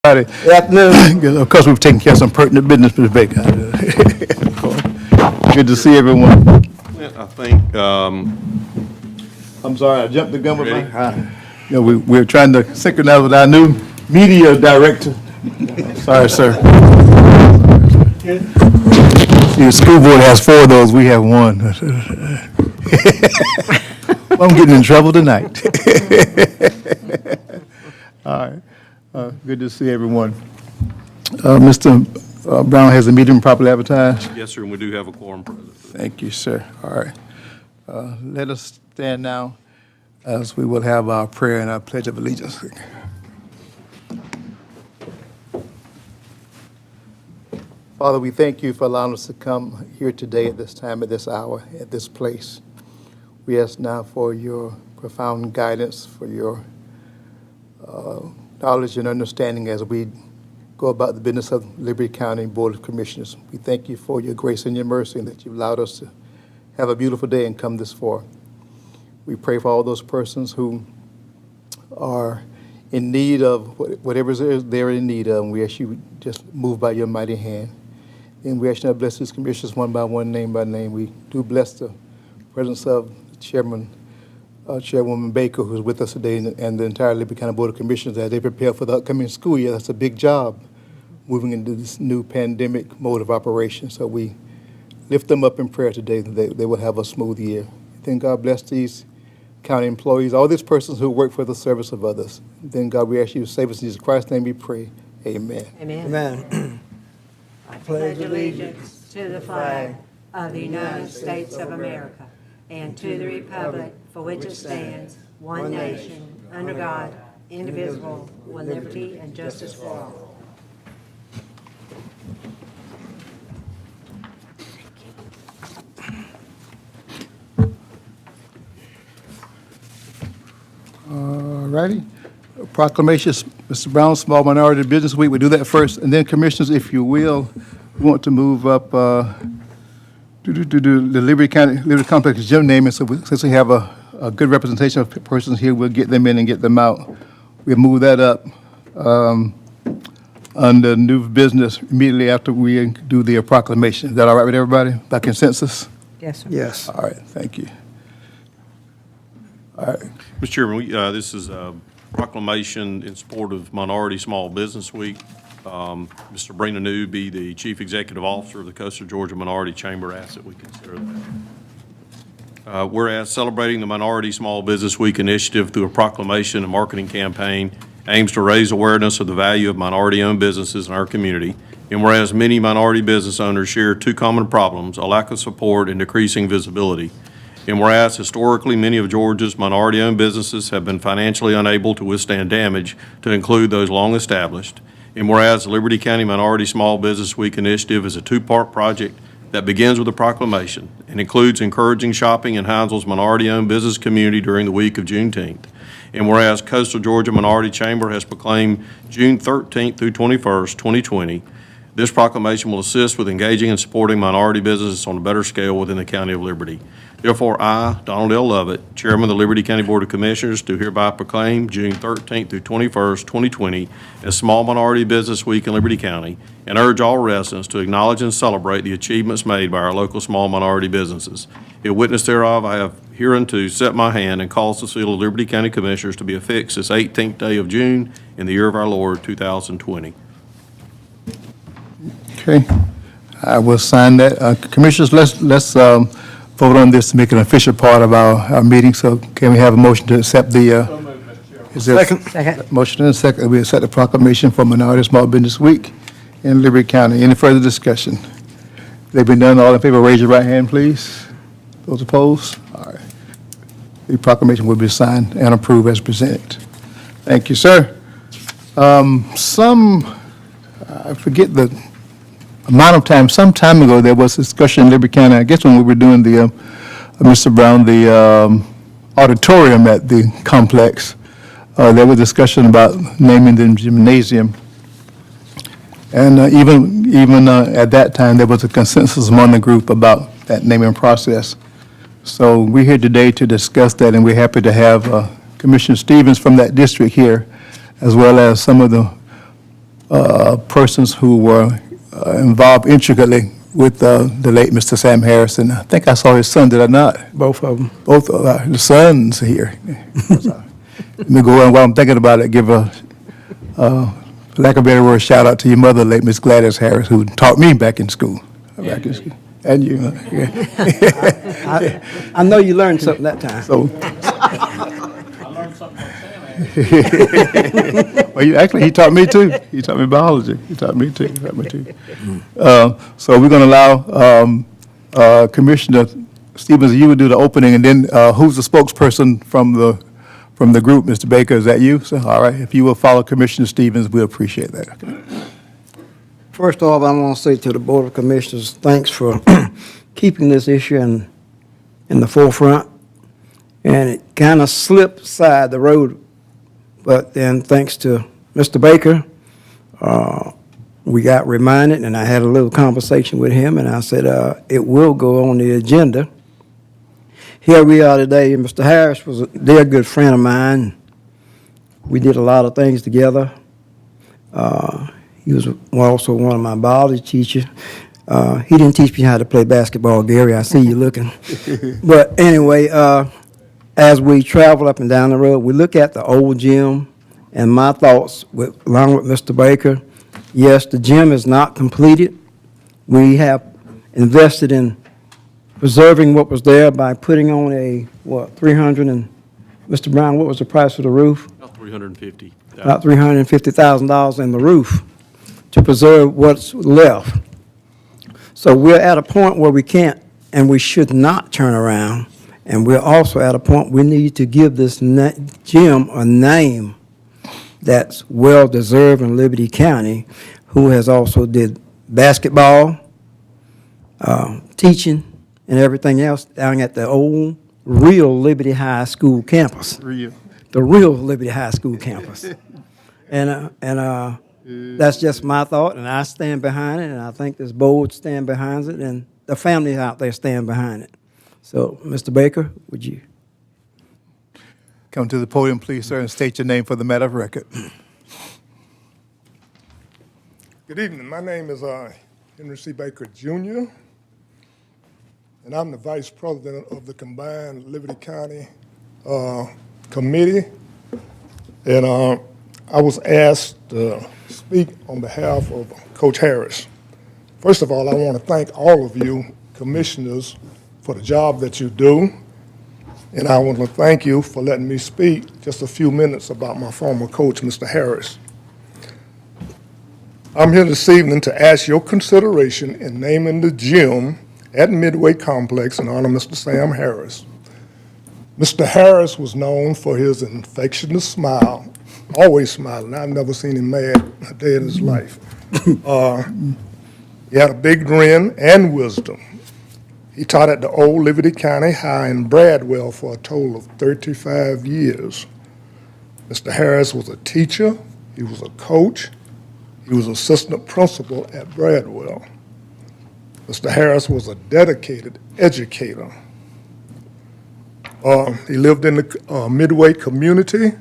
Good afternoon. Of course, we've taken care of some pertinent business for the day. Good to see everyone. I think, I'm sorry, I jumped the gun with Ready? we're trying to synchronize with our new media director. Sorry, sir. The school board has 4 of those, we have 1. I'm getting in trouble tonight. All right. Good to see everyone. Mr. Brown, has the meeting properly advertised? yes, sir, and we do have a quorum present. Thank you, sir. All right. Let us stand now as we will have our prayer and our pledge of allegiance. Father, we thank you for allowing us to come here today at this time, at this hour, at this place. We ask now for your profound guidance, for your knowledge and understanding as we go about the business of Liberty County Board of Commissioners. We thank you for your grace and your mercy and that you've allowed us to have a beautiful day and come this far. We pray for all those persons who are in need of whatever they're in need of, and we ask you just move by your mighty hand. And we ask you to bless these commissioners one by one, name by name. We do bless the presence of the Chairwoman Baker, who's with us today, and the entire Liberty County Board of Commissioners as they prepare for the upcoming school year. That's a big job, moving into this new pandemic mode of operation. So we lift them up in prayer today that they will have a smooth year. Then God bless these county employees, all these persons who work for the service of others. Then God, we ask you to save us in Jesus Christ's name we pray. Amen. Amen. Amen. I pledge allegiance to the flag of the United States of America and to the republic for which it stands, one nation, under God, indivisible, with liberty and justice for all. All righty. Proclamations, Mr. Brown, Small Minority Business Week. We do that first. And then, Commissioners, if you will, we want to move up the Liberty Complex gym naming. So since we have a good representation of persons here, we'll get them in and get them out. We'll move that up under new business immediately after we do the proclamation. Is that all right with everybody? By consensus? Yes, sir. Yes. All right, thank you. All right. Mr. Chairman, this is a proclamation in support of Minority Small Business Week. Mr. Brina Newby, the Chief Executive Officer of the Coastal Georgia Minority Chamber, asked that we consider that. Whereas celebrating the Minority Small Business Week initiative through a proclamation and marketing campaign aims to raise awareness of the value of minority-owned businesses in our community, and whereas many minority business owners share 2 common problems, a lack of support and decreasing visibility, and whereas historically many of Georgia's minority-owned businesses have been financially unable to withstand damage, to include those long established, and whereas the Liberty County Minority Small Business Week initiative is a 2-part project that begins with a proclamation and includes encouraging shopping in Hinesville's minority-owned business community during the week of Juneteenth. And whereas Coastal Georgia Minority Chamber has proclaimed June 13th through 21st, 2020, this proclamation will assist with engaging and supporting minority businesses on a better scale within the County of Liberty. Therefore, I, Donald L. Lovett, Chairman of the Liberty County Board of Commissioners, do hereby proclaim June 13th through 21st, 2020 as Small Minority Business Week in Liberty County, and urge all residents to acknowledge and celebrate the achievements made by our local small minority businesses. In witness thereof, I have hereunto set my hand and caused the seal of Liberty County Commissioners to be affixed this 18th day of June in the year of our Lord, 2020. Okay, I will sign that. Commissioners, let's vote on this to make it an official part of our meeting. So can we have a motion to accept the? Is there Second. Motion and a second. We accept the proclamation for Minority Small Business Week in Liberty County. Any further discussion? They've been done. All in favor, raise your right hand, please. Those opposed? All right. The proclamation will be signed and approved as presented. Thank you, sir. I forget the amount of time, some time ago, there was discussion in Liberty County, I guess when we were doing the, Mr. Brown, the auditorium at the complex. There was discussion about naming the gymnasium. And even at that time, there was a consensus among the group about that naming process. So we're here today to discuss that, and we're happy to have Commissioner Stevens from that district here, as well as some of the persons who were involved intricately with the late Mr. Sam Harris, and I think I saw his son, did I not? Both of them. Both of the sons here. Let me go on while I'm thinking about it, give a, for lack of a better word, shout out to your mother, late Miss Gladys Harris, who taught me back in school. And you. I know you learned something that time. So, I learned something from Sam. well, actually, he taught me too. He taught me biology. He taught me too. So we're going to allow Commissioner Stevens, you would do the opening, and then who's the spokesperson from the group? Mr. Baker, is that you? So, all right. If you will follow Commissioner Stevens, we'll appreciate that. Okay. First off, I want to say to the Board of Commissioners, thanks for keeping this issue in the forefront. And it kind of slipped aside the road, but then thanks to Mr. Baker, we got reminded, and I had a little conversation with him, and I said, it will go on the agenda. Here we are today, and Mr. Harris was a dear good friend of mine. We did a lot of things together. He was also one of my biology teachers. He didn't teach me how to play basketball, Gary. I see you looking. But anyway, as we travel up and down the road, we look at the old gym, and my thoughts, along with Mr. Baker, yes, the gym is not completed. We have invested in preserving what was there by putting on a, 300 and, Mr. Brown, what was the price of the roof? About $350,000. About $350,000 in the roof to preserve what's left. So we're at a point where we can't and we should not turn around. And we're also at a point we need to give this gym a name that's well-deserved in Liberty County, who has also did basketball, teaching, and everything else down at the old, real Liberty High School campus. The real Liberty High School campus. And that's just my thought, and I stand behind it, and I think this board stand behind it, and the families out there stand behind it. So, Mr. Baker, would you? Come to the podium, please, sir, and state your name for the matter of record. Good evening. My name is Henry C. Baker, Jr., and I'm the Vice President of the Combined Liberty County Committee. And I was asked to speak on behalf of Coach Harris. First of all, I want to thank all of you commissioners for the job that you do. And I want to thank you for letting me speak just a few minutes about my former coach, Mr. Harris. I'm here this evening to ask your consideration in naming the gym at Midway Complex in honor of Mr. Sam Harris. Mr. Harris was known for his infectious smile, always smiling. I've never seen him mad a day in his life. He had a big grin and wisdom. He taught at the old Liberty County High in Bradwell for a total of 35 years. Mr. Harris was a teacher, he was a coach, he was assistant principal at Bradwell. Mr. Harris was a dedicated educator. He lived in the Midway community,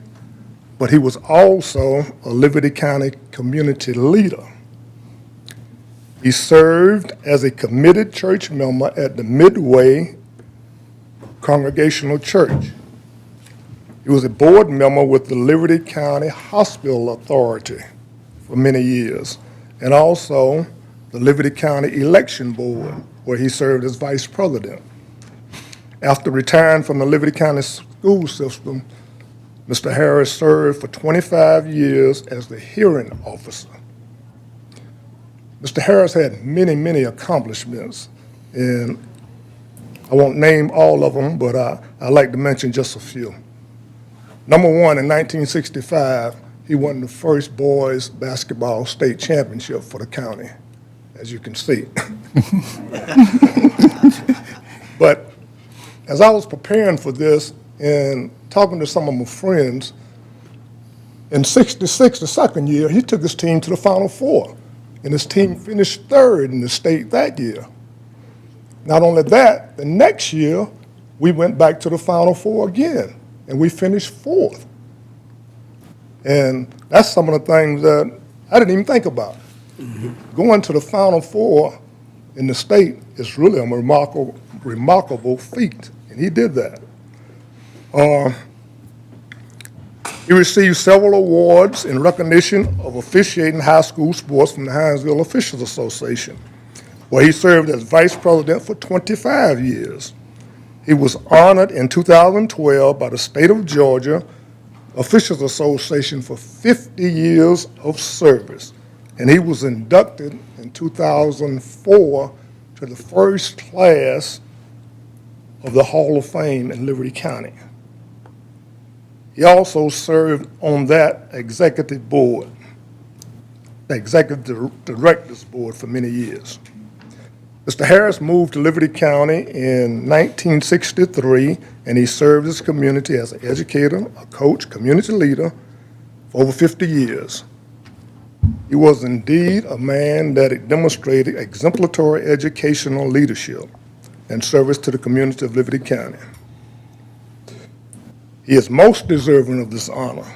but he was also a Liberty County community leader. He served as a committed church member at the Midway Congregational Church. He was a board member with the Liberty County Hospital Authority for many years, and also the Liberty County Election Board, where he served as vice president. After retiring from the Liberty County school system, Mr. Harris served for 25 years as the hearing officer. Mr. Harris had many, many accomplishments, and I won't name all of them, but I'd like to mention just a few. Number one, in 1965, he won the first boys basketball state championship for the county, as you can see. But as I was preparing for this and talking to some of my friends, in '66, the second year, he took his team to the Final Four, and his team finished third in the state that year. Not only that, the next year, we went back to the Final Four again, and we finished fourth. And that's some of the things that I didn't even think about. Going to the Final Four in the state is really a remarkable feat, and he did that. He received several awards in recognition of officiating high school sports from the Hinesville Officials Association, where he served as vice president for 25 years. He was honored in 2012 by the state of Georgia Officials Association for 50 years of service, and he was inducted in 2004 to the first class of the Hall of Fame in Liberty County. He also served on that executive board, the executive directors board, for many years. Mr. Harris moved to Liberty County in 1963, and he served his community as an educator, a coach, community leader for over 50 years. He was indeed a man that demonstrated exemplary educational leadership and service to the community of Liberty County. He is most deserving of this honor.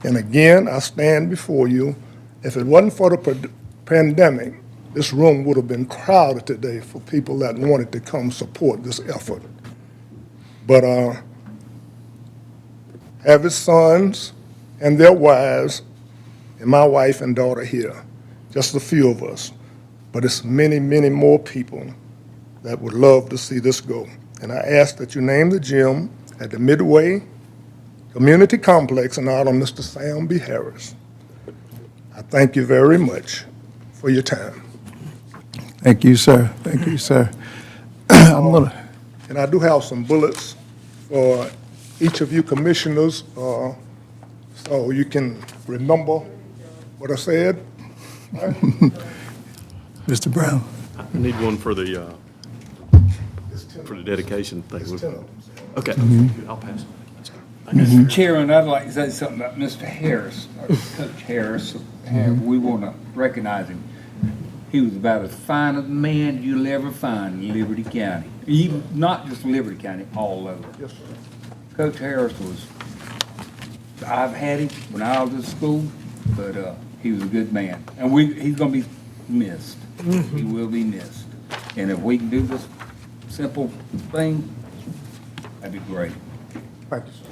And again, I stand before you. If it wasn't for the pandemic, this room would have been crowded today for people that wanted to come support this effort. But have his sons and their wives and my wife and daughter here, just a few of us. But it's many, many more people that would love to see this go. And I ask that you name the gym at the Midway Community Complex in honor of Mr. Sam B. Harris. I thank you very much for your time. Thank you, sir. Thank you, sir. I'm gonna. And I do have some bullets for each of you commissioners, so you can remember what I said. Mr. Brown. I need one for the dedication thing. It's 10 of them. Okay, I'll pass it. Let's go. Mr. Chairman, I'd like to say something about Mr. Harris, Coach Harris. We want to recognize him. He was about as fine a man you'll ever find in Liberty County. Even, not just Liberty County, all over. Yes, sir. Coach Harris was, I've had him when I was at school, but he was a good man. And he's going to be missed. He will be missed. And if we can do this simple thing, that'd be great. Thank you, sir.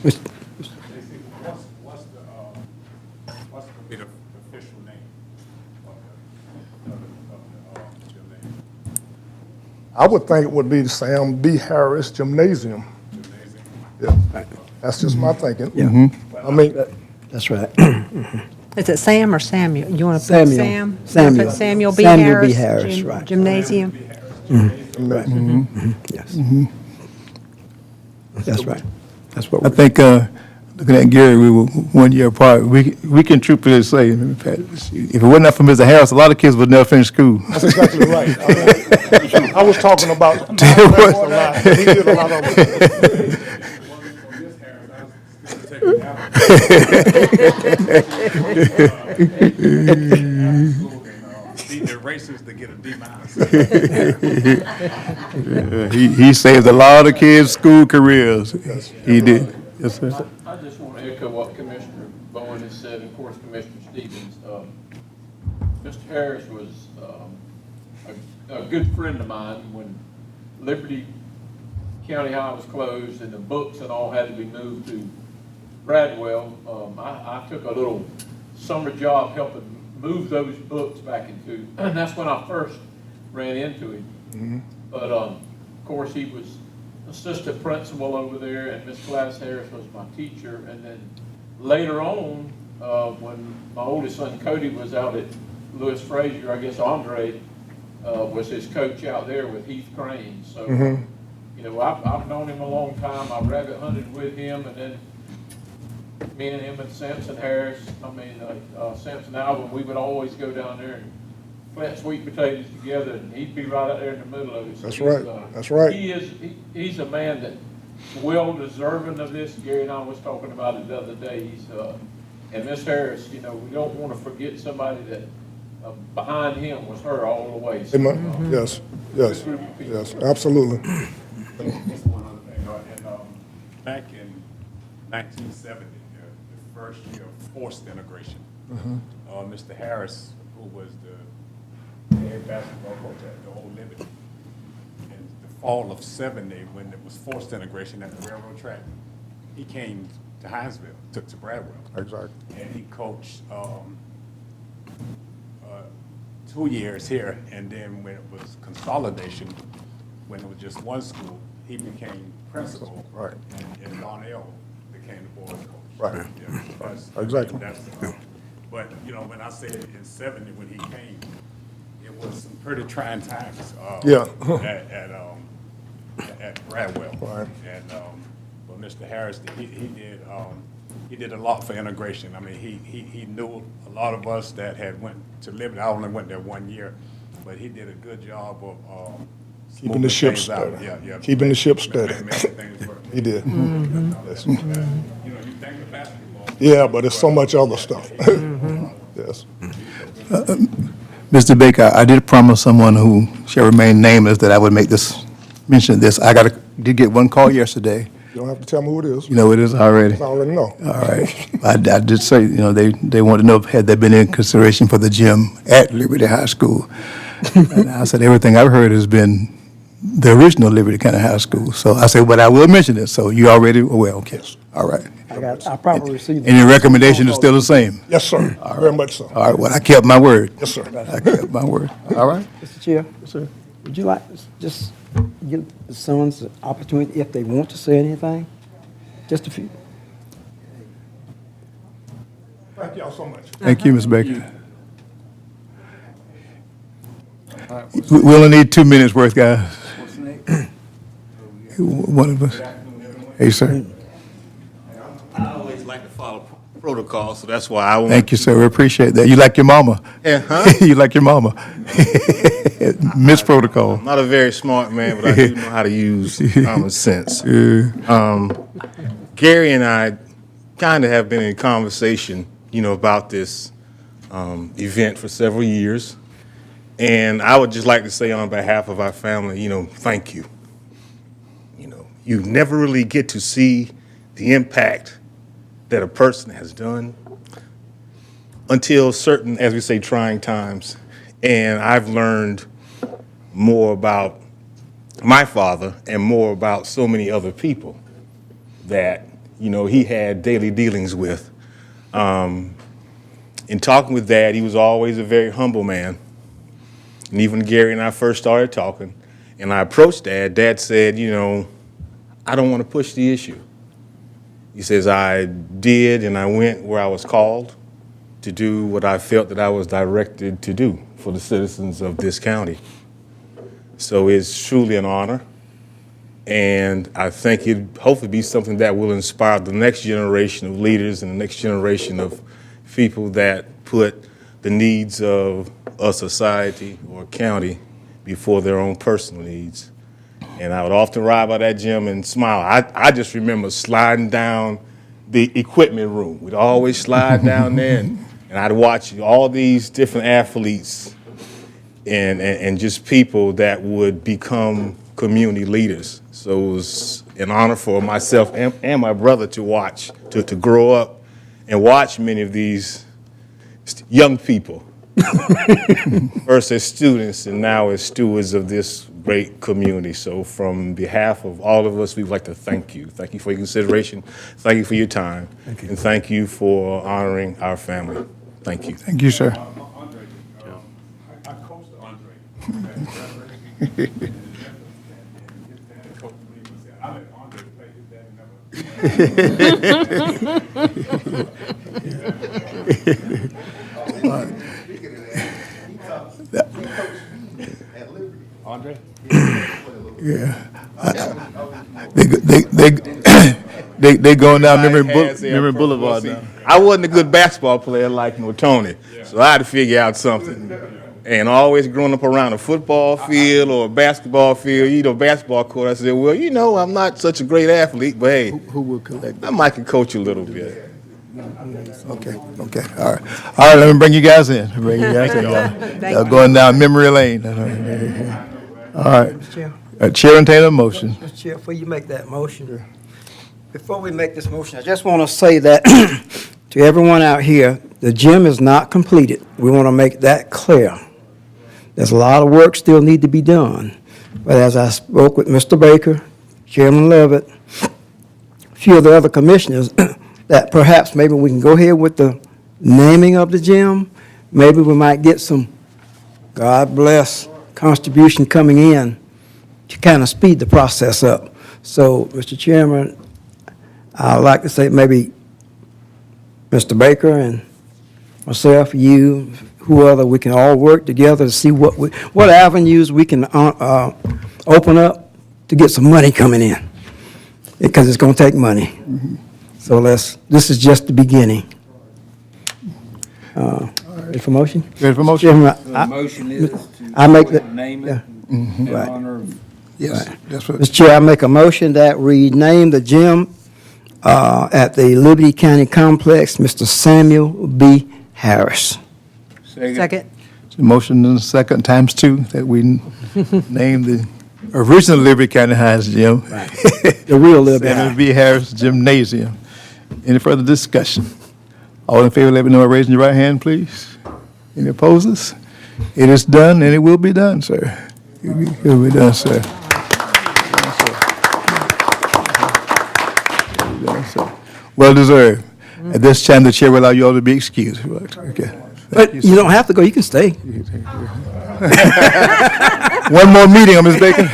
What's gonna be the official name of the gym name? I would think it would be the Sam B. Harris Gymnasium. Yeah, that's just my thinking. Yeah. I mean, That's right. Is it Sam or Samuel? You want to put Samuel. Sam? Samuel. Put Samuel B. Samuel Harris. B. Harris, right. Gymnasium. Yes. That's right. That's what I we're. think, looking at Gary, we were 1 year apart. We can truthfully say, if it wasn't for Mr. Harris, a lot of kids would never finish school. that's exactly right. I was talking about my friends a lot. He did a lot of it. Miss Harris, I was gonna take it out. Beat the racers to get a D-. He saved a lot of kids' school careers. He did. Yes, sir. I just want to echo what Commissioner Bowen has said, and of course Commissioner Stevens. Mr. Harris was a good friend of mine when Liberty County High was closed and the books and all had to be moved to Bradwell. I took a little summer job helping move those books back into, and that's when I first ran into him. But of course he was assistant principal over there, and Miss Gladys Harris was my teacher. And then later on, when my oldest son Cody was out at Lewis Frazier, I guess Andre was his coach out there with Heath Crane. So, you know, I've known him a long time. I rabbit hunted with him, and then me and him and Samson Harris, Samson Alvin, we would always go down there and plant sweet potatoes together, and he'd be right out there in the middle of it. So That's right. That's right. He's a man that well deserving of this. Gary and I was talking about it the other day. And Miss Harris, you know, we don't want to forget somebody that behind him was her all the way. So, Amen. Yes, yes, good group of people. yes, absolutely. Just one other thing, back in 1970, the first year of forced integration, Mr. Harris, who was the head basketball coach at the Old Liberty. In the fall of '70, when it was forced integration at the railroad track, he came to Hinesville, took to Bradwell. Exactly. And he coached 2 years here, and then when it was consolidation, when it was just one school, he became principal. Right. And Darnell became the board coach. Right. Yeah, that's- Exactly. But, you know, when I said in '70 when he came, it was some pretty trying times. Yeah. At Bradwell. Right. And, but Mr. Harris, he did a lot for integration. I mean, he knew a lot of us that had went to Liberty. I only went there 1 year, but he did a good job of, Keeping the ship things out. steady. Yeah. Keeping the ship steady. Making things work. He did. Yes. You know, you think of basketball. Yeah, but there's so much other stuff. Yes. Mr. Baker, I did promise someone who shall remain nameless that I would mention this. Did get one call yesterday. You don't have to tell me who it is. You know who it is already? I already know. All right. I did say, they wanted to know, had there been any consideration for the gym at Liberty High School? And I said, everything I've heard has been the original Liberty County High School. So I said, but I will mention it. So you already aware, okay? All right. I probably received. And your recommendation is still the same? Yes, sir. Very much so. All right, well, I kept my word. Yes, sir. I kept my word. All right? Mr. Chair, sir, would you like to just give the sons the opportunity if they want to say anything? Just a few. Thank y'all so much. Thank you, Ms. Baker. We only need 2 minutes worth, guys. One of us. Hey, sir. I always like to follow protocol, so that's why I want. Thank you, sir. We appreciate that. You like your mama. Yeah, huh? You like your mama. Miss Protocol. I'm not a very smart man, but I do know how to use common sense. Gary and I kind of have been in conversation, about this event for several years. And I would just like to say on behalf of our family, thank you. You never really get to see the impact that a person has done until certain, as we say, trying times. And I've learned more about my father and more about so many other people that, he had daily dealings with. In talking with Dad, he was always a very humble man. And even Gary and I first started talking, and I approached Dad, Dad said, I don't want to push the issue. He says, I did, and I went where I was called to do what I felt that I was directed to do for the citizens of this county. So it's truly an honor, and I think it'd hopefully be something that will inspire the next generation of leaders and the next generation of people that put the needs of a society or a county before their own personal needs. And I would often ride by that gym and smile. I just remember sliding down the equipment room. We'd always slide down there, and I'd watch all these different athletes and just people that would become community leaders. So it was an honor for myself and my brother to watch, to grow up and watch many of these young people, first as students and now as stewards of this great community. So from behalf of all of us, we'd like to thank you. Thank you for your consideration. Thank you for your time. And thank you for honoring our family. Thank you. Thank you, sir. Andre, I coached Andre. I let Andre play his daddy Andre? Yeah. They going down memory boulevard now. I wasn't a good basketball player like Tony, so I had to figure out something. And always growing up around a football field or a basketball field, basketball court, I said, well, I'm not such a great athlete, but hey, Who will collect? I might can coach you a little bit. Okay, all right. All right, let me bring you guys in. Y'all going down memory lane. All right. Mr. Chair. Chair and Taylor, motion. Mr. Chair, before you make that motion, before we make this motion, I just want to say that to everyone out here, the gym is not completed. We want to make that clear. There's a lot of work still need to be done. But as I spoke with Mr. Baker, Chairman Levitt, a few of the other commissioners, that perhaps maybe we can go ahead with the naming of the gym. Maybe we might get some, God bless, contribution coming in to kind of speed the process up. So, Mr. Chairman, I'd like to say maybe Mr. Baker and myself, you, whoever, we can all work together to see what avenues we can open up to get some money coming in, because it's going to take money. So this is just the beginning. Ready for motion? Ready for motion? Chairman, The motion is to I make the- name yeah. it in Right. honor of Yes, that's what. Mr. Chair, I make a motion that we name the gym at the Liberty County Complex, Mr. Samuel B. Harris. second. Motion and second times two that we name the original Liberty County Highs Gym. The real Liberty. Samuel B. Harris Gymnasium. Any further discussion? All in favor, let me know by raising your right hand, please. Any opposers? It is done, and it will be done, sir. It will be done, sir. Well deserved. At this time, the chair will allow you all to be excused. Okay. But you don't have to go, you can stay. One more meeting, Ms. Baker.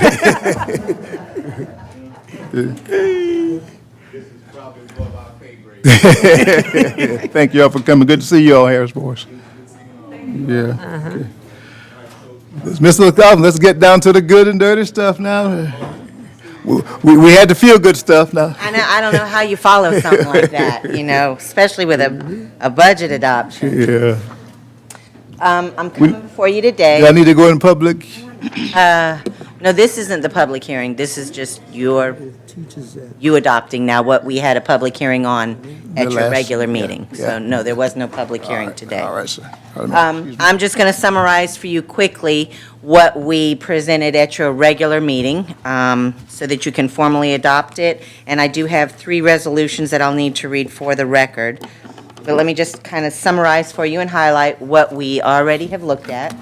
Thank you all for coming. Good to see you all, Harris Boys. Yeah. Okay. Mr. McCollum, let's get down to the good and dirty stuff now. We had the feel good stuff now. I don't know how you follow something like that, you know, especially with a budget adoption. Yeah. I'm coming before you Do I today. need to go in public? No, this isn't the public hearing. This is just you adopting now what we had a public hearing on at The your last- regular yeah, meeting. yeah. So, no, there was no public hearing today. All right, sir. I'm just going to summarize for you quickly what we presented at your regular meeting, so that you can formally adopt it. And I do have 3 resolutions that I'll need to read for the record. But let me just kind of summarize for you and highlight what we already have looked at.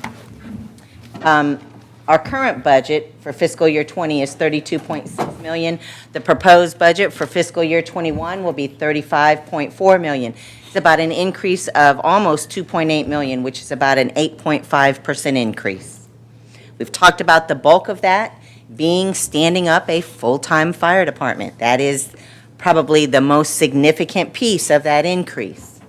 Our current budget for fiscal year '20 is $32.6 million. The proposed budget for fiscal year '21 will be $35.4 million. It's about an increase of almost $2.8 million, which is about an 8.5% increase. We've talked about the bulk of that being standing up a full-time fire department. That is probably the most significant piece of that increase.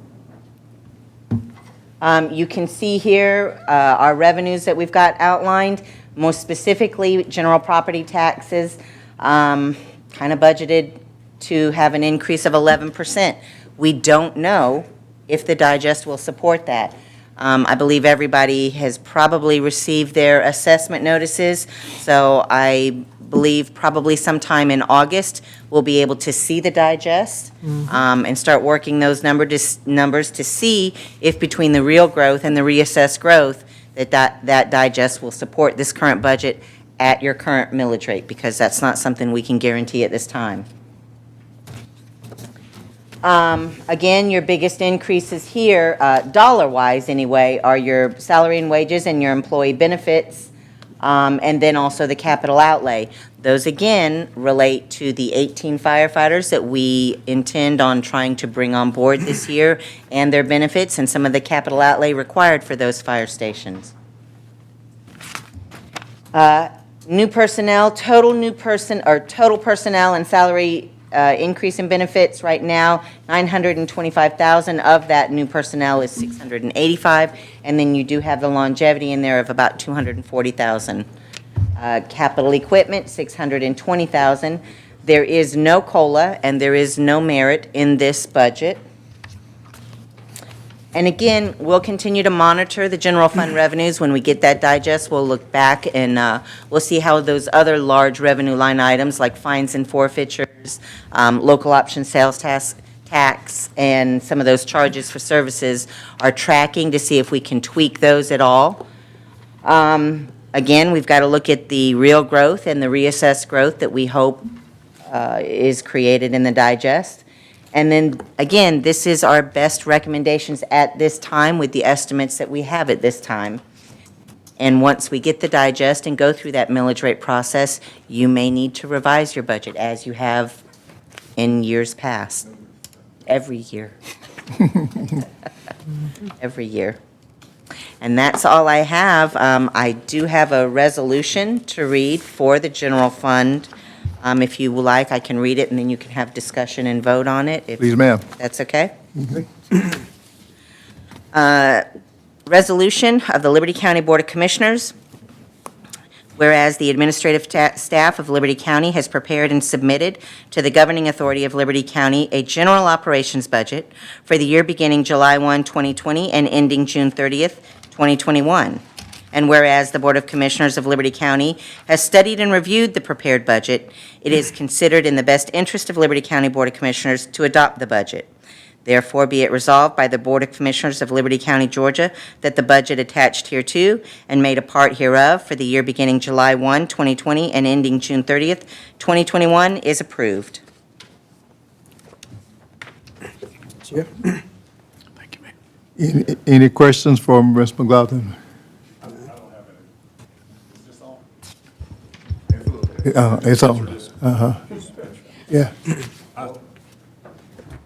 You can see here our revenues that we've got outlined. Most specifically, general property taxes, kind of budgeted to have an increase of 11%. We don't know if the digest will support that. I believe everybody has probably received their assessment notices, so I believe probably sometime in August, we'll be able to see the digest and start working those numbers to see if between the real growth and the reassessed growth, that digest will support this current budget at your current millage rate, because that's not something we can guarantee at this time. Again, your biggest increases here, dollar-wise anyway, are your salary and wages and your employee benefits, and then also the capital outlay. Those, again, relate to the 18 firefighters that we intend on trying to bring on board this year, and their benefits and some of the capital outlay required for those fire stations. New personnel, total personnel and salary increase in benefits right now, $925,000. Of that, new personnel is $685,000, and then you do have the longevity in there of about $240,000. Capital equipment, $620,000. There is no COLA and there is no merit in this budget. And again, we'll continue to monitor the general fund revenues. When we get that digest, we'll look back and we'll see how those other large revenue line items like fines and forfeitures, local option sales tax, and some of those charges for services are tracking to see if we can tweak those at all. Again, we've got to look at the real growth and the reassessed growth that we hope is created in the digest. And then, again, this is our best recommendations at this time with the estimates that we have at this time. And once we get the digest and go through that millage rate process, you may need to revise your budget as you have in years past. Every year. Every year. And that's all I have. I do have a resolution to read for the general fund. If you would like, I can read it, and then you can have discussion and vote on it. If Please, ma'am. that's okay? Resolution of the Liberty County Board of Commissioners, whereas the administrative staff of Liberty County has prepared and submitted to the governing authority of Liberty County a general operations budget for the year beginning July 1, 2020, and ending June 30th, 2021. And whereas the Board of Commissioners of Liberty County has studied and reviewed the prepared budget, it is considered in the best interest of Liberty County Board of Commissioners to adopt the budget. Therefore, be it resolved by the Board of Commissioners of Liberty County, Georgia, that the budget attached hereto and made a part hereof for the year beginning July 1, 2020, and ending June 30th, 2021 is approved. Chair? Any questions for Ms. McLaughlin? It's on. Yeah.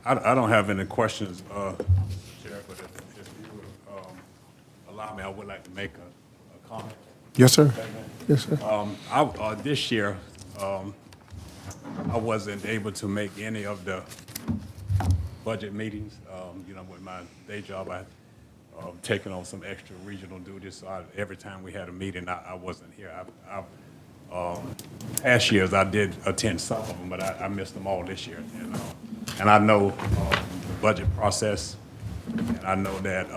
I don't have any questions, Chair, but if you would allow me, I would like to make a comment. Yes, sir. Yes, sir. This year, I wasn't able to make any of the budget meetings. With my day job, I taken on some extra regional duties, so every time we had a meeting, I wasn't here. Past years, I did attend some of them, but I missed them all this year. And I know the budget process, and I know that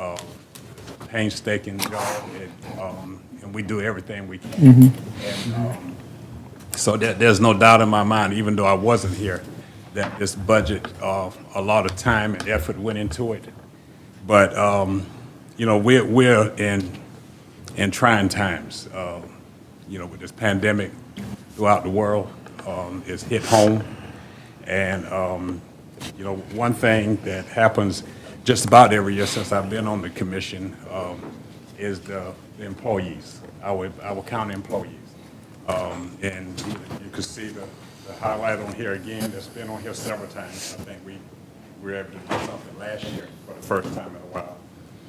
painstaking job, and we do everything we can. And so there's no doubt in my mind, even though I wasn't here, that this budget, a lot of time and effort went into it. But we're in trying times. With this pandemic throughout the world, it's hit home. And, one thing that happens just about every year since I've been on the commission is the employees, our county employees. And you can see the highlight on here again. It's been on here several times. I think we were able to do something last year for the first time in a while.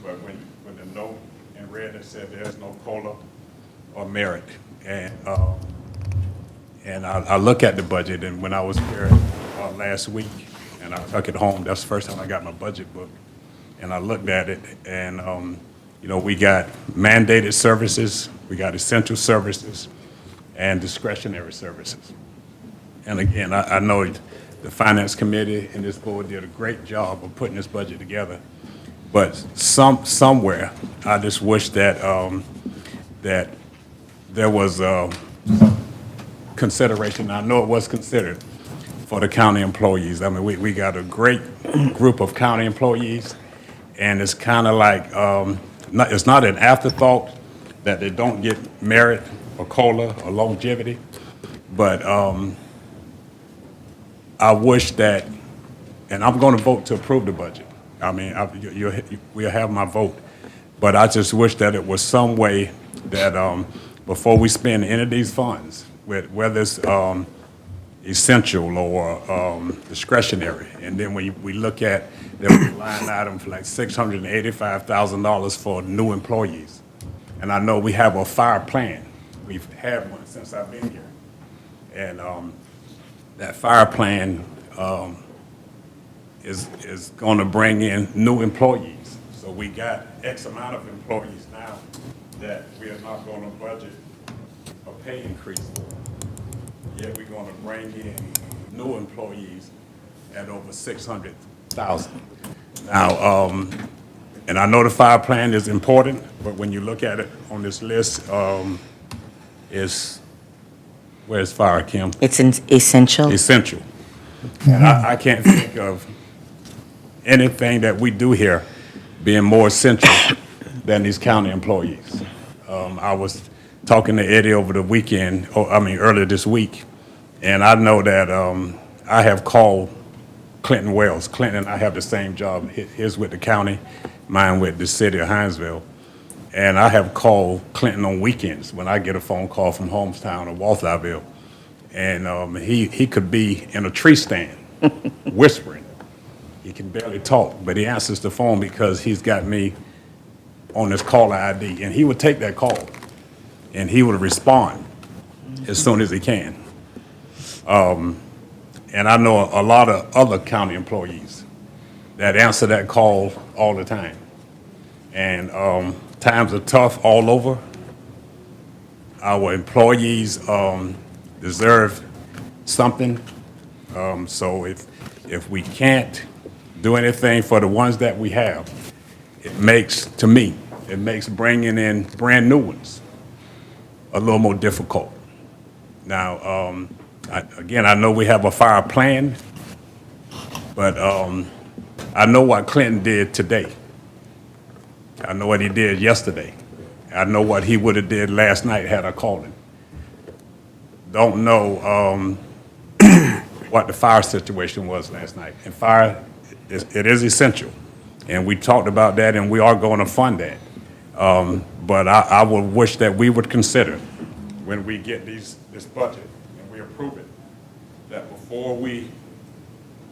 But when the note in red that said there's no COLA or merit, and I look at the budget, and when I was here last week, and I took it home, that's the first time I got my budget book, and I looked at it, and we got mandated services, we got essential services, and discretionary services. And again, I know the Finance Committee and this board did a great job of putting this budget together, but somewhere, I just wish that that there was consideration. I know it was considered for the county employees. I mean, we got a great group of county employees, and it's kind of like, it's not an afterthought that they don't get merit or COLA or longevity, but I wish that, and I'm going to vote to approve the budget. I mean, we'll have my vote, but I just wish that it was some way that before we spend any of these funds, whether it's essential or discretionary, and then when we look at the line item for like $685,000 for new employees. And I know we have a fire plan. We've had one since I've been here. And that fire plan is going to bring in new employees. So we got X amount of employees now that we are not going to budget a pay increase for. Yet we're going to bring in new employees at over 600,000. Now, and I know the fire plan is important, but when you look at it on this list, where's fire, Kim? It's essential. Essential. And I can't think of anything that we do here being more essential than these county employees. I was talking to Eddie over the weekend, earlier this week, and I know that I have called Clinton Wells. Clinton and I have the same job. His with the county, mine with the city of Hinesville. And I have called Clinton on weekends when I get a phone call from Homestown or Walthallville. And he could be in a tree stand whispering. He can barely talk, but he answers the phone because he's got me on his caller ID. And he would take that call, and he would respond as soon as he can. And I know a lot of other county employees that answer that call all the time. And times are tough all over. Our employees deserve something. So if we can't do anything for the ones that we have, it makes bringing in brand new ones a little more difficult. Now, I know we have a fire plan, but I know what Clinton did today. I know what he did yesterday. I know what he would have did last night had I called him. Don't know what the fire situation was last night. And fire, it is essential. And we talked about that, and we are going to fund that. But I would wish that we would consider, when we get this budget and we approve it, that before we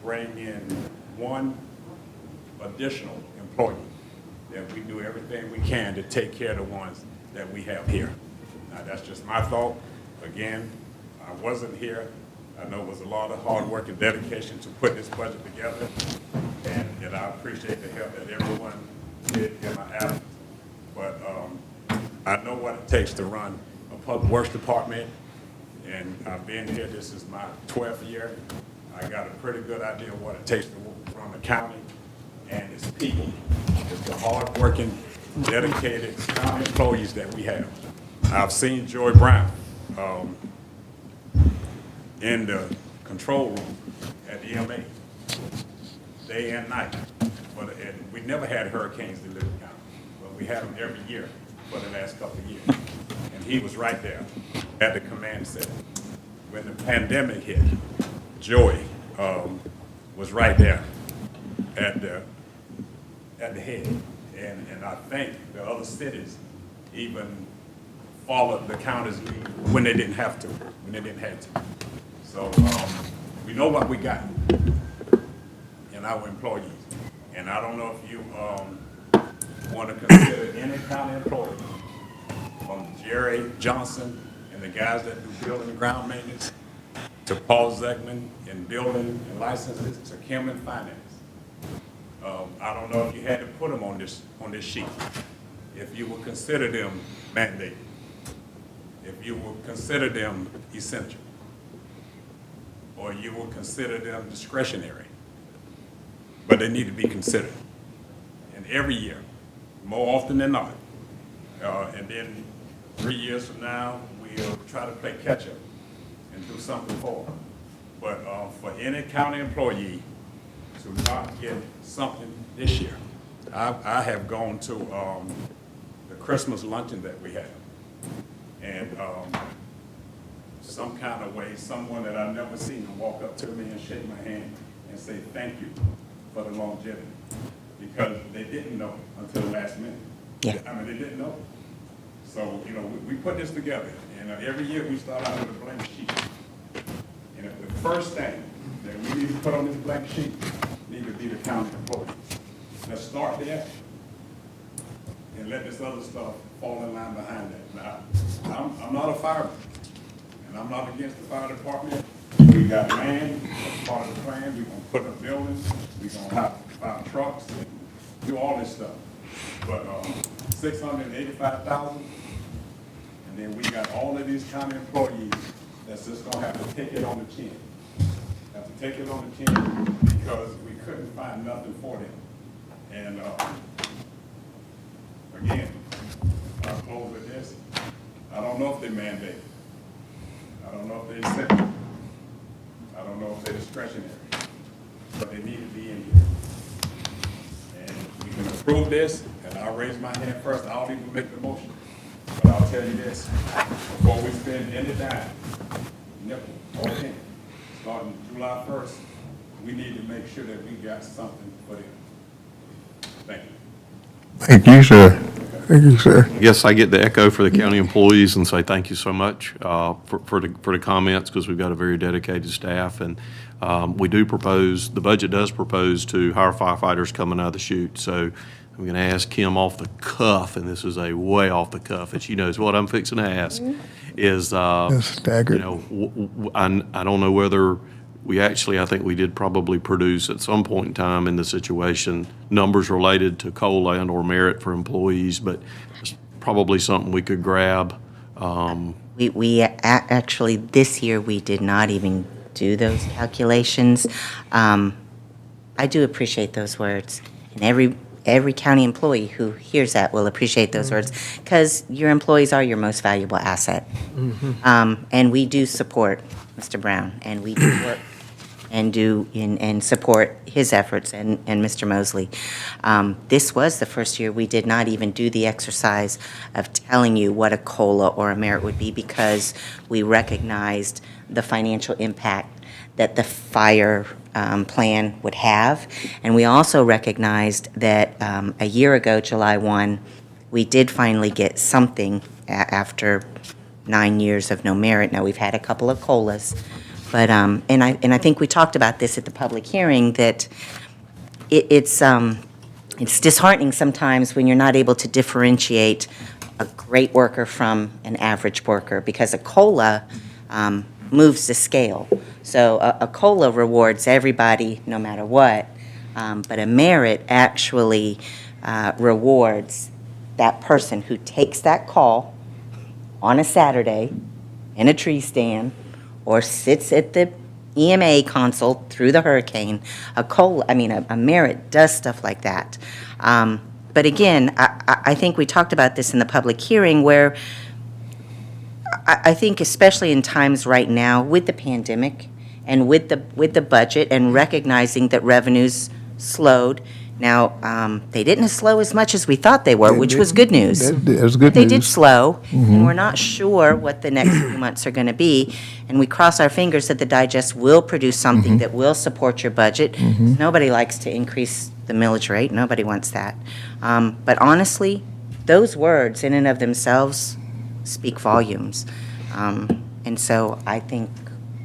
bring in one additional employee, that we do everything we can to take care of the ones that we have here. Now, that's just my thought. Again, I wasn't here. I know it was a lot of hard work and dedication to put this budget together, and I appreciate the help that everyone did in my absence. But I know what it takes to run a public works department, and I've been here, this is my 12th year. I got a pretty good idea of what it takes to run the county, and it's people. It's the hard-working, dedicated county employees that we have. I've seen Joy Brown in the control room at the EMA, day and night. And we never had hurricanes in Liberty County, but we had them every year for the last couple of years. And he was right there at the command center. When the pandemic hit, Joy was right there at the head. And I think the other cities even followed the county's lead when they didn't have to, So we know what we got in our employees. And I don't know if you want to consider any county employee, from Jerry Johnson and the guys that do building and ground maintenance, to Paul Zegman in building and licenses, to Kim in finance. I don't know if you had to put them on this sheet, if you would consider them mandated, if you would consider them essential, or you would consider them discretionary. But they need to be considered. And every year, more often than not, and then 3 years from now, we'll try to play catch up and do something for them. But for any county employee to not get something this year, I have gone to the Christmas luncheon that we have. And some kind of way, someone that I've never seen will walk up to me and shake my hand and say thank you for the longevity, because they didn't know until the last minute. Yeah. I mean, they didn't know. So, we put this together, and every year we start out with a blank sheet. And the first thing that we need to put on this blank sheet need to be the county employees. Let's start there, and let this other stuff fall in line behind that. Now, I'm not a fireman, and I'm not against the fire department. We got land, that's part of the plan. We're gonna put up buildings, we're gonna have 5 trucks, and do all this stuff. But $685,000, and then we got all of these county employees that's just gonna have to take it on the chin. Have to take it on the chin because we couldn't find nothing for them. And again, I'll close with this. I don't know if they mandate. I don't know if they accept. I don't know if they're discretionary, but they need to be in here. And we can approve this, and I'll raise my hand first. I'll even make the motion. But I'll tell you this, before we spend any dime, nickel or penny, starting July 1st, we need to make sure that we got something for them. Thank you. Thank you, sir. Thank you, sir. Yes, I get the echo for the county employees and say thank you so much for the comments, because we've got a very dedicated staff. And we do propose, the budget does propose to hire firefighters coming out of the chute. So I'm going to ask Kim off the cuff, and this is a way off the cuff, and she knows what I'm fixing to ask, is, That's staggered. I don't know whether I think we did probably produce at some point in time in the situation numbers related to COLA and or merit for employees, but it's probably something we could grab. Actually, this year, we did not even do those calculations. I do appreciate those words, and every county employee who hears that will appreciate those words, because your employees are your most valuable asset. And we do support Mr. Brown, and we do work and support his efforts and Mr. Mosley. This was the first year we did not even do the exercise of telling you what a COLA or a merit would be, because we recognized the financial impact that the fire plan would have. And we also recognized that a year ago, July 1, we did finally get something after 9 years of no merit. Now, we've had a couple of COLAs, but, and I think we talked about this at the public hearing, that it's disheartening sometimes when you're not able to differentiate a great worker from an average worker, because a COLA moves the scale. So a COLA rewards everybody no matter what, but a merit actually rewards that person who takes that call on a Saturday in a tree stand or sits at the EMA console through the hurricane. A merit does stuff like that. But again, I think we talked about this in the public hearing, where I think especially in times right now with the pandemic and with the budget and recognizing that revenues slowed. Now, they didn't slow as much as we thought they were, which was good news. That was good They news. did slow, and we're not sure what the next few months are going to be. And we cross our fingers that the digest will produce something that will support your budget. Nobody likes to increase the millage rate. Nobody wants that. But honestly, those words in and of themselves speak volumes. And so I think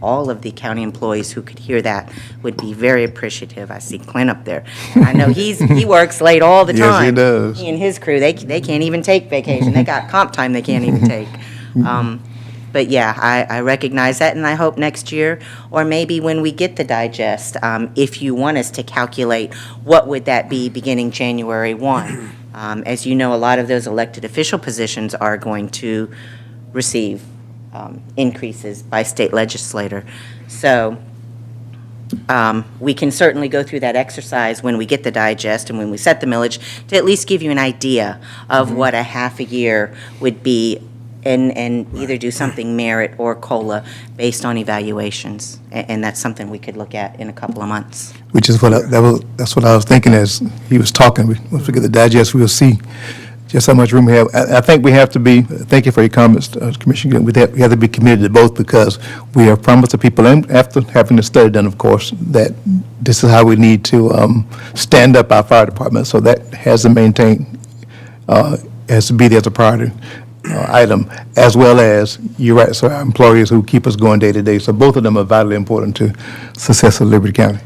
all of the county employees who could hear that would be very appreciative. I see Clint up there. And I know he works late all the Yes, he time. does. He and his crew, they can't even take vacation. They got comp time they can't even take. But yeah, I recognize that, and I hope next year, or maybe when we get the digest, if you want us to calculate what would that be beginning January 1. As you know, a lot of those elected official positions are going to receive increases by state legislator. So we can certainly go through that exercise when we get the digest and when we set the millage, to at least give you an idea of what a half a year would be, and either do something merit or COLA based on evaluations. And that's something we could look at in a couple of months. Which is that's what I was thinking as he was talking. Once we get the digest, we'll see just how much room we have. I think we have to be, thank you for your comments, Commissioner, we have to be committed to both, because we have promised the people, and after having the study done, of course, that this is how we need to stand up our fire department. So that has to maintain, has to be there as a priority item, as well as, you're right, so our employees who keep us going day to day. So both of them are vitally important to success of Liberty County.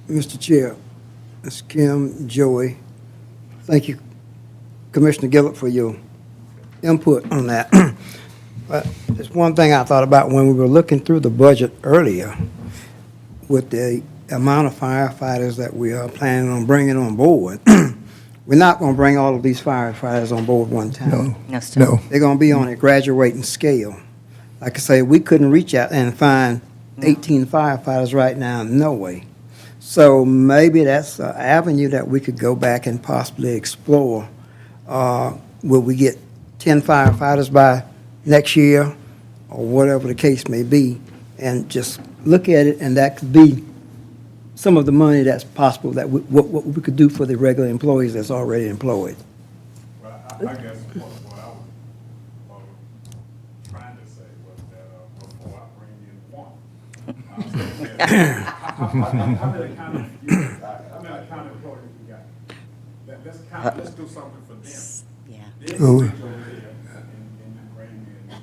Mr. Chair, Ms. Kim, Joey, thank you, Commissioner Gillett, for your input on that. But there's one thing I thought about when we were looking through the budget earlier, with the amount of firefighters that we are planning on bringing on board. We're not going to bring all of these firefighters on board one time. No, sir. No. They're going to be on a graduating scale. Like I say, we couldn't reach out and find 18 firefighters right now, no way. So maybe that's an avenue that we could go back and possibly explore. Will we get 10 firefighters by next year, or whatever the case may be, and just look at it, and that could be some of the money that's possible, that what we could do for the regular employees that's already employed. Well, I guess what I was trying to say was that before I bring in one, How many county, how many county employees we got? Let's count, let's do something for them. Yeah. They can reach over there and bring in,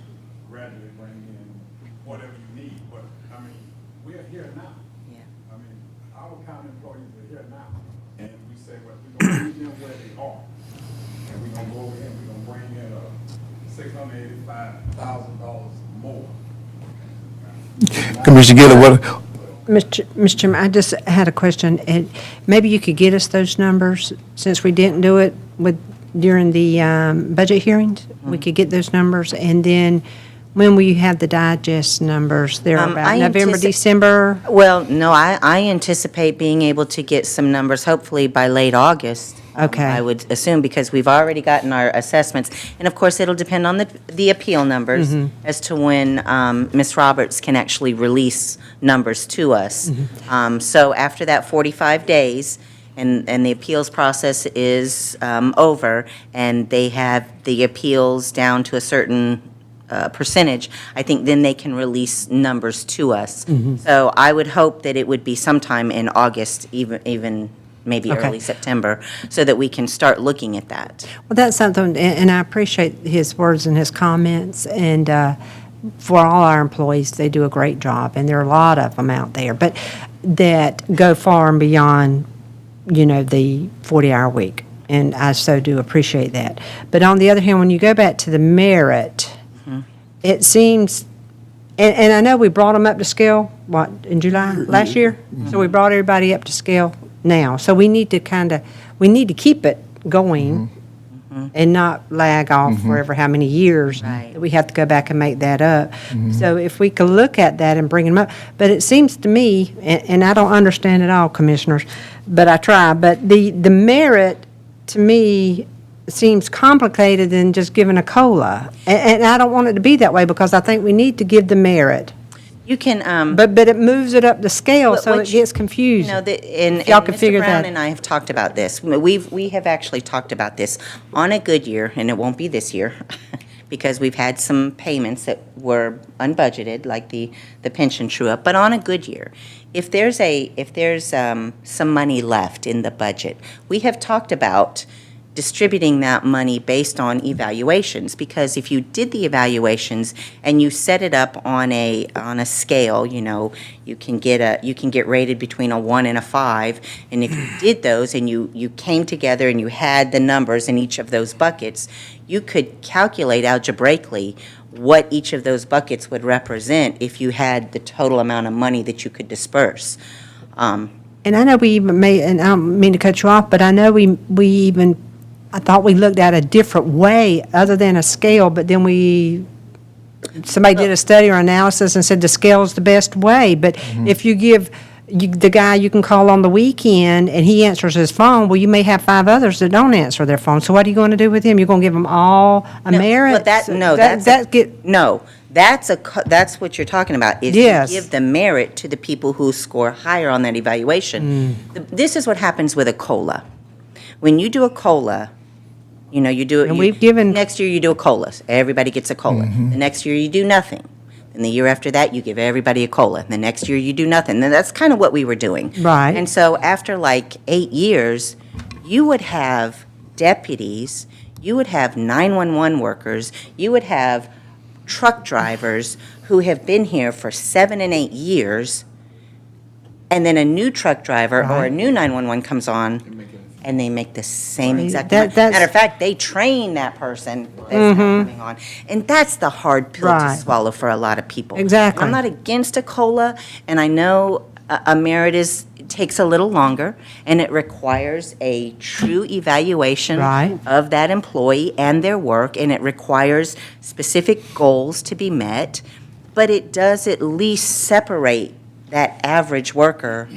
gradually bring in whatever you need, but, I mean, we're here now. Yeah. I mean, our county employees are here now, and we say, well, we're gonna meet them where they are. And we're gonna go over here, and we're gonna bring in $685,000 more. Commissioner Gillett, what, Mr. Chairman, I just had a question, and maybe you could get us those numbers, since we didn't do it during the budget hearings? We could get those numbers, and then when will you have the digest numbers? They're about I November, December? Well, no, I anticipate being able to get some numbers, hopefully by late August. Okay. I would assume, because we've already gotten our assessments. And of course, it'll depend on the appeal numbers as to when Ms. Roberts can actually release numbers to us. So after that 45 days, and the appeals process is over, and they have the appeals down to a certain percentage, I think then they can release numbers to us. So I would hope that it would be sometime in August, even maybe Okay. early September, so that we can start looking at that. Well, that's something, and I appreciate his words and his comments, and for all our employees, they do a great job, and there are a lot of them out there, but that go far and beyond, the 40-hour week, and I so do appreciate that. But on the other hand, when you go back to the merit, it seems, and I know we brought them up to scale, in July, last year? So we brought everybody up to scale now. So we need to keep it going and not lag off forever how many years. Right. That we have to go back and make that up. So if we could look at that and bring them up. But it seems to me, and I don't understand it all, Commissioners, but I try, but the merit, to me, seems complicated than just giving a COLA. And I don't want it to be that way, because I think we need to give the merit. You can, But it moves it up the scale, But so what it you- gets confusing. and y'all could Mr. figure Brown that- and I have talked about this. We have actually talked about this. On a good year, and it won't be this year, because we've had some payments that were unbudgeted, like the pension true-up, but on a good year, if there's some money left in the budget, we have talked about distributing that money based on evaluations, because if you did the evaluations and you set it up on a scale, you can get rated between a 1 and a 5, and if you did those and you came together and you had the numbers in each of those buckets, you could calculate algebraically what each of those buckets would represent if you had the total amount of money that you could disperse. And I know we even and I don't mean to cut you off, but I know I thought we looked at a different way other than a scale, but then somebody did a study or analysis and said the scale's the best way. But if you give the guy you can call on the weekend and he answers his phone, well, you may have 5 others that don't answer their phone. So what are you going to do with him? You're going to give them all a merit? That's what you're talking about, is Yes. to give the merit to the people who score higher on that evaluation. This is what happens with a COLA. When you do a COLA, you do it. And we've given- Next year, you do a COLA. Everybody gets a COLA. The next year, you do nothing. And the year after that, you give everybody a COLA. The next year, you do nothing. And that's kind of what we were doing. Right. And so after like 8 years, you would have deputies, you would have 911 workers, you would have truck drivers who have been here for 7 and 8 years, and then a new truck driver or a new 911 comes on, and they make the same exact amount. Matter of fact, they train that person that's now coming on. And that's the hard pill to Right. swallow for a lot of people. Exactly. I'm not against a COLA, and I know a merit takes a little longer, and it requires a true evaluation Right. of that employee and their work, and it requires specific goals to be met, but it does at least separate that average worker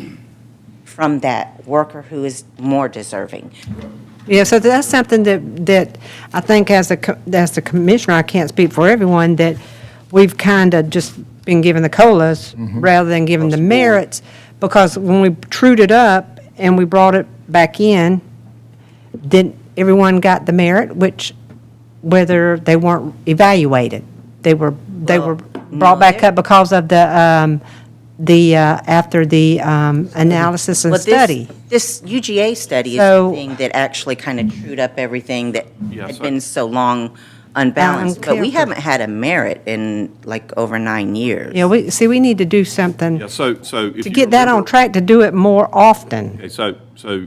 from that worker who is more deserving. Yeah, so that's something that I think as the commissioner, I can't speak for everyone, that we've kind of just been given the COLAs rather than giving the merits, because when we trued it up and we brought it back in, then everyone got the merit, which, whether they weren't evaluated, they were brought back up because of the after the analysis and Well, study. This UGA study is So- the thing that actually kind of trued up everything that Yes, had been so long unbalanced. But we Unclear. haven't had a merit in like over 9 years. Yeah, we need to do something Yeah, so if to you get that on remember- track, to do it more often. Okay, so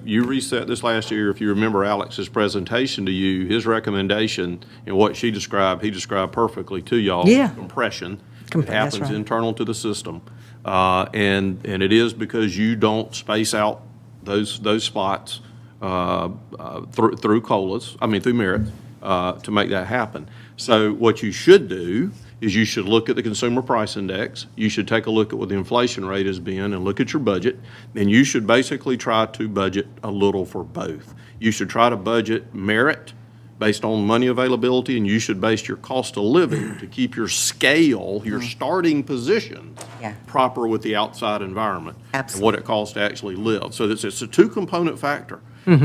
you reset this last year. If you remember Alex's presentation to you, his recommendation and what she described, he described perfectly to y'all. Yeah. Compression. It That's happens right. internal to the system. And it is because you don't space out those spots through COLAs, through merit, to make that happen. So what you should do is you should look at the consumer price index, you should take a look at what the inflation rate has been and look at your budget, and you should basically try to budget a little for both. You should try to budget merit based on money availability, and you should base your cost of living to keep your scale, your starting position, Yeah. proper with the outside environment. Absolutely. And what it costs to actually live. So it's a two-component factor.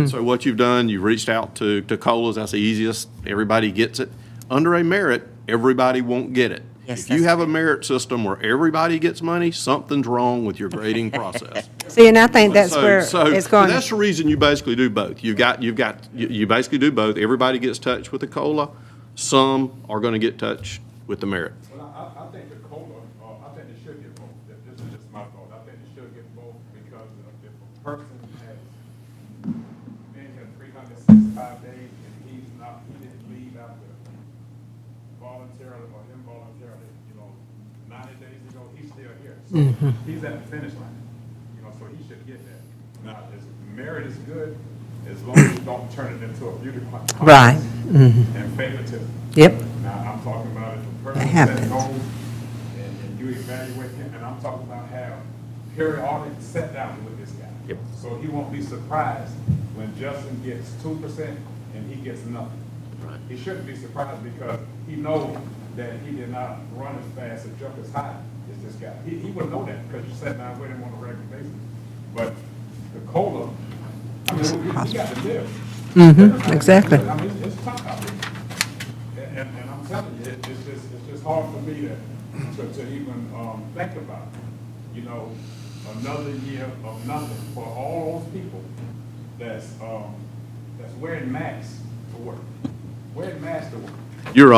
So what you've done, you've reached out to COLAs, that's the easiest, everybody gets it. Under a merit, everybody won't get it. Yes, If you that's have a merit system where everybody gets money, something's wrong with your grading process. See, and I think that's So- where so- it's so going. that's the reason you basically do both. You basically do both. Everybody gets touched with the COLA. Some are going to get touched with the merit. Well, I think the COLA, I think they should get both. This is just my thought. I think they should get both because if a person has been here 365 days and he didn't leave after voluntarily or involuntarily, 90 days ago, he's still here. So he's at the finish line, so he should get that. Now, merit is good as long as you don't turn it into a beauty contest. Right. And favoritism. Yep. Now, I'm talking about if a That person happens. sets goals and you evaluate him, and I'm talking about have periodic set down with this guy. Yep. So he won't be surprised when Justin gets 2% and he gets nothing. Right. He shouldn't be surprised because he knows that he did not run as fast or jump as high as this guy. He would know that because you sat down with him on a regular basis. But the COLA, we got to live. Exactly. It's tough out there. And I'm telling you, it's just hard for me to even think about, another year of nothing for all those people that's wearing masks to work. Wearing masks to work. You're,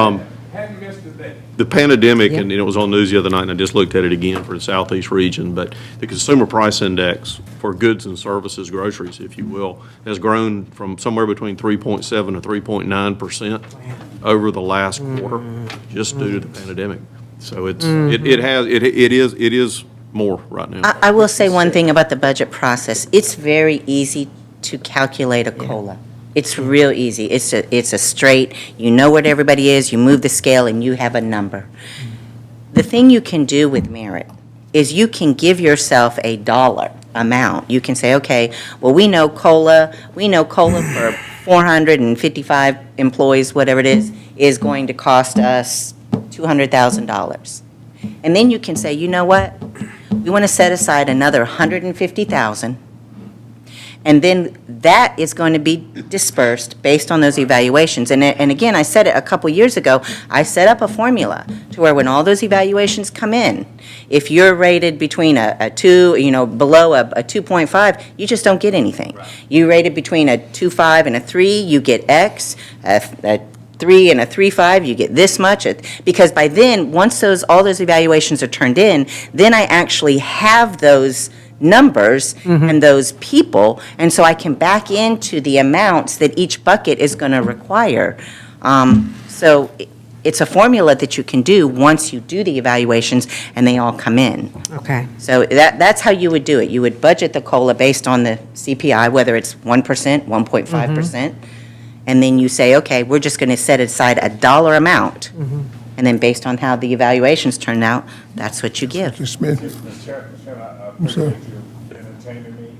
Hadn't missed a day. the pandemic, and it was on news the other night, and I just looked at it again for the southeast region, but the consumer price index for goods and services, groceries, if you will, has grown from somewhere between 3.7 to 3.9% over the last quarter, just due to the pandemic. So it is more right now. I will say one thing about the budget process. It's very easy to calculate a COLA. It's real easy. It's a straight, you know what everybody is, you move the scale, and you have a number. The thing you can do with merit is you can give yourself a dollar amount. You can say, okay, well, we know COLA for 455 employees, whatever it is going to cost us $200,000. And then you can say, you know what? We want to set aside another $150,000, and then that is going to be dispersed based on those evaluations. And again, I said it a couple years ago, I set up a formula to where when all those evaluations come in, if you're rated between a 2, below a 2.5, you just don't get anything. Right. You rated between a 2.5 and a 3, you get X, a 3 and a 3.5, you get this much. Because by then, once all those evaluations are turned in, then I actually have those numbers and those people, and so I can back into the amounts that each bucket is going to require. So it's a formula that you can do once you do the evaluations and they all come in. Okay. So that's how you would do it. You would budget the COLA based on the CPI, whether it's 1%, 1.5%, and then you say, okay, we're just going to set aside a dollar amount, and then based on how the evaluations turn out, that's what you give. Mr. Smith, Mr. Chairman, I appreciate you entertaining me.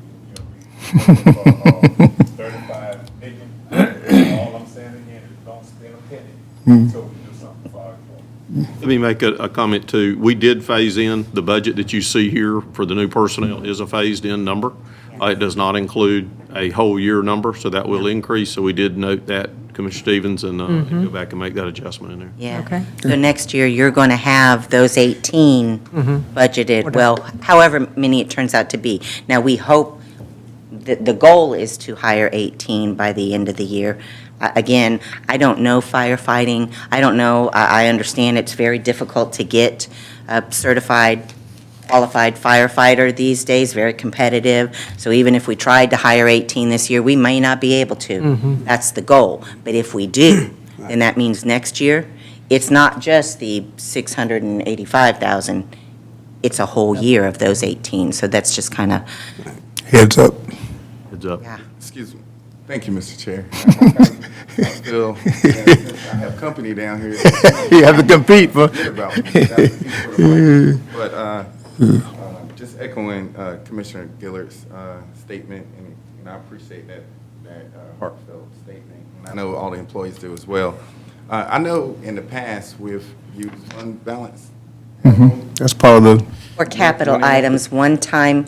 We working for 35 million. All I'm saying again is don't spend a penny until we do something for our employees. Let me make a comment too. We did phase in, the budget that you see here for the new personnel is a phased-in number. It does not include a whole year number, so that will increase. So we did note that, Commissioner Stevens, and go back and make that adjustment in there. Yeah. Okay. So next year, you're going to have those 18 budgeted, well, however many it turns out to be. Now, we hope that the goal is to hire 18 by the end of the year. Again, I don't know firefighting. I don't know, I understand it's very difficult to get a certified, qualified firefighter these days, very competitive. So even if we tried to hire 18 this year, we may not be able to. That's the goal. But if we do, then that means next year, it's not just the 685,000, it's a whole year of those 18. So that's just kind of, Heads up. Heads up. yeah. Excuse me. Thank you, Mr. Chair. I still, I have company down here. You have to compete for. About me. But just echoing Commissioner Gillard's statement, and I appreciate that heartfelt statement. And I know all the employees do as well. I know in the past, we've used fund balance. That's part of the, Or capital items, one-time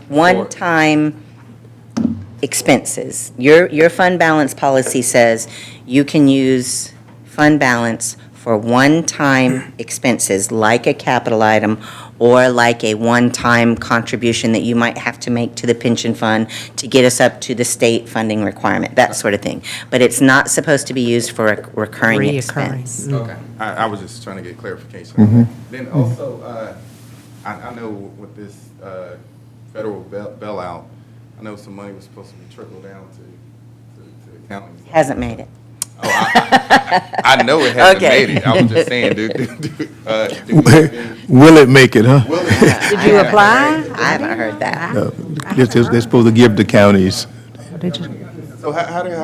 expenses. Your fund balance policy says you can use fund balance for one-time expenses, like a capital item, or like a one-time contribution that you might have to make to the pension fund to get us up to the state funding requirement, that sort of thing. But it's not supposed to be used for a recurring expense. Okay. I was just trying to get clarification. Then also, I know with this federal bailout, I know some money was supposed to be trickled down to the counties. Hasn't made it. Oh, I know it hasn't Okay. made it. I was just saying, will it make it, huh? Did you apply? I haven't heard that. They're supposed to give the counties. So how do you?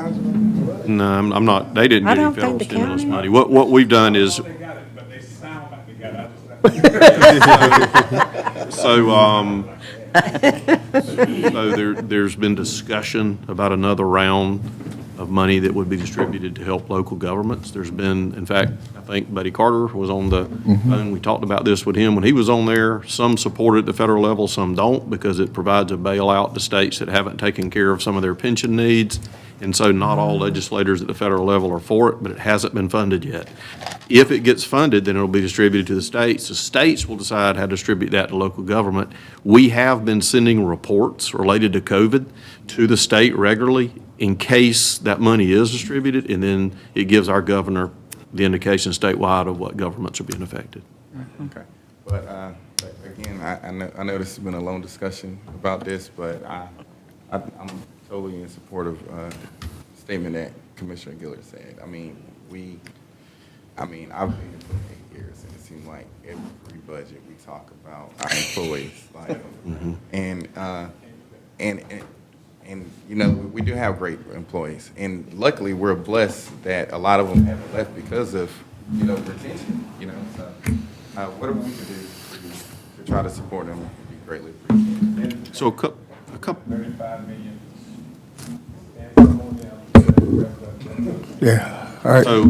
No, I'm not, they didn't I get any don't federal think the stimulus county- money. What we've done is, They got it, but they sound like they got it. so there's been discussion about another round of money that would be distributed to help local governments. There's been, in fact, I think Buddy Carter was on the phone. We talked about this with him when he was on there. Some support it at the federal level, some don't, because it provides a bailout to states that haven't taken care of some of their pension needs. And so not all legislators at the federal level are for it, but it hasn't been funded yet. If it gets funded, then it'll be distributed to the states. The states will decide how to distribute that to local government. We have been sending reports related to COVID to the state regularly in case that money is distributed, and then it gives our governor the indication statewide of what governments are being affected. Okay. But again, I know this has been a long discussion about this, but I'm totally in support of the statement that Commissioner Gillard said. I mean, I've been here for 8 years, and it seems like every budget we talk about our employees, like, and you know, we do have great employees, and luckily we're blessed that a lot of them have left because of, you know, retention. You know, so whatever we can do to try to support them would be greatly appreciated. So a couple. 35 million. Yeah, all right. So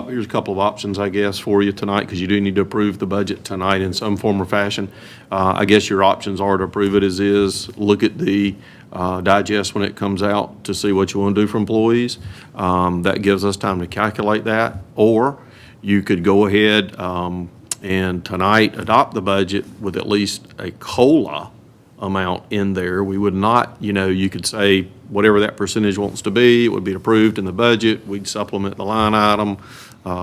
here's a couple of options, I guess, for you tonight, because you do need to approve the budget tonight in some form or fashion. I guess your options are to approve it as is, look at the digest when it comes out to see what you want to do for employees. That gives us time to calculate that. Or you could go ahead and tonight adopt the budget with at least a COLA amount in there. We would not, you know, you could say whatever that percentage wants to be, it would be approved in the budget. We'd supplement the line item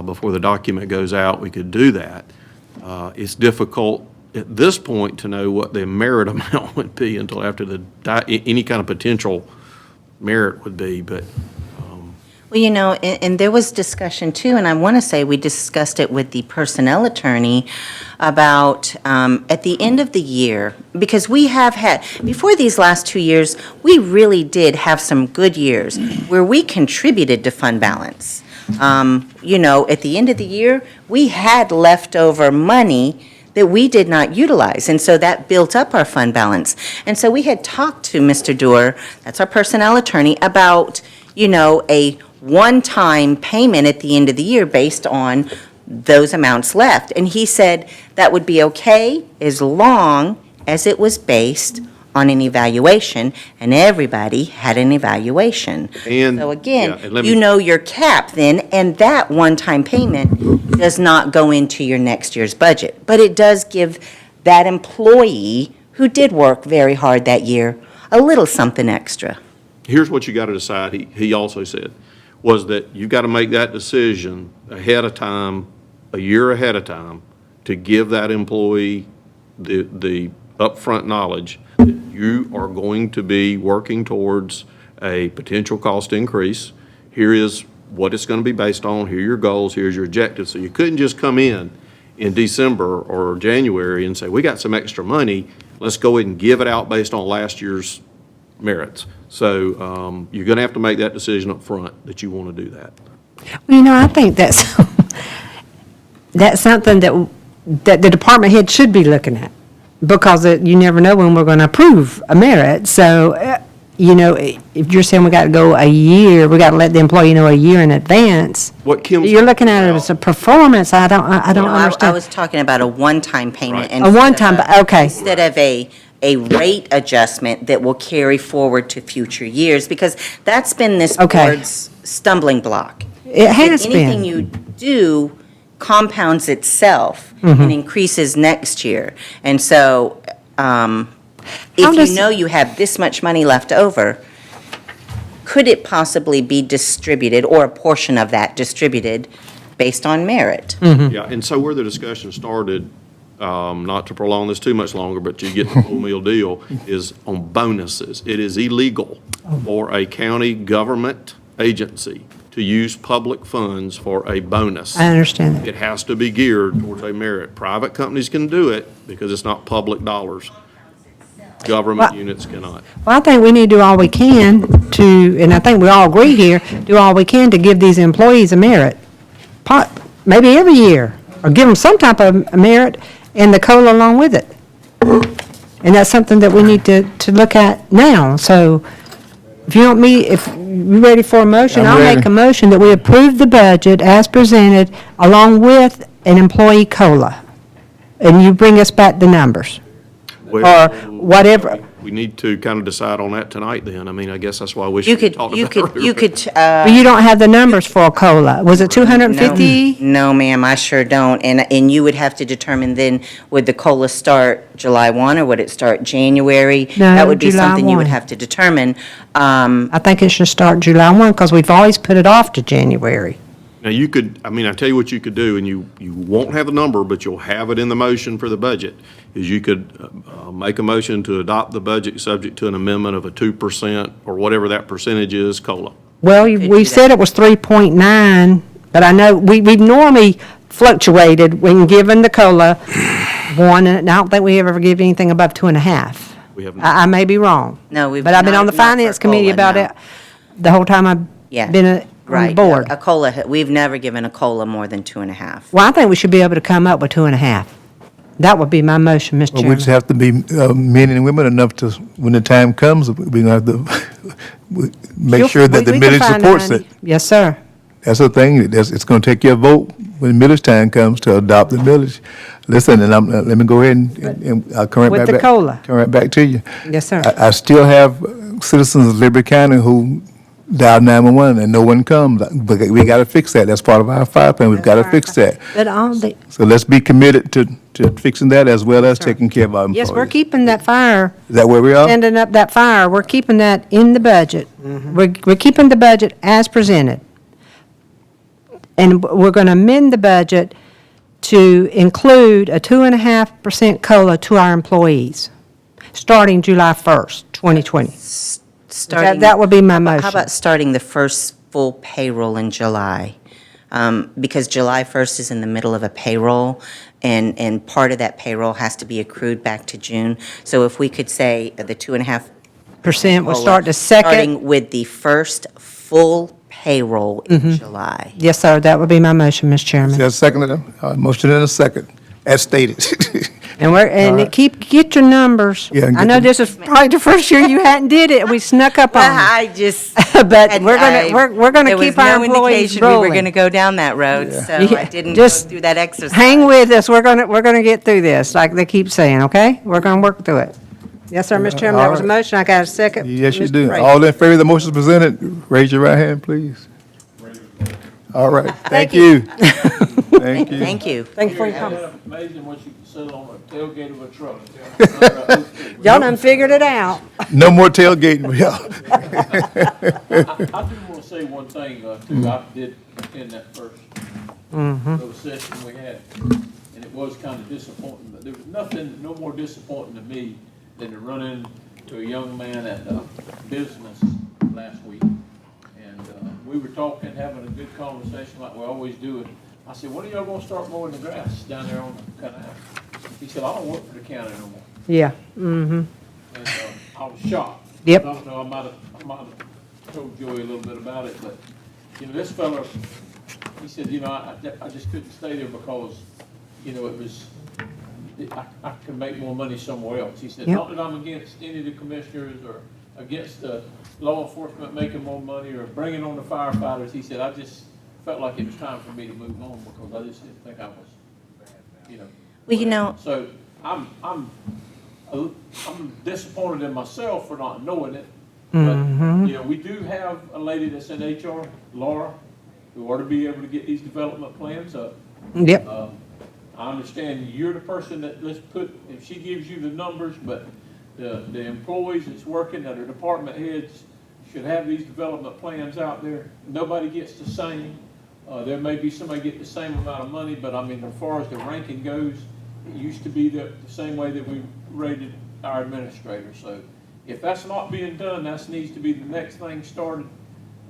before the document goes out. We could do that. It's difficult at this point to know what the merit amount would be until after any kind of potential merit would be, but Well, you know, and there was discussion too, and I want to say we discussed it with the personnel attorney about at the end of the year, because we have had, before these last 2 years, we really did have some good years where we contributed to fund balance. You know, at the end of the year, we had leftover money that we did not utilize, and so that built up our fund balance. And so we had talked to Mr. Doerr, that's our personnel attorney, about, you know, a one-time payment at the end of the year based on those amounts left. And he said that would be okay as long as it was based on an evaluation, and everybody had an evaluation. And- So yeah, again, and let me- you know your cap then, and that one-time payment does not go into your next year's budget. But it does give that employee who did work very hard that year a little something extra. Here's what you got to decide, he also said, was that you got to make that decision ahead of time, a year ahead of time, to give that employee the upfront knowledge that you are going to be working towards a potential cost increase. Here is what it's going to be based on, here are your goals, here's your objectives. So you couldn't just come in December or January and say, we got some extra money, let's go ahead and give it out based on last year's merits. So you're going to have to make that decision up front that you want to do that. Well, I think that's, that's something that the department head should be looking at, because you never know when we're going to approve a merit. So, if you're saying we got to go a year, we got to let the employee know a year in advance. What Kim's You're looking at it as a performance. I don't understand. I was talking about a one-time payment. Right. A one-time, okay. Instead of a rate adjustment that will carry forward to future years, because that's been this Okay. board's stumbling block. It has Anything been. you do compounds itself Mm-hmm. and increases next year. And so, How if does- you know you have this much money left over, could it possibly be distributed, or a portion of that distributed, based on merit? Yeah, and so where the discussion started, not to prolong this too much longer, but to get the full meal deal, is on bonuses. It is illegal for a county government agency to use public funds for a bonus. I understand that. It has to be geared towards a merit. Private companies can do it because it's not public dollars. Government Well- units cannot. Well, I think we need to do all we can to, and I think we all agree here, do all we can to give these employees a merit. Maybe every year, or give them some type of a merit and the COLA along with it. And that's something that we need to look at now. So if you want me, if you're ready for a motion, I'm I'll ready. make a motion that we approve the budget as presented along with an employee COLA. And you bring us back the numbers. Or whatever. We need to kind of decide on that tonight then. I mean, I guess that's why we You should could, talk about you it could, earlier. you could, But you don't have the numbers for a COLA. Was it 250? No, ma'am, I sure don't. And you would have to determine then, would the COLA start July 1, or would it start January? No, That would be July something you would 1. have to determine. I think it should start July 1, because we've always put it off to January. Now, you could, I mean, I tell you what you could do, and you won't have the number, but you'll have it in the motion for the budget, is you could make a motion to adopt the budget subject to an amendment of a 2% or whatever that percentage is, COLA. Well, do we that. said it was 3.9, but I know we've normally fluctuated when given the COLA 1, and I don't think we ever give anything above 2.5. We have not. I may be wrong. No, we've But I've been not- on the not for finance committee COLA, about no. it the whole time I've Yeah. been on the Right. board. A COLA, we've never given a COLA more than 2.5. Well, I think we should be able to come up with 2.5. That would be my motion, Mr. Well, we just Chairman. have to be men and women enough to, when the time comes, we're going to have to make You'll- sure that the we can millage find the supports money. it. Yes, sir. That's the thing, it's going to take your vote when millage time comes to adopt the millage. Listen, and let me go ahead and I'll come right With back. the COLA. Come right back to you. Yes, sir. I still have citizens of Liberty County who dial 911 and no one comes. But we got to fix that. That's part of our fire plan. We've got to fix that. But all the, So let's be committed to fixing that as well as taking care of our employees. yes, we're keeping that fire, Is that where we are? standing up that fire, we're keeping that in the budget. We're keeping the budget as presented. And we're going to amend the budget to include a 2.5% COLA to our employees, starting July 1st, 2020. Starting. That would be my motion. How about starting the first full payroll in July? Because July 1st is in the middle of a payroll, and part of that payroll has to be accrued back to June. So if we could say the 2.5. Percent will COLA, start the second. Starting with the first full payroll in July. Yes, sir, that would be my motion, Mr. Chairman. There's a second, motion and a second, as stated. And get your numbers. Yeah, I know this is probably the first year you hadn't did it, we snuck up on Well, it. I just. But and we're gonna there was keep our no employees indication we were rolling. gonna go down that road, so Yeah. I didn't go Just through that exercise. Hang with us, we're gonna get through this, like they keep saying, okay? We're gonna work through it. Yes, sir, Mr. Chairman, that was a motion. I got a second. Yes, you Mr. do. Frazier. All in favor of the motion presented, raise your right hand, please. All right, thank Thank you. you. Thank you. Thank you. Thank you for your Isn't comment. that amazing what you can sell on a tailgate of a truck? Under an oak tree. Y'all done figured it out. No more tailgating, yeah. I do want to say one thing, too. I did attend that first little session we had, and it was kind of disappointing, but there was nothing, no more disappointing to me than to run into a young man at a business last week. And we were talking, having a good conversation like we always do. And I said, when are y'all gonna start mowing the grass down there on the canal? He said, I don't work for the county no more. Yeah, mm-hmm. And I was shocked. Yep. I don't know, I might have told Joey a little bit about it, but, you know, this fella, he said, you know, I just couldn't stay there because, you know, it was, I could make more money somewhere else. He said, Yep. not that I'm against any of the commissioners or against the law enforcement making more money or bringing on the firefighters. He said, I just felt like it was time for me to move on because I just didn't think I was, you know. Well, you know, So I'm disappointed in myself for not knowing it. But, you know, we do have a lady that's in HR, Laura, who ought to be able to get these development plans up. Yep. I understand you're the person that, let's put, if she gives you the numbers, but the employees that's working, that are department heads, should have these development plans out there. Nobody gets the same. There may be somebody get the same amount of money, but I mean, as far as the ranking goes, it used to be the same way that we rated our administrators. So if that's not being done, that needs to be the next thing started.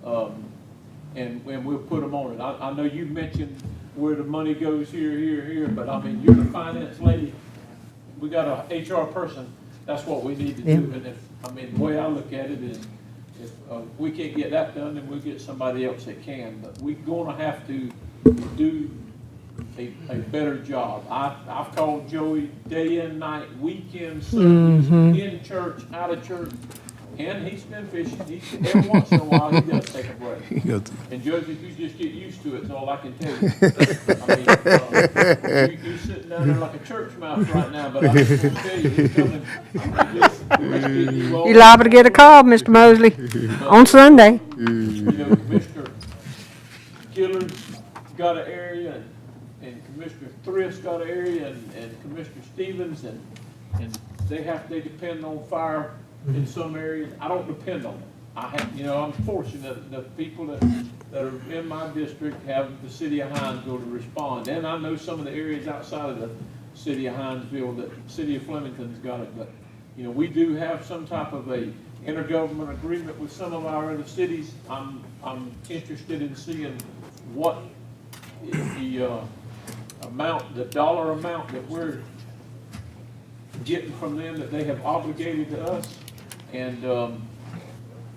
And we'll put them on it. I know you mentioned where the money goes here, but I mean, you're the finance lady. We got a HR person. That's what we need to do. And if, I mean, the way I look at it is, if we can't get that done, then we'll get somebody else that can. But we're gonna have to do a better job. I've called Joey day and night, weekend, Sundays, in church, out of church, and he's been fishing. Every once in a while, he does take a break. And Joseph, you just get used to it, is all I can tell you. I mean, you're sitting down there like a church mouse right now, but I just want to tell you, he's coming. You liable to get a call, Mr. Mosley, on Sunday. You know, Commissioner Gillard's got an area, and Commissioner Thrift's got an area, and Commissioner Stevens, and they depend on fire in some areas. I don't depend on it. You know, I'm fortunate that the people that are in my district have the city of Hinesville to respond. And I know some of the areas outside of the city of Hinesville that the city of Flemington's got it. But, you know, we do have some type of a intergovernment agreement with some of our other cities. I'm interested in seeing what is the the dollar amount that we're getting from them that they have obligated to us. And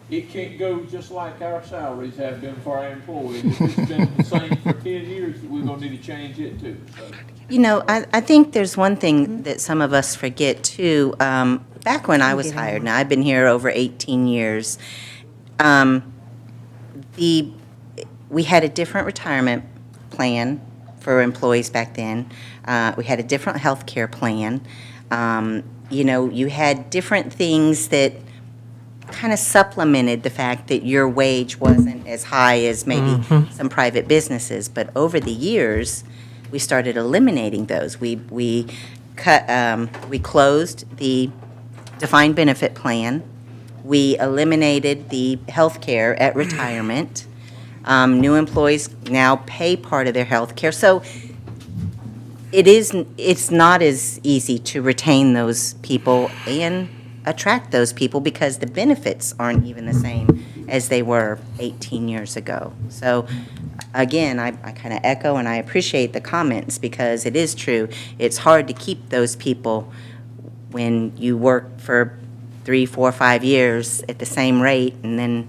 it can't go just like our salaries have been for our employees. If it's been the same for 10 years, we're gonna need to change it too. So, you know, I think there's one thing that some of us forget too. Back when I was hired, now I've been here over 18 years, we had a different retirement plan for employees back then. We had a different health care plan. You know, you had different things that kind of supplemented the fact that your wage wasn't as high as maybe some private businesses. But over the years, we started eliminating those. We closed the defined benefit plan. We eliminated the health care at retirement. New employees now pay part of their health care. So it's not as easy to retain those people and attract those people because the benefits aren't even the same as they were 18 years ago. So again, I kind of echo and I appreciate the comments because it is true. It's hard to keep those people when you work for 3, 4, 5 years at the same rate and then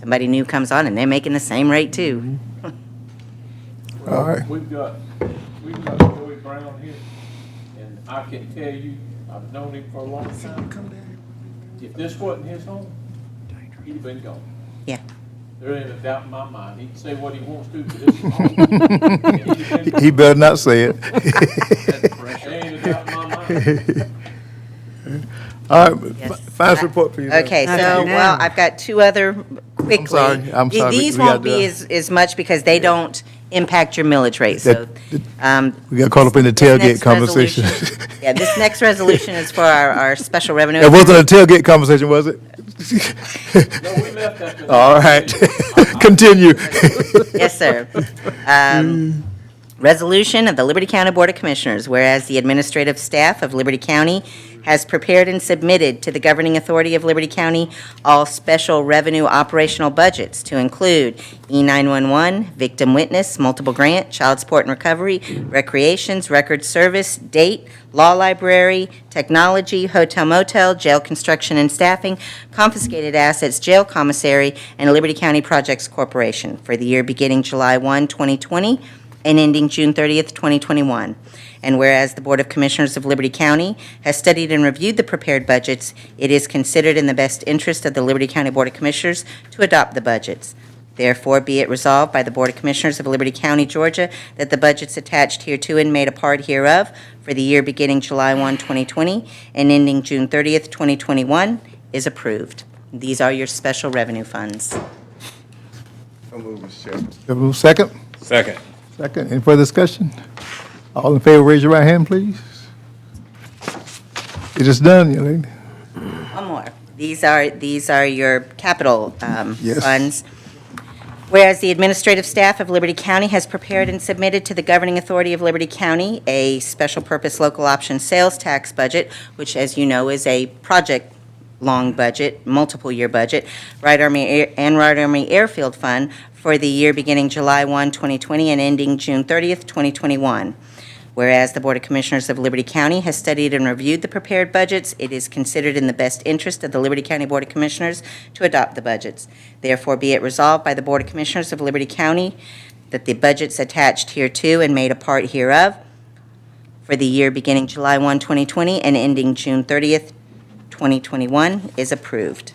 somebody new comes on and they're making the same rate too. All right. We've got Joey Brown here, and I can tell you, I've known him for a long time. If this wasn't his home, he'd have been gone. Yeah. There ain't a doubt in my mind. He can say what he wants to, but this is home. And he'd have been He gone. better not say it. There ain't a doubt in my mind. All right, Yes. finance report, please. Okay, so, Okay, well, now. I've got two other quickly. I'm sorry, These we gotta won't do be that. as much because they don't impact your millage rate, so. We got caught up in the this tailgate next conversation. resolution- Yeah, this next resolution is for our special revenue. It wasn't a tailgate conversation, was it? No, we left after that. All right, continue. Yes, sir. Resolution of the Liberty County Board of Commissioners, whereas the administrative staff of Liberty County has prepared and submitted to the governing authority of Liberty County all special revenue operational budgets to include E911, victim witness, multiple grant, child support and recovery, recreations, record service, date, law library, technology, hotel motel, jail construction and staffing, confiscated assets, jail commissary, and Liberty County Projects Corporation for the year beginning July 1, 2020, and ending June 30th, 2021. And whereas the Board of Commissioners of Liberty County has studied and reviewed the prepared budgets, it is considered in the best interest of the Liberty County Board of Commissioners to adopt the budgets. Therefore, be it resolved by the Board of Commissioners of Liberty County, Georgia, that the budgets attached hereto and made a part hereof for the year beginning July 1, 2020, and ending June 30th, 2021, is approved. These are your special revenue funds. So moved, Mr. Chairman. Have a move second? Second. Second, any further discussion? All in favor, raise your right hand, please. It is done, young lady. One more. These are your capital Yes. funds. Whereas the administrative staff of Liberty County has prepared and submitted to the governing authority of Liberty County a special purpose local option sales tax budget, which, as you know, is a project-long budget, multiple-year budget, Wright Army Airfield Fund for the year beginning July 1, 2020, and ending June 30th, 2021. Whereas the Board of Commissioners of Liberty County has studied and reviewed the prepared budgets, it is considered in the best interest of the Liberty County Board of Commissioners to adopt the budgets. Therefore, be it resolved by the Board of Commissioners of Liberty County that the budgets attached hereto and made a part hereof for the year beginning July 1, 2020, and ending June 30th, 2021 is approved.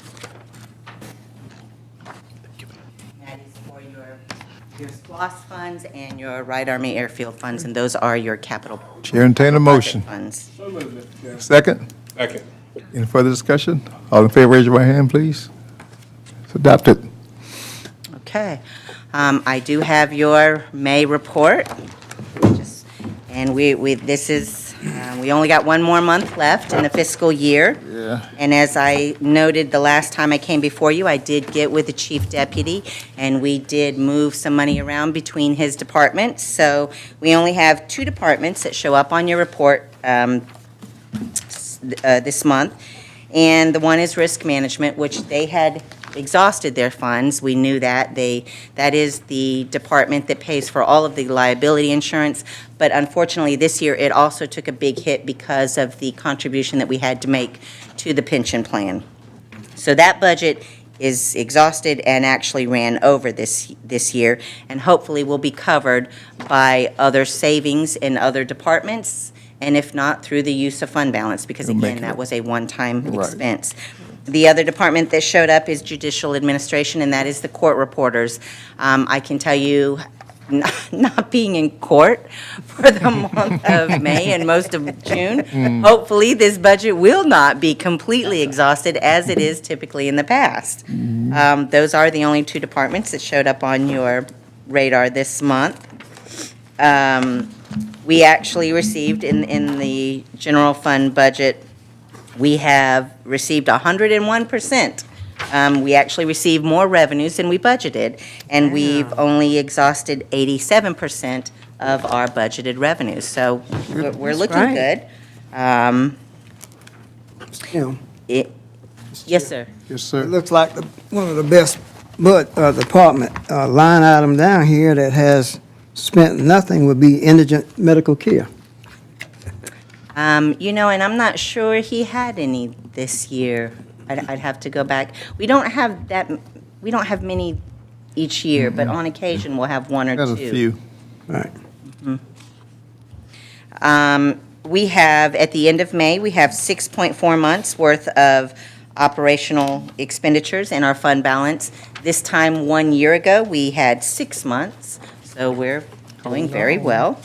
That is for your SPOS funds and your Wright Army Airfield funds, and those are your capital Chair, entertain a motion. funds. So moved, Mr. Chairman. Second, Second. any further discussion? All in favor, raise your right hand, please. It's adopted. Okay. I do have your May report. And we only got one more month left in the fiscal year. Yeah. And as I noted the last time I came before you, I did get with the chief deputy, and we did move some money around between his departments. So we only have two departments that show up on your report this month. And the one is risk management, which they had exhausted their funds. We knew that. That is the department that pays for all of the liability insurance. But unfortunately, this year, it also took a big hit because of the contribution that we had to make to the pension plan. So that budget is exhausted and actually ran over this year, and hopefully will be covered by other savings in other departments, and if not, through the use of fund balance, because again, that was a one-time Right. expense. The other department that showed up is judicial administration, and that is the court reporters. I can tell you, not being in court for the month of May and most of June, hopefully this budget will not be completely exhausted as it is typically in the past. Those are the only two departments that showed up on your radar this month. We actually received in the general fund budget, we have received 101%. We actually received more revenues than we budgeted, and we've only exhausted 87% of our budgeted revenues. So we're looking right. good. You know, Yes, sir. Yes, it sir. looks like one of the best department line item down here that has spent nothing would be indigent medical care. And I'm not sure he had any this year. I'd have to go back. We don't have many each year, but on occasion, we'll have one or two. There's a few. Right. We have, at the end of May, we have 6.4 months worth of operational expenditures in our fund balance. This time, 1 year ago, we had 6 months, so we're doing very well.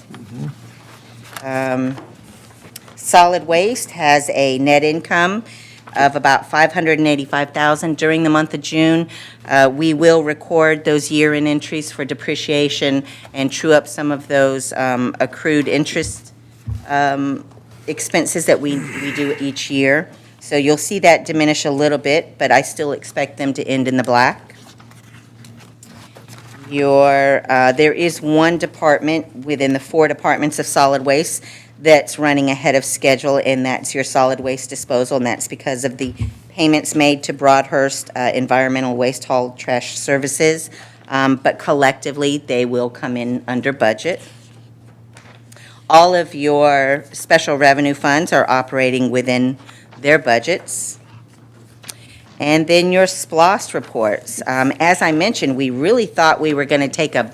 Solid Waste has a net income of about $585,000 during the month of June. We will record those year-end entries for depreciation and true up some of those accrued interest expenses that we do each year. So you'll see that diminish a little bit, but I still expect them to end in the black. There is one department within the 4 departments of solid waste that's running ahead of schedule, and that's your solid waste disposal, and that's because of the payments made to Broadhurst Environmental Waste Haul Trash Services, but collectively, they will come in under budget. All of your special revenue funds are operating within their budgets. And then your SPLOST reports. As I mentioned, we really thought we were going to take a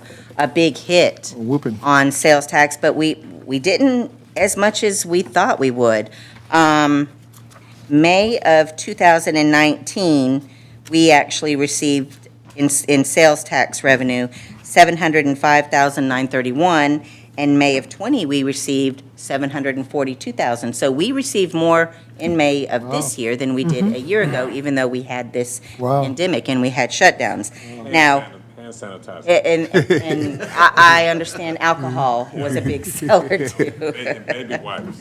big hit Whooping. on sales tax, but we didn't as much as we thought we would. May of 2019, we actually received in sales tax revenue $705,931, and May of 20 we received $742,000. So we received more in May of this year than we did a year ago, even though we had this pandemic and we had shutdowns. Now, Hand sanitizer. and I understand alcohol was a big seller too. Baby wipes.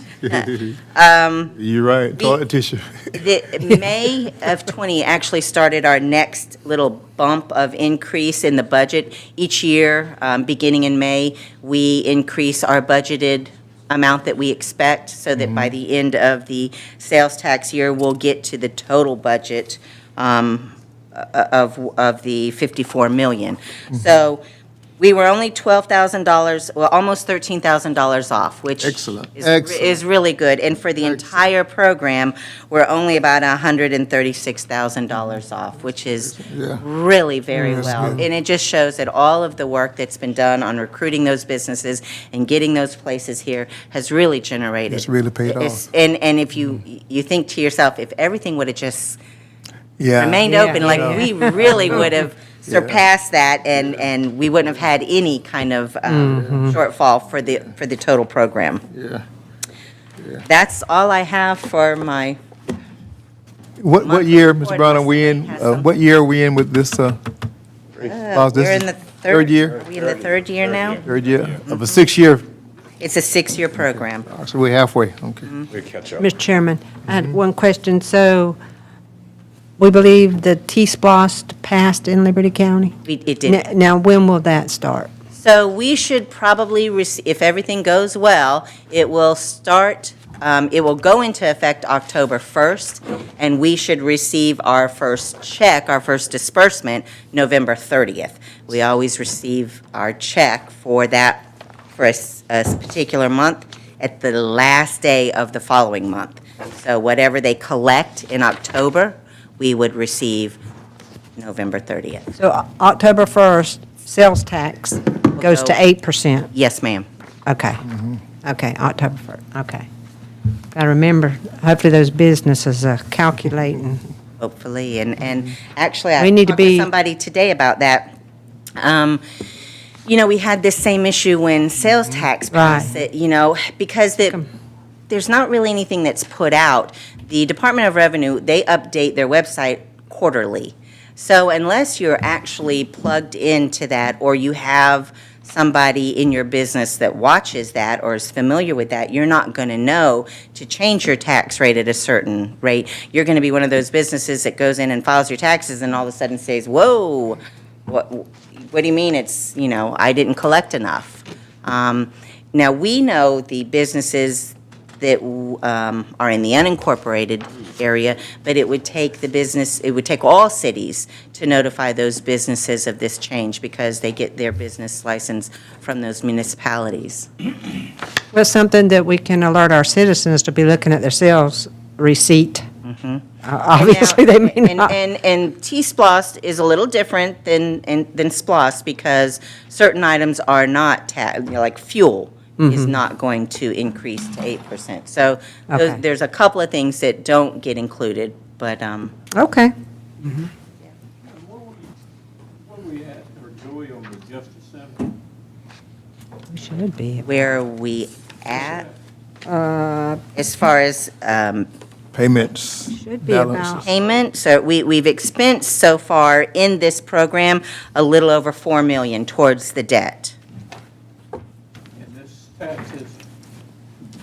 You're right, toilet tissue. The May of 20 actually started our next little bump of increase in the budget. Each year, beginning in May, we increase our budgeted amount that we expect, so that by the end of the sales tax year, we'll get to the total budget of the 54 million. So we were only $12,000, well, almost $13,000 off, which Excellent. is Excellent. is really good. And for the entire program, we're only about $136,000 off, which is Yeah. really very well. good. And it just shows that all of the work that's been done on recruiting those businesses and getting those places here has really generated. It's really paid It's- off. And if you think to yourself, if everything would have just Yeah. remained Yeah. open, like we really would have surpassed that, and we wouldn't have had any kind of shortfall for the total program. Yeah. That's all I have for my, What year, Mr. Brown, are we in, Has something. what year are we in with this, laws? This we're is in the third year? Are we in the third year now? Third year of a 6-year, It's a 6-year program. so we're halfway, okay. We'll catch up. Mr. Chairman, I had one question. So we believe the T-Splost passed in Liberty County? It did. Now, when will that start? So we should probably, if everything goes well, it will start, it will go into effect October 1st, and we should receive our first check, our first disbursement, November 30th. We always receive our check for that, for a particular month, at the last day of the following month. So whatever they collect in October, we would receive November 30th. So October 1st, sales tax goes to go- 8%? Yes, ma'am. Okay. Okay, October 1st, okay. I remember, hopefully those businesses are calculating. Hopefully, and actually, I We need to talked to be- somebody today about that. We had this same issue when sales tax passed, Right. because there's not really anything that's put out. The Department of Revenue, they update their website quarterly. So unless you're actually plugged into that, or you have somebody in your business that watches that or is familiar with that, you're not going to know to change your tax rate at a certain rate. You're going to be one of those businesses that goes in and files your taxes and all of a sudden says, whoa, what do you mean it's, I didn't collect enough? Now, we know the businesses that are in the unincorporated area, but it would take all cities to notify those businesses of this change because they get their business license from those municipalities. Well, something that we can alert our citizens to be looking at their sales receipt. Obviously, they may And- not. And T-Splost is a little different than Splost because certain items are not, like fuel is not going to increase to 8%. So Okay. there's a couple of things that don't get included, but, Okay. What are we at, or Joey, on the Justice Center? We should be. where are we at? Uh, As far as Payments. Should be balances. about, Payment, so we've expensed so far in this program a little over 4 million towards the debt. And this tax is,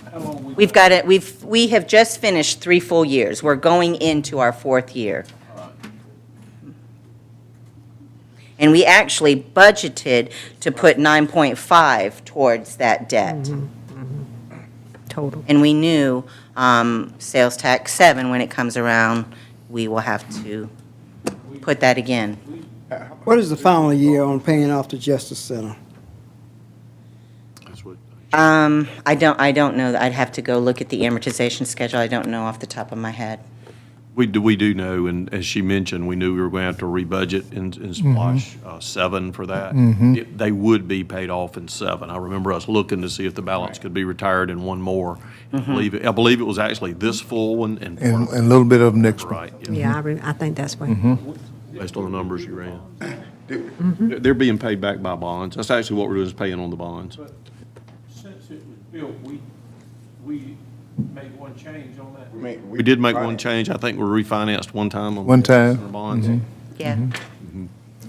how long we? We've got it, we have just finished 3 full years. We're going into our 4th year. And we actually budgeted to put 9.5 towards that debt. total. And we knew sales tax 7, when it comes around, we will have to put that again. What is the final year on paying off the Justice Center? That's what, I don't know. I'd have to go look at the amortization schedule. I don't know off the top of my head. we do know, and as she mentioned, we knew we were going to have to rebudget in Splash 7 for that. They would be paid off in 7. I remember us looking to see if the balance could be retired in one more. I believe it was actually this full one and And a little bit of next one. right, yeah, Yeah, I think that's what, based on the numbers you ran. They're being paid back by bonds. That's actually what we're doing, is paying on the bonds. But since it was built, we made one change on that. We did make one change. I think we refinanced one time on One time. the bonds. Yeah.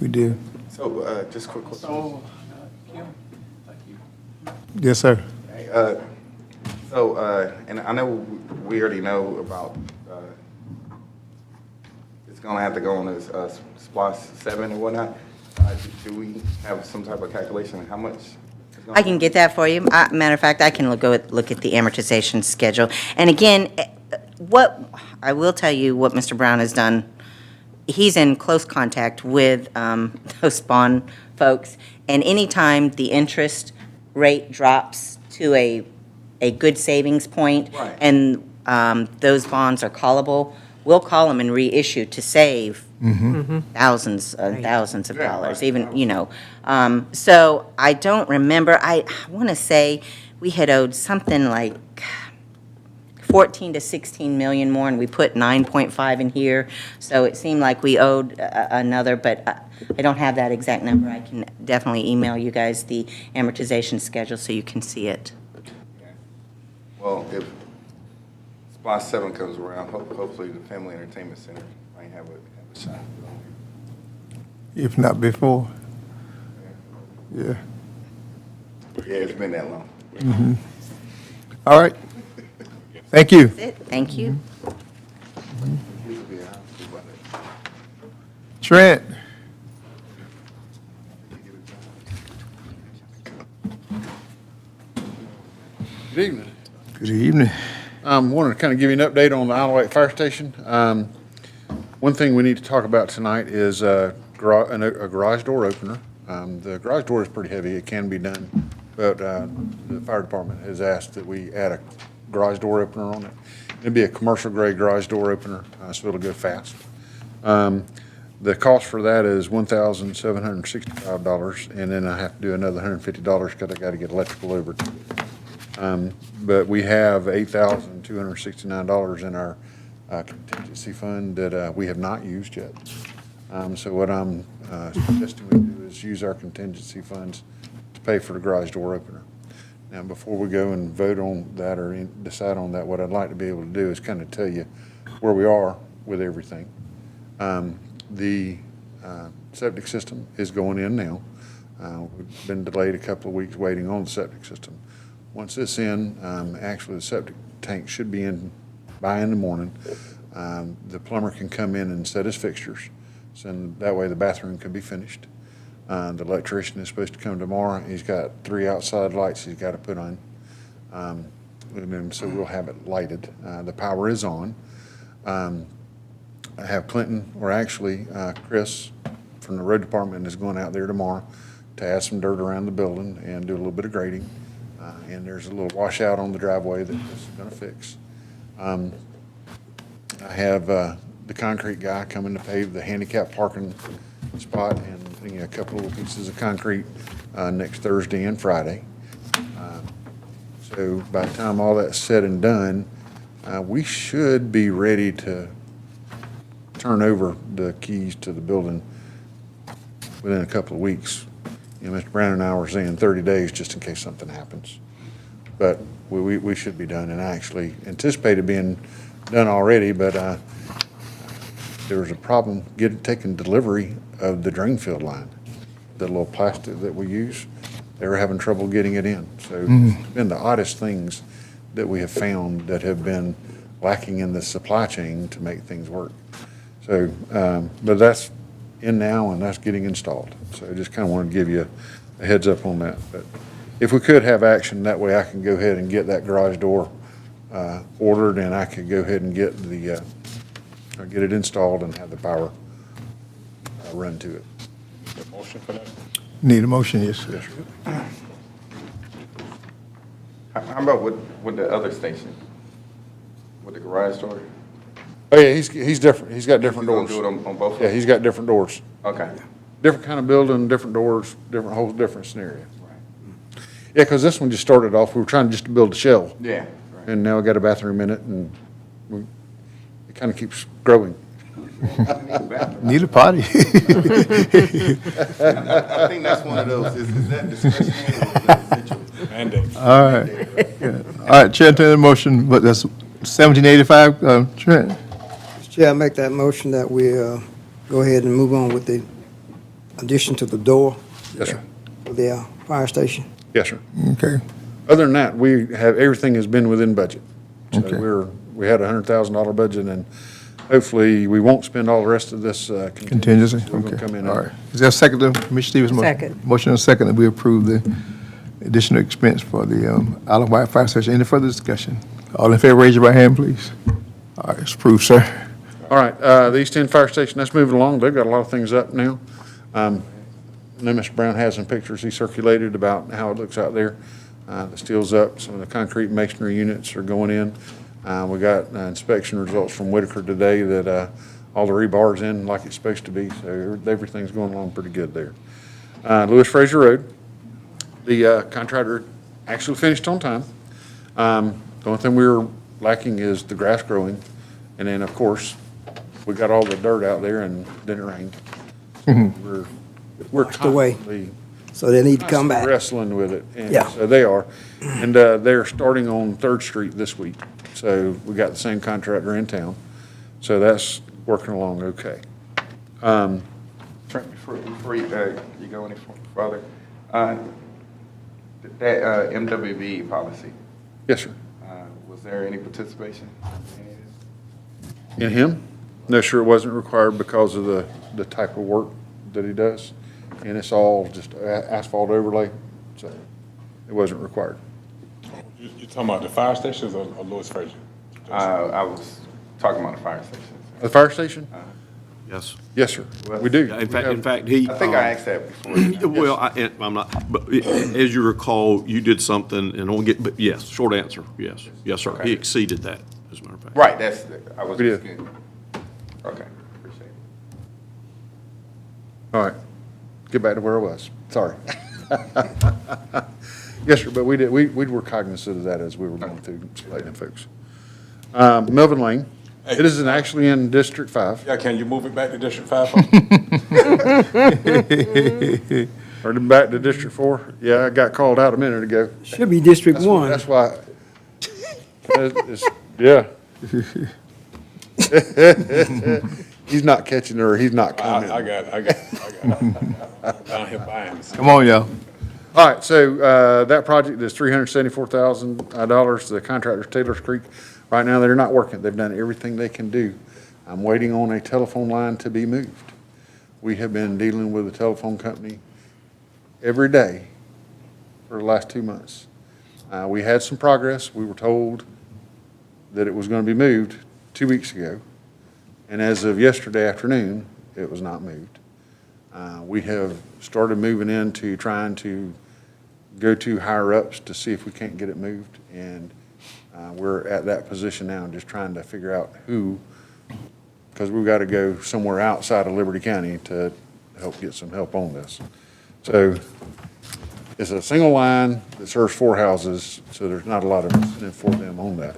We do. So, just quick question. So, Kim, thank you. Yes, sir. Hey, and I know we already know about, it's gonna have to go on this, SPOS 7 and whatnot. Do we have some type of calculation of how much? it's gonna I can get that for you. Matter of fact, I can look at the amortization schedule. And again, what, I will tell you what Mr. Brown has done. He's in close contact with those bond folks, and anytime the interest rate drops to a good savings point, Right. and those bonds are callable, we'll call them and reissue to save thousands and thousands of Yeah, dollars, right. even, So I don't remember, I want to say we had owed something like 14 to 16 million more, and we put 9.5 in here, so it seemed like we owed another, but I don't have that exact number. I can definitely email you guys the amortization schedule so you can see it. Well, if SPOS 7 comes around, hopefully the Family Entertainment Center might have a shot. If not before. Yeah. Yeah, it's been that long. All right. Thank you. That's it. Thank you. Used to be a house, but Trent. Good evening. Good evening. Wanted to kind of give you an update on the Isle of Wight Fire Station. One thing we need to talk about tonight is a garage door opener. The garage door is pretty heavy. It can be done, but the fire department has asked that we add a garage door opener on it. It'll be a commercial grade garage door opener, so it'll go fast. The cost for that is $1,765, and then I have to do another $150 because I got to get electrical over to it. But we have $8,269 in our contingency fund that we have not used yet. So what I'm suggesting we do is use our contingency funds to pay for the garage door opener. Now, before we go and vote on that or decide on that, what I'd like to be able to do is kind of tell you where we are with everything. The septic system is going in now. We've been delayed a couple of weeks waiting on the septic system. Once it's in, actually the septic tank should be in by in the morning. The plumber can come in and set his fixtures, so that way the bathroom can be finished. The electrician is supposed to come tomorrow. He's got 3 outside lights he's got to put on. And then, so we'll have it lighted. The power is on. I have Clinton, or actually Chris from the road department is going out there tomorrow to add some dirt around the building and do a little bit of grading. And there's a little washout on the driveway that this is going to fix. I have the concrete guy coming to pave the handicap parking spot and a couple of pieces of concrete next Thursday and Friday. So by the time all that's said and done, we should be ready to turn over the keys to the building within a couple of weeks. Mr. Brown and I were saying 30 days just in case something happens. But we should be done, and I actually anticipated being done already, but there was a problem taking delivery of the drain field line, the little plastic that we use. They were having trouble getting it in. So it's been the oddest things that we have found that have been lacking in the supply chain to make things work. So, but that's in now and that's getting installed. So I just kind of wanted to give you a heads up on that. But if we could have action, that way I can go ahead and get that garage door ordered, and I could go ahead and get it installed and have the power run to it. Motion for that? Need a motion, yes. Yes, sir. How about with the other station? With the garage door? Oh, yeah, he's different. He's got different You gonna doors. do it on both of Yeah, them? he's got different doors. Okay. Different kind of building, different doors, different whole different scenario. Yeah, because this one just started off, we were trying just to build a shell. Yeah. And now we got a bathroom in it, and it kind of keeps growing. Need a potty. I think that's one of those, is that discretionary or is that essential? Mandate. All right. Yeah. All right, Chair, entertain the motion, but that's 1785, Trent. Mr. Chair, I make that motion that we go ahead and move on with the addition to the door Yes, sir. for the fire station. Yes, sir. Okay. Other than that, everything has been within budget. So Okay. we had a $100,000 budget, and hopefully we won't spend all the rest of this Contingency, We're gonna come okay. in All and- right. Is there a second to Commissioner Stevens' motion? Second. Motion and a second that we approve the additional expense for the Isle of Wight Fire Station. Any further discussion? All in favor, raise your right hand, please. All right, it's approved, sir. All right, the East End Fire Station, that's moving along. They've got a lot of things up now. I know Mr. Brown has some pictures he circulated about how it looks out there. The steel's up, some of the concrete masonry units are going in. We got inspection results from Whitaker today that all the rebar's in like it's supposed to be, so everything's going along pretty good there. Lewis Fraser Road, the contractor actually finished on time. The only thing we were lacking is the grass growing, and then, of course, we got all the dirt out there and then it rained. We're Washed away. constantly So they need to come back. wrestling with it. And Yeah. so they are. And they're starting on 3rd Street this week. So we got the same contractor in town. So that's working along okay. Trent, before you go any further, that MWB policy, Yes, sir. was there any participation? In him? No, sir, it wasn't required because of the type of work that he does. And it's all just asphalt overlay, so it wasn't required. You talking about the fire stations or Lewis Fraser? I was talking about the fire station. The fire station? Yes. Yes, sir. We do. In fact, he. I think I asked that before. Well, I'm not, but as you recall, you did something, and we'll get, but yes, short answer, yes. Yes, sir. He exceeded that, as a matter of fact. Right, I was We just did. getting, okay, appreciate it. All right, get back to where I was, sorry. Yes, sir, but we were cognizant of that as we were going through explaining folks. Melvin Lane, it isn't actually in District 5, Yeah, can you move it back to District 5? or back to District 4. Yeah, I got called out a minute ago. Should be District 1. That's why, yeah. He's not catching her, he's not I coming. got it. Down here by him. Come on, y'all. All right, so that project is $374,000. The contractor's Taylor's Creek. Right now, they're not working. They've done everything they can do. I'm waiting on a telephone line to be moved. We have been dealing with the telephone company every day for the last 2 months. We had some progress. We were told that it was going to be moved 2 weeks ago. And as of yesterday afternoon, it was not moved. We have started moving into trying to go to higher ups to see if we can't get it moved. And we're at that position now, just trying to figure out who, because we've got to go somewhere outside of Liberty County to help get some help on this. So it's a single line that serves 4 houses, so there's not a lot of incentive for them on that.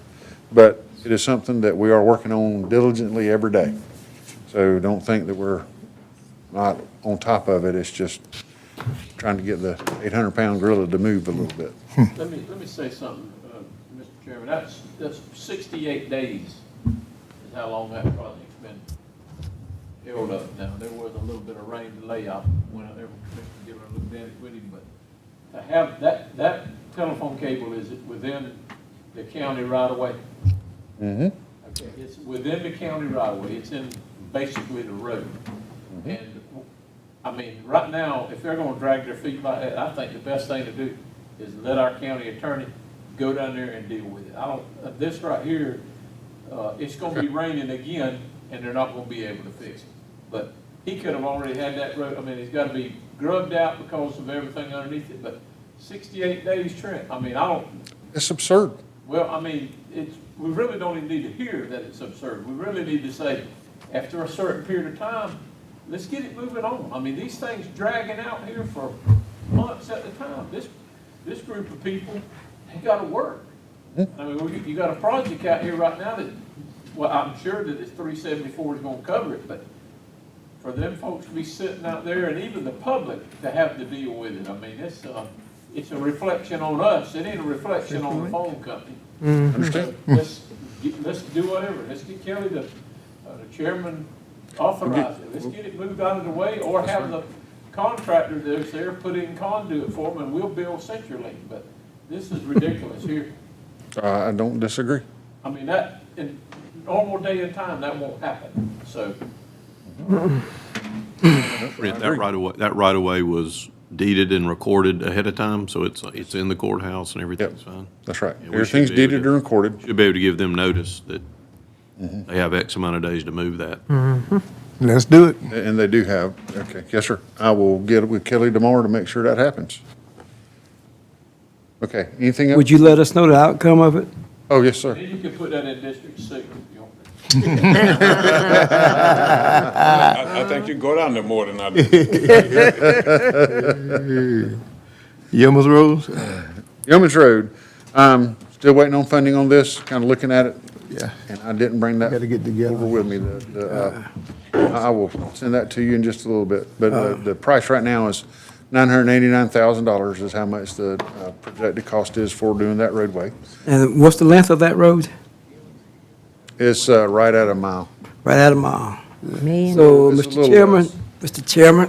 But it is something that we are working on diligently every day. So don't think that we're not on top of it. It's just trying to get the 800-pound gorilla to move a little bit. Let me say something, Mr. Chairman. That's 68 days how long that project's been held up now. There was a little bit of rain delay out whenever Commissioner Giller looked at it with him, but to have that telephone cable is within the county right of way. Mm-hmm. Okay, it's within the county right of way. It's in basically the road. And, I mean, right now, if they're gonna drag their feet like that, I think the best thing to do is let our county attorney go down there and deal with it. I don't, this right here, it's gonna be raining again, and they're not gonna be able to fix it. But he could have already had that road, I mean, it's gotta be grubbed out because of everything underneath it, but 68 days, Trent, I mean, I don't, It's absurd. well, I mean, we really don't even need to hear that it's absurd. We really need to say, after a certain period of time, let's get it moving on. I mean, these things dragging out here for months at a time. This group of people, they gotta work. I mean, you got a project out here right now that, well, I'm sure that it's 374 is gonna cover it, but for them folks to be sitting out there and even the public to have to deal with it, I mean, it's a reflection on us. It ain't a reflection on the phone company. Understand? Let's do whatever. Let's get Kelly, the chairman, authorize it. Let's get it moved out of the way, or have the contractor that's there put in conduit for them, and we'll bill CenturyLink. But this is ridiculous here. I don't disagree. I mean, that, in normal day and time, that won't happen, so. That right of way was deeded and recorded ahead of time, so it's in the courthouse and everything's fine. That's right. Yeah, we should Everything's be able deeded to- and recorded. Should be able to give them notice that they have X amount of days to move that. Let's do it. And they do have, okay, yes, sir. I will get with Kelly tomorrow to make sure that happens. Okay, anything else? Would you let us know the outcome of it? Oh, yes, sir. Then you can put that in District 6 if you want. I think you go down there more than I do. Yeoman's Road? Yeoman's Road, still waiting on funding on this, kind of looking at it. Yeah. And I didn't bring that Gotta get together. over with me. I will send that to you in just a little bit. But the price right now is $989,000 is how much the projected cost is for doing that roadway. And what's the length of that road? It's right at a mile. Right at a mile. Me So, It's a Mr. little Chairman, less. Mr. Chairman,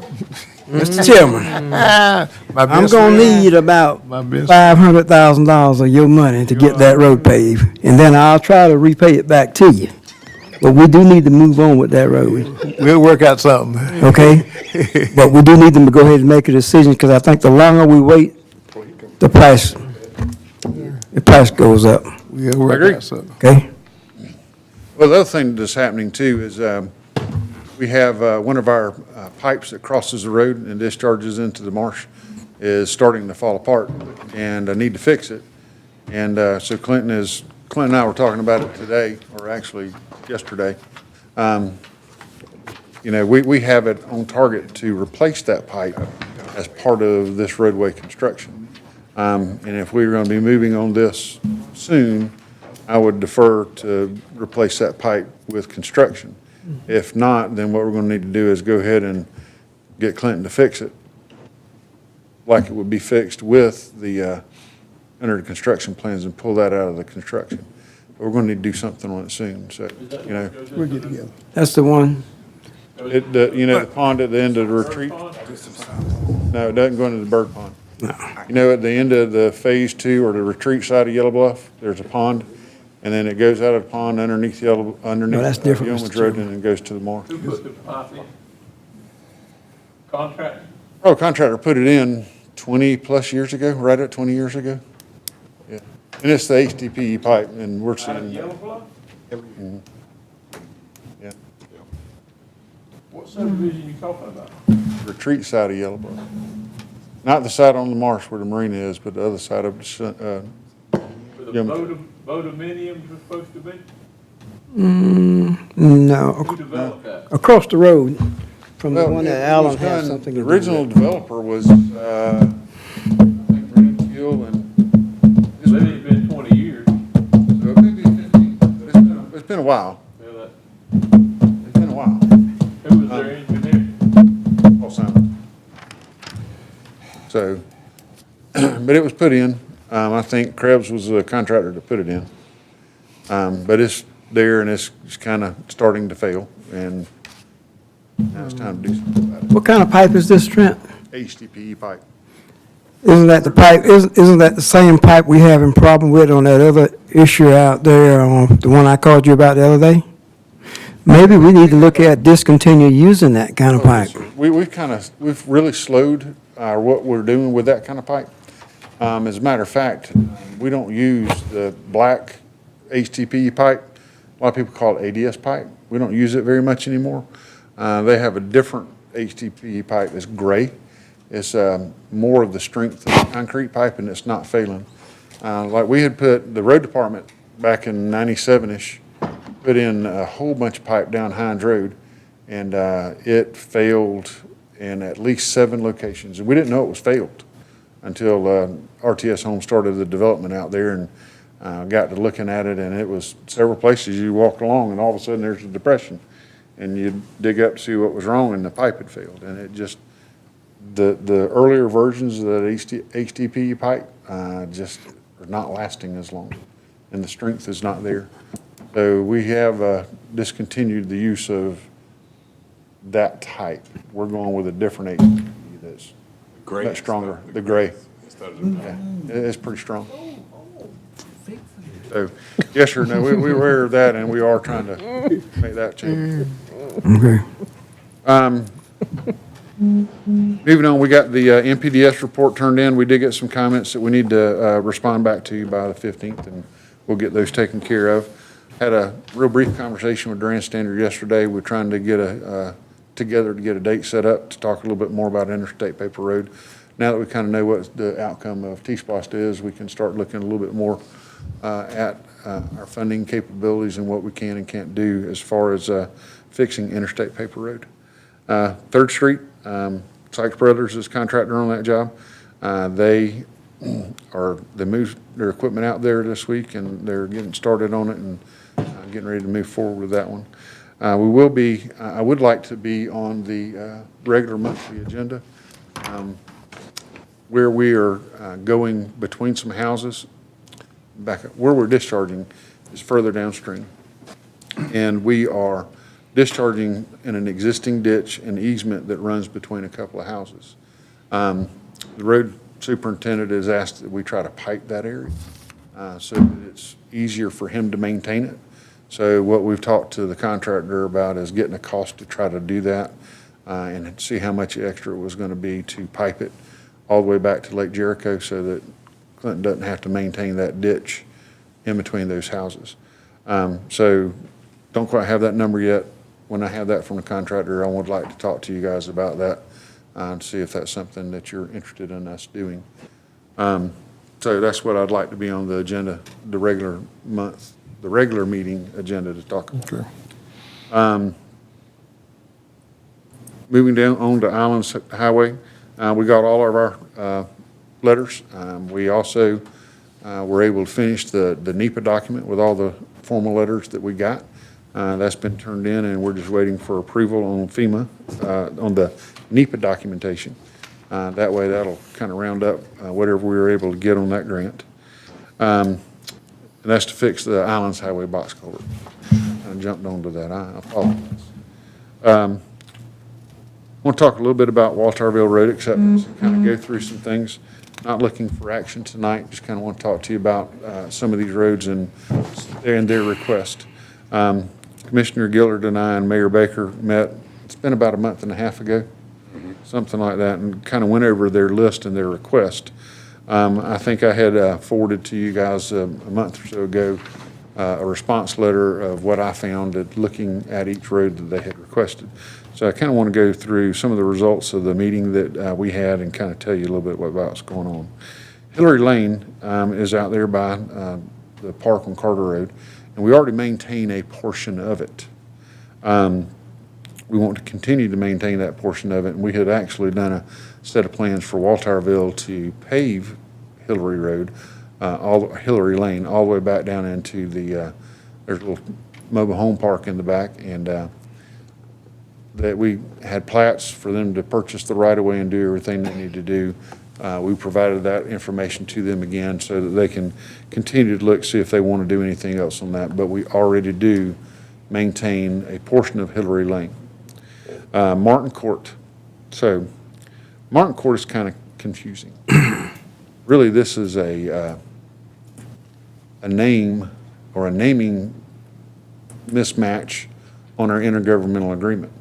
Mr. Chairman, My I'm best gonna friend. need about My best- $500,000 of your money to get that road paved, and then I'll try to repay it back to you. But we do need to move on with that road, We'll work out something. okay? But we do need them to go ahead and make a decision, because I think the longer we wait, the price goes up, We'll work agree. out something. okay? Well, the other thing that's happening too is we have one of our pipes that crosses the road and discharges into the marsh is starting to fall apart, and I need to fix it. And so Clinton and I were talking about it today, or actually yesterday. You know, we have it on target to replace that pipe as part of this roadway construction. And if we were going to be moving on this soon, I would defer to replace that pipe with construction. If not, then what we're going to need to do is go ahead and get Clinton to fix it, like it would be fixed with the, under the construction plans, and pull that out of the construction. We're going to need to do something on it soon, so, you know. We'll get together. That's the one. You know, the pond at the end of the retreat? No, it doesn't go into the bird pond. You know, at the end of the Phase 2 or the retreat side of Yellow Bluff, there's a pond, and then it goes out of the pond underneath that's different, Yeoman's Mr. Road, Chairman. and then goes to the marsh. Who put the pipe in? Contractor? Oh, contractor put it in 20-plus years ago, right at 20 years ago. Yeah, and it's the HDPE pipe, and we're Out of seeing, Yellow Bluff? yeah, What subdivision you talking about? retreat side of Yellow Bluff. Not the side on the marsh where the marina is, but the other side of the, Where the Yeah. Bodominiums were supposed to be? No, Who developed that? across the road from the well, one that it Allen was had done- something the to do with. original developer was, I think Greenfield, and It's been 20 years. so it may be 15, but it's been a while. Well, It's been a while. Who was their engineer? Paul Simon. So, but it was put in. I think Krebs was the contractor to put it in. But it's there, and it's kind of starting to fail, and now it's time to do something about it. What kind of pipe is this, Trent? HDPE pipe. Isn't that the pipe, isn't that the same pipe we having problem with on that other issue out there, the one I called you about the other day? Maybe we need to look at discontinue using that kind of pipe. We've really slowed what we're doing with that kind of pipe. As a matter of fact, we don't use the black HDPE pipe. A lot of people call it ADS pipe. We don't use it very much anymore. They have a different HDPE pipe. It's gray. It's more of the strength of the concrete pipe, and it's not failing. Like we had put, the road department back in 97-ish, put in a whole bunch of pipe down Hines Road, and it failed in at least 7 locations. And we didn't know it was failed until RTS Home started the development out there, and got to looking at it, and it was several places you walked along, and all of a sudden there's a depression. And you dig up to see what was wrong, and the pipe had failed. And it just, the earlier versions of that HDPE pipe just are not lasting as long, and the strength is not there. So we have discontinued the use of that type. We're going with a different HDPE that's much stronger, the gray. Yeah, it's pretty strong. So, yes, sir, no, we're aware of that, and we are trying to make that change. Okay. Moving on, we got the NPDS report turned in. We did get some comments that we need to respond back to you by the 15th, and we'll get those taken care of. Had a real brief conversation with Durant Standard yesterday. We're trying to get together to get a date set up to talk a little bit more about Interstate Paper Road. Now that we kind of know what the outcome of T-Splost is, we can start looking a little bit more at our funding capabilities and what we can and can't do as far as fixing Interstate Paper Road. 3rd Street, Sykes Brothers is contractor on that job. They moved their equipment out there this week, and they're getting started on it and getting ready to move forward with that one. I would like to be on the regular monthly agenda where we are going between some houses. Where we're discharging is further downstream. And we are discharging in an existing ditch and easement that runs between a couple of houses. The road superintendent has asked that we try to pipe that area so that it's easier for him to maintain it. So what we've talked to the contractor about is getting a cost to try to do that and see how much extra it was going to be to pipe it all the way back to Lake Jericho so that Clinton doesn't have to maintain that ditch in between those houses. So don't quite have that number yet. When I have that from the contractor, I would like to talk to you guys about that and see if that's something that you're interested in us doing. So that's what I'd like to be on the agenda, the regular meeting agenda to talk about. Okay. Moving down on to Islands Highway, we got all of our letters. We also were able to finish the NEPA document with all the formal letters that we got. That's been turned in, and we're just waiting for approval on FEMA, on the NEPA documentation. That way that'll kind of round up whatever we were able to get on that grant. And that's to fix the Islands Highway box culvert. I jumped onto that. I apologize. I want to talk a little bit about Walterville Road acceptance and kind of go through some things. Not looking for action tonight, just kind of want to talk to you about some of these roads and their request. Commissioner Gillard and I and Mayor Baker met, it's been about a month and a half ago, something like that, and kind of went over their list and their request. I think I had forwarded to you guys a month or so ago a response letter of what I found at looking at each road that they had requested. So I kind of want to go through some of the results of the meeting that we had and kind of tell you a little bit about what's going on. Hillary Lane is out there by the park on Carter Road, and we already maintain a portion of it. We want to continue to maintain that portion of it, and we had actually done a set of plans for Walterville to pave Hillary Road, Hillary Lane, all the way back down into the, there's a little mobile home park in the back, and that we had plats for them to purchase the right-of-way and do everything they need to do We provided that information to them again so that they can continue to look, see if they want to do anything else on that. But we already do maintain a portion of Hillary Lane. Martin Court. So Martin Court is kind of confusing. Really, this is a name or a naming mismatch on our intergovernmental agreement.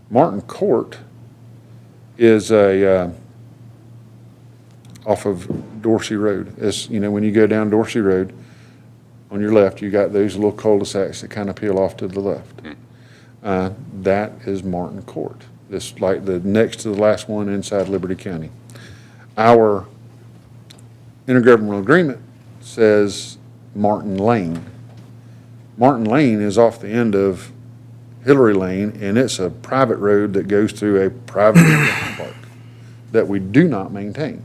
Martin Court is off of Dorsey Road. It's, you know, when you go down Dorsey Road, on your left, you got those little cul-de-sacs that kind of peel off to the left. That is Martin Court. It's like the next to the last one inside Liberty County. Our intergovernmental agreement says Martin Lane. Martin Lane is off the end of Hillary Lane, and it's a private road that goes through a private park that we do not maintain.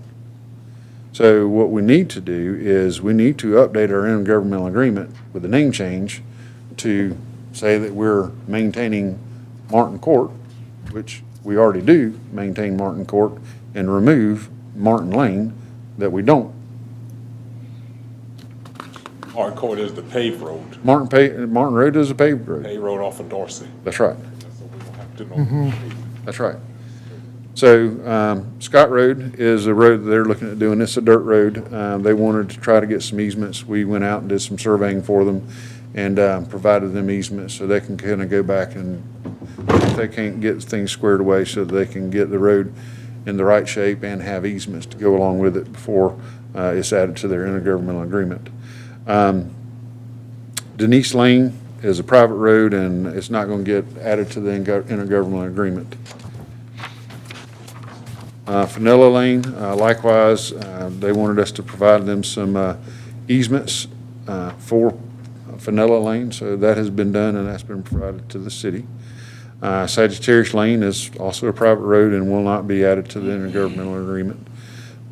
So what we need to do is we need to update our intergovernmental agreement with a name change to say that we're maintaining Martin Court, which we already do maintain Martin Court, and remove Martin Lane that we don't. Martin Court is the paved road, Martin Road is a paved road. paved road off of Dorsey. That's right. So we don't have to do no. That's right. So Scott Road is a road that they're looking at doing. It's a dirt road. They wanted to try to get some easements. We went out and did some surveying for them and provided them easements so they can kind of go back and, if they can't get things squared away, so that they can get the road in the right shape and have easements to go along with it before it's added to their intergovernmental agreement. Denise Lane is a private road, and it's not going to get added to the intergovernmental agreement. Fenella Lane, likewise, they wanted us to provide them some easements for Fenella Lane, so that has been done, and that's been provided to the city. Sagittarius Lane is also a private road and will not be added to the intergovernmental agreement.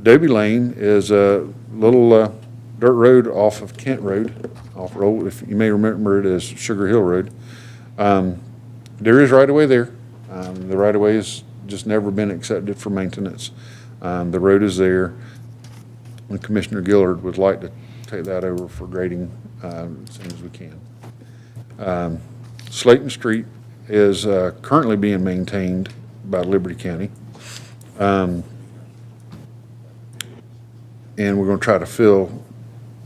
Dobie Lane is a little dirt road off of Kent Road, off road, if you may remember it as Sugar Hill Road. There is right-of-way there. The right-of-way has just never been accepted for maintenance. The road is there. And Commissioner Gillard would like to take that over for grading as soon as we can. Slayton Street is currently being maintained by Liberty County. And we're going to try to fill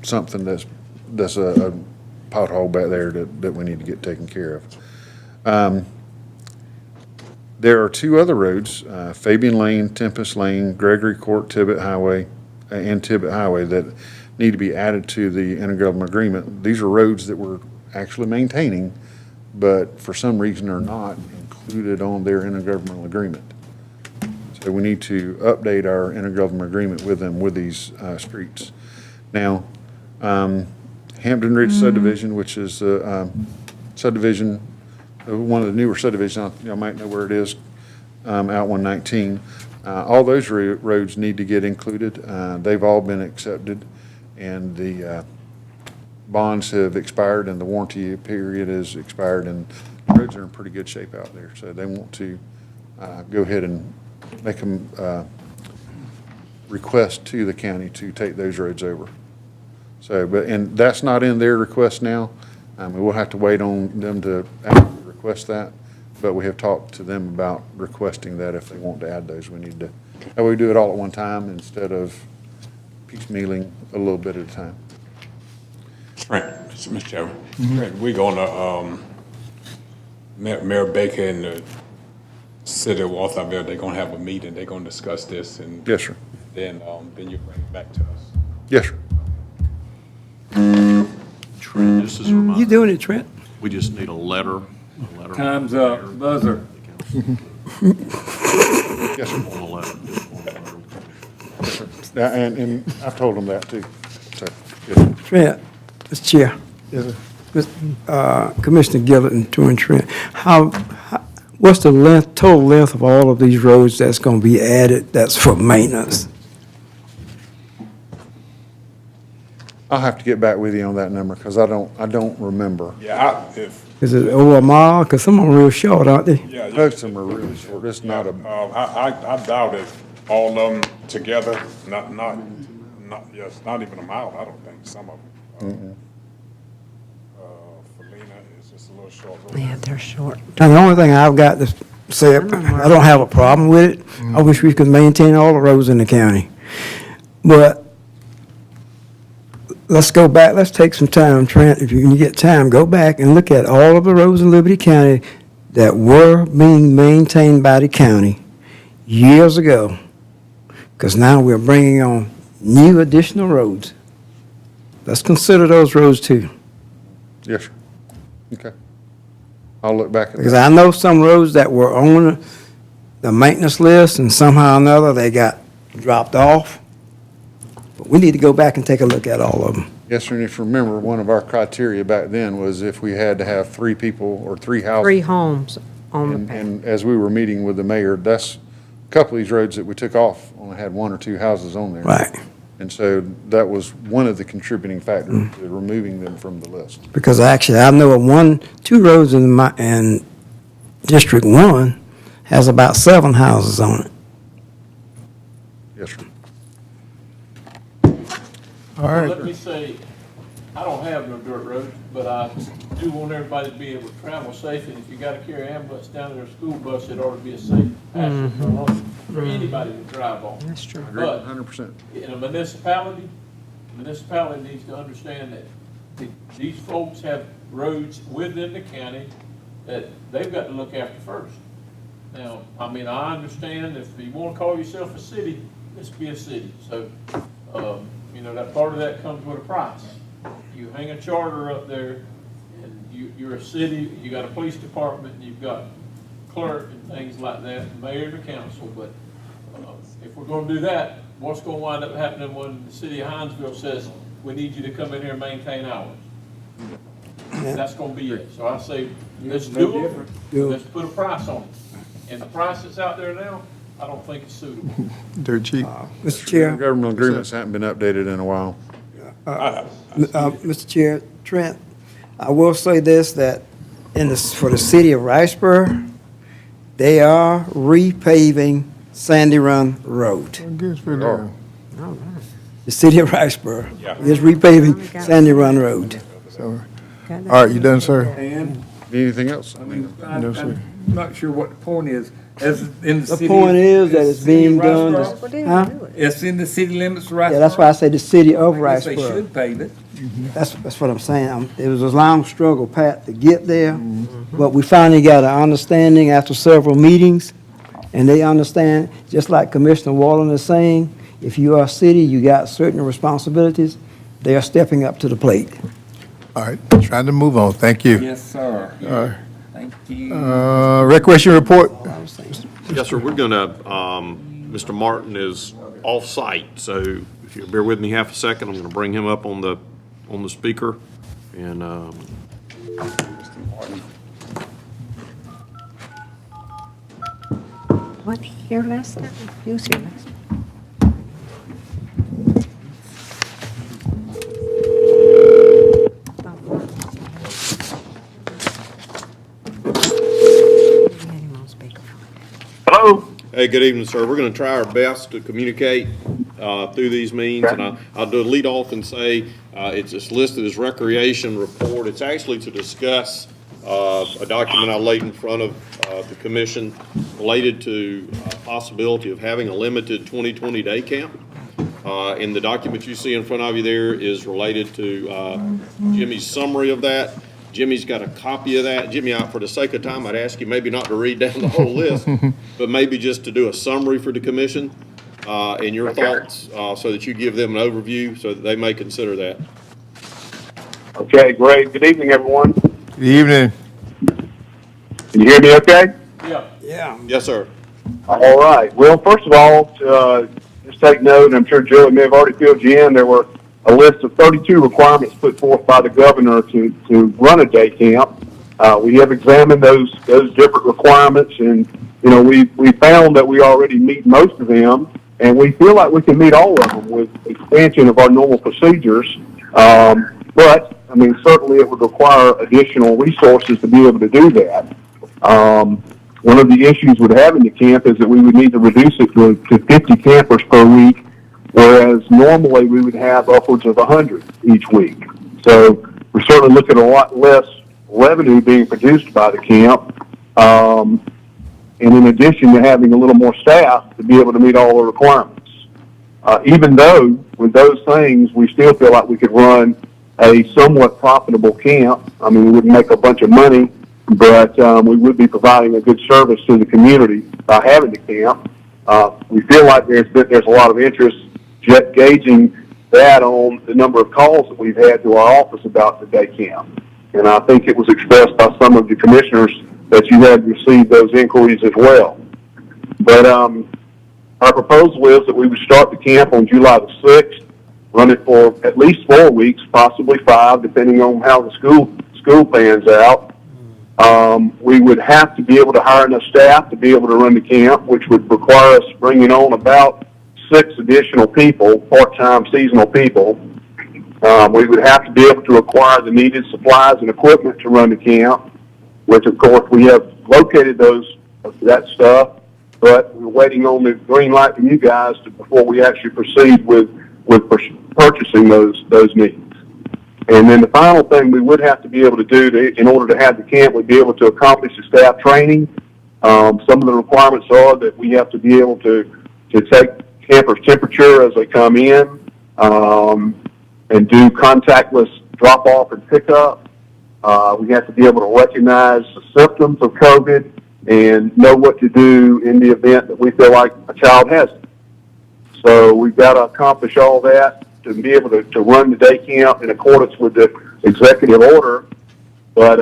something that's a pothole back there that we need to get taken care of. There are two other roads, Fabian Lane, Tempest Lane, Gregory Court, Tibbet Highway, and Tibbet Highway, that need to be added to the intergovernmental agreement. These are roads that we're actually maintaining, but for some reason are not included on their intergovernmental agreement. So we need to update our intergovernmental agreement with them with these streets. Now, Hampton Ridge subdivision, which is the subdivision, one of the newer subdivisions, y'all might know where it is, out 119. All those roads need to get included. They've all been accepted, and the bonds have expired, and the warranty period is expired, and the roads are in pretty good shape out there. So they want to go ahead and make them request to the county to take those roads over. So, and that's not in their request now. We'll have to wait on them to actually request that, but we have talked to them about requesting that if they want to add those. We need to, that way we do it all at one time instead of piecemealing a little bit at a time. Trent, Mr. Chairman, Trent, we're gonna, Mayor Baker and the city of Walthamville, they're gonna have a meeting, they're gonna discuss this, and Yes, sir. then you bring it back to us. Yes, sir. Trent, just as a You reminder, doing it, Trent? we just need a letter. Time's up, buzzer. Yes, sir. On the letter. Yes, sir. And I've told them that too. So, yes, sir. Trent, Mr. Chair. Yes, sir. Commissioner Gillett and Trent, what's the total length of all of these roads that's going to be added that's for maintenance? I'll have to get back with you on that number because I don't remember. Yeah, Is it over a mile? Because some of them are real short, aren't they? yeah. Most of them are really short. It's not a, I doubt it. all of them together, yes, not even a mile, I don't think, some of them. Felina is just a little short road. Yeah, they're short. And the only thing I've got to say, I don't have a problem with it. I wish we could maintain all the roads in the county. But let's go back, let's take some time, Trent, if you can get time, go back and look at all of the roads in Liberty County that were being maintained by the county years ago. Because now we're bringing on new additional roads. Let's consider those roads too. Yes, sir. Okay. I'll look back at Because that. I know some roads that were on the maintenance list and somehow or another they got dropped off. But we need to go back and take a look at all of them. Yes, sir, and if you remember, one of our criteria back then was if we had to have 3 people or 3 houses. 3 homes on the And, path. and as we were meeting with the mayor, that's, a couple of these roads that we took off only had 1 or 2 houses on there. Right. And so that was one of the contributing factors to removing them from the list. Because actually, I know of 2 roads in District 1 has about 7 houses on it. Yes, sir. All right. Let me say, I don't have no dirt roads, but I do want everybody to be able to travel safe, and if you gotta carry ambulance down in their school bus, it ought to be a safe passage for anybody to drive on. That's true. Agreed, But 100%. in a municipality, the municipality needs to understand that these folks have roads within the county that they've got to look after first. Now, I mean, I understand if you wanna call yourself a city, let's be a city. So, you know, that part of that comes with a price. You hang a charter up there, and you're a city, you got a police department, and you've got clerk and things like that, and mayor and the council, but if we're gonna do that, what's gonna wind up happening when the city of Hinesville says, we need you to come in here and maintain ours? That's gonna be it. So I say, let's do it, let's put a price on it. And the price that's out there now, I don't think it's suitable. Dirt cheap. Mr. Chair, Government agreements haven't been updated in a while. Mr. Chair, Trent, I will say this, that for the city of Riceburg, they are repaving Sandy Run Road. Good for them. The city of Riceburg is repaving Sandy Run Road. So, all right, you done, sir? Anything else? No, sir. I'm not sure what the point is. As in the The city. point is that it's being city of done, Riceboro? huh? It's in the city limits of Riceboro. Yeah, that's why I say the city of I guess they Riceburg. should pave it. That's what I'm saying. It was a long struggle, Pat, to get there, but we finally got an understanding after several meetings, and they understand, just like Commissioner Wallen is saying, if you are a city, you got certain responsibilities, they are stepping up to the plate. All right, trying to move on. Thank you. Yes, sir. All right. Thank you. Recreation report. Yes, sir, we're gonna, Mr. Martin is off-site, so if you'll bear with me half a second, I'm gonna bring him up on the speaker, and, Wasn't he here last time? He was here last time. We had him on speakerphone. hey, good evening, sir. We're gonna try our best to communicate, through these means, and I'll do a lead off and say, it's listed as recreation report. It's actually to discuss, a document I laid in front of, the commission related to possibility of having a limited 2020 day camp. And the document you see in front of you there is related to, Jimmy's summary of that. Jimmy's got a copy of that. Jimmy, for the sake of time, I'd ask you maybe not to read down the whole list, but maybe just to do a summary for the commission, and your thoughts, so that you give them an overview, so that they may consider that. Okay, great. Good evening, everyone. Good evening. Can you hear me okay? Yeah. Yeah. Yes, sir. All right. Well, first of all, just take note, and I'm sure Joey may have already filled you in, there were a list of 32 requirements put forth by the governor to run a day camp. We have examined those different requirements, and, you know, we found that we already meet most of them, and we feel like we can meet all of them with expansion of our normal procedures. But, I mean, certainly it would require additional resources to be able to do that. one of the issues with having the camp is that we would need to reduce it to 50 campers per week, whereas normally we would have upwards of 100 each week. So we're certainly looking at a lot less revenue being produced by the camp. And in addition to having a little more staff to be able to meet all the requirements. Even though with those things, we still feel like we could run a somewhat profitable camp. I mean, we wouldn't make a bunch of money, but we would be providing a good service to the community by having the camp. We feel like there's a lot of interest, gauging that on the number of calls that we've had to our office about the day camp. And I think it was expressed by some of the commissioners that you had received those inquiries as well. But our proposal is that we would start the camp on July the 6th, run it for at least 4 weeks, possibly 5, depending on how the school pans out. We would have to be able to hire enough staff to be able to run the camp, which would require us bringing on about 6 additional people, part-time seasonal people. We would have to be able to acquire the needed supplies and equipment to run the camp, which of course we have located that stuff, but we're waiting on the green light from you guys before we actually proceed with purchasing those needs. And then the final thing we would have to be able to do in order to have the camp, we'd be able to accomplish the staff training. Some of the requirements are that we have to be able to take campers' temperature as they come in, and do contactless drop-off and pickup. We have to be able to recognize the symptoms of COVID and know what to do in the event that we feel like a child has it. So we've got to accomplish all that to be able to run the day camp in accordance with the executive order. But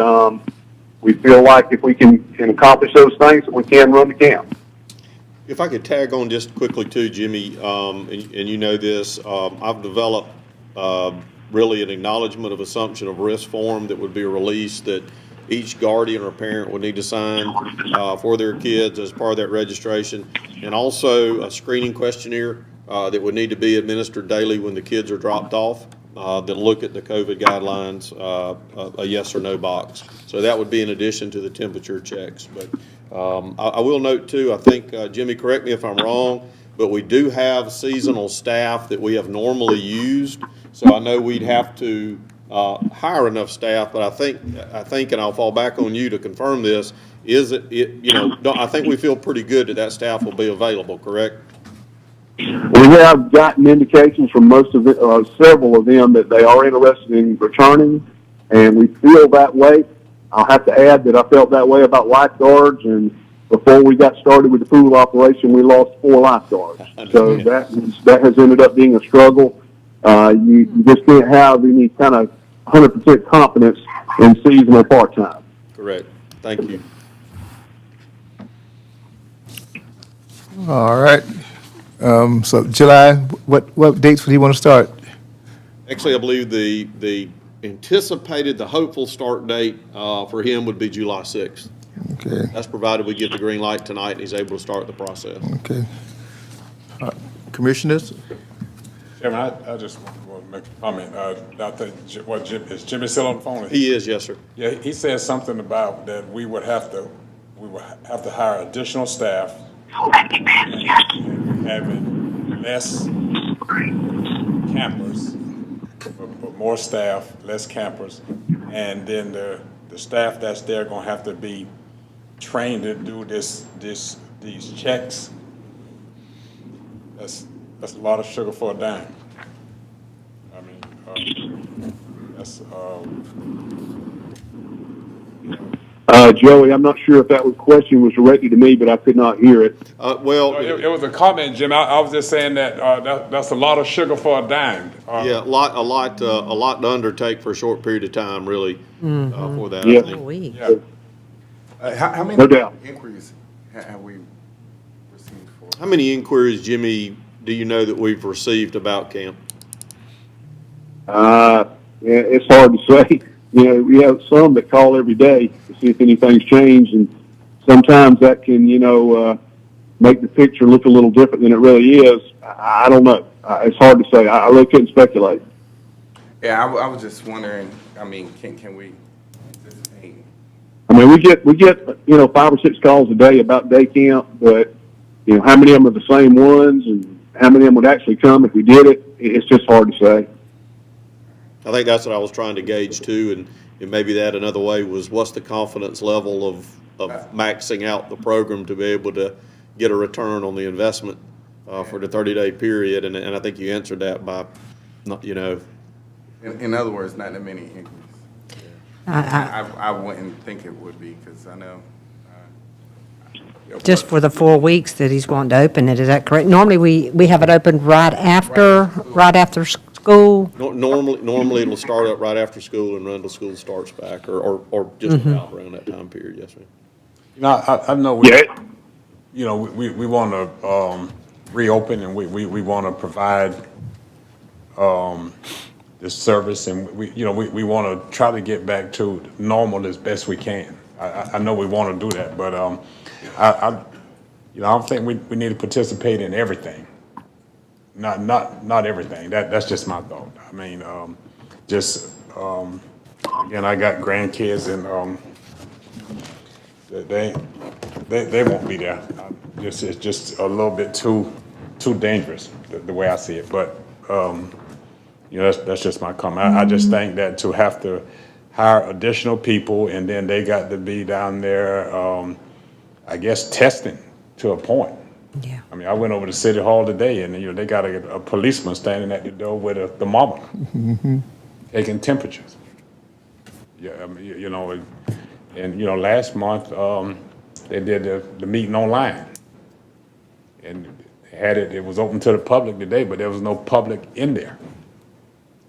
we feel like if we can accomplish those things, that we can run the camp. If I could tag on just quickly too, Jimmy, and you know this, I've developed really an acknowledgement of assumption of risk form that would be released that each guardian or parent would need to sign for their kids as part of that registration, and also a screening questionnaire that would need to be administered daily when the kids are dropped off that look at the COVID guidelines, a yes or no box. So that would be in addition to the temperature checks. But I will note too, I think, Jimmy, correct me if I'm wrong, but we do have seasonal staff that we have normally used. So I know we'd have to hire enough staff, but I think, and I'll fall back on you to confirm this, I think we feel pretty good that staff will be available, correct? We have gotten indications from several of them that they are interested in returning, and we feel that way. I'll have to add that I felt that way about lifeguards, and before we got started with the pool operation, we lost 4 lifeguards. So that has ended up being a struggle. You just can't have any kind of 100% confidence in seasonal part-time. Correct. Thank you. All right. So July, what dates would you want to start? Actually, I believe the anticipated, the hopeful start date for him would be July 6th. Okay. That's provided we get the green light tonight and he's able to start the process. Okay. Commissioners? Chairman, I just want to make a comment. I think, is Jimmy still on the phone? He is, yes, sir. Yeah, he said something about that we would have to hire additional staff, having less campers, but more staff, less campers, and then the staff that's there gonna have to be trained to do these checks. That's a lot of sugar for a dime. I mean, that's. Joey, I'm not sure if that question was directed to me, but I could not hear it. It was a comment, Jim. I was just saying that that's a lot of sugar for a dime. Yeah, a lot to undertake for a short period of time, really, for that. Yeah. I think. Yeah. How many No doubt. inquiries have we received for? How many inquiries, Jimmy, do you know that we've received about camp? Yeah, it's hard to say. You know, we have some that call every day to see if anything's changed, and sometimes that can, make the picture look a little different than it really is. I don't know. It's hard to say. I really couldn't speculate. Yeah, I was just wondering, I mean, can we anticipate I mean, we get, 5 or 6 calls a day about day camp, but, how many of them are the same ones and how many of them would actually come if we did it, it's just hard to say. I think that's what I was trying to gauge too, and maybe that another way was what's the confidence level of maxing out the program to be able to get a return on the investment for the 30-day period, and I think you answered that by, not, In other words, not that many increases. I wouldn't think it would be, because I know. Just for the 4 weeks that he's wanting to open it, is that correct? Normally, we have it opened right after school. Normally it'll start up right after school and run till school starts back, or just about around that time period, yes, ma'am. I know we want to reopen, and we want to provide this service, and we want to try to get back to normal as best we can. I know we want to do that, but I don't think we need to participate in everything. Not everything. That's just my thought. I mean, again, I got grandkids, and they won't be there. It's just a little bit too dangerous the way I see it. But that's just my comment. I just think that to have to hire additional people, and then they got to be down there, I guess, testing to a point. Yeah. I mean, I went over to City Hall today, and they got a policeman standing at the door with a thermometer, taking temperatures. Yeah, I mean, and last month they did the meeting online, and had it. It was open to the public today, but there was no public in there,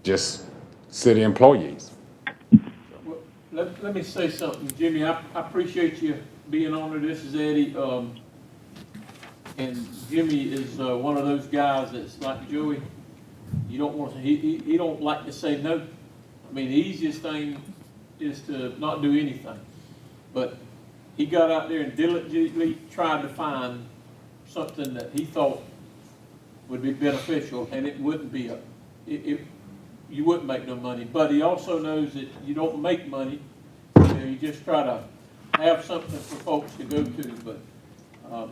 just city employees. Well, let me say something, Jimmy. I appreciate you being on there. This is Eddie. And Jimmy is one of those guys that's like Joey. You don't want to, he don't like to say no. I mean, the easiest thing is to not do anything. But he got out there and diligently tried to find something that he thought would be beneficial, and it wouldn't be you wouldn't make no money. But he also knows that you don't make money. You just try to have something for folks to go to. But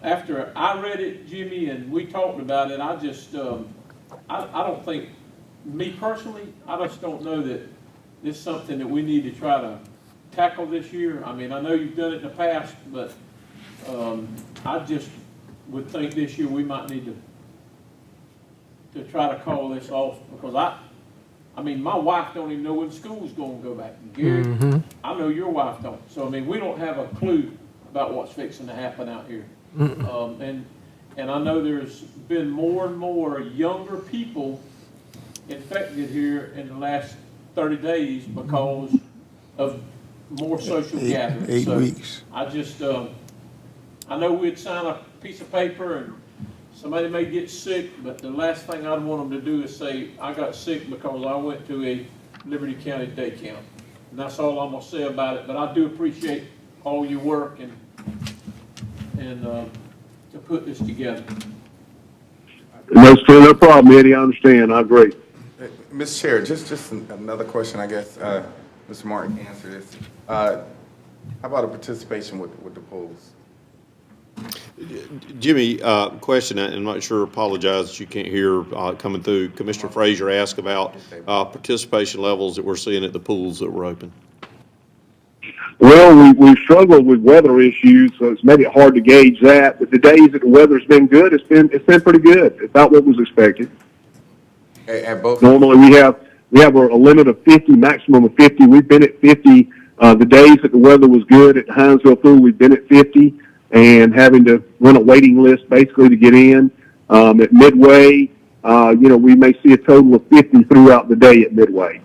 after I read it, Jimmy, and we talked about it, I just, I don't think, me personally, I just don't know that this is something that we need to try to tackle this year. I mean, I know you've done it in the past, but I just would think this year we might need to try to call this off, because I mean, my wife don't even know when school's going to go back. And Gary, I know your wife don't. So, I mean, we don't have a clue about what's fixing to happen out here. And I know there's been more and more younger people infected here in the last 30 days because of more social gatherings. 8 So weeks. I just, I know we'd sign a piece of paper and somebody may get sick, but the last thing I'd want them to do is say, I got sick because I went to a Liberty County day camp. And that's all I'm gonna say about it, but I do appreciate all your work and to put this together. No problem, Eddie. I understand. I agree. Mr. Chair, just another question, I guess, Mr. Martin can answer this. How about a participation with the polls? Jimmy, question, and I'm not sure, apologize that you can't hear coming through. Commissioner Frazier asked about participation levels that we're seeing at the pools that were open. Well, we've struggled with weather issues, so it's made it hard to gauge that. But the days that the weather's been good, it's been pretty good. It's about what was expected. At both? Normally, we have a limit of 50, maximum of 50. We've been at 50. The days that the weather was good at the Hinesville Pool, we've been at 50, and having to run a waiting list basically to get in. At Midway, we may see a total of 50 throughout the day at Midway.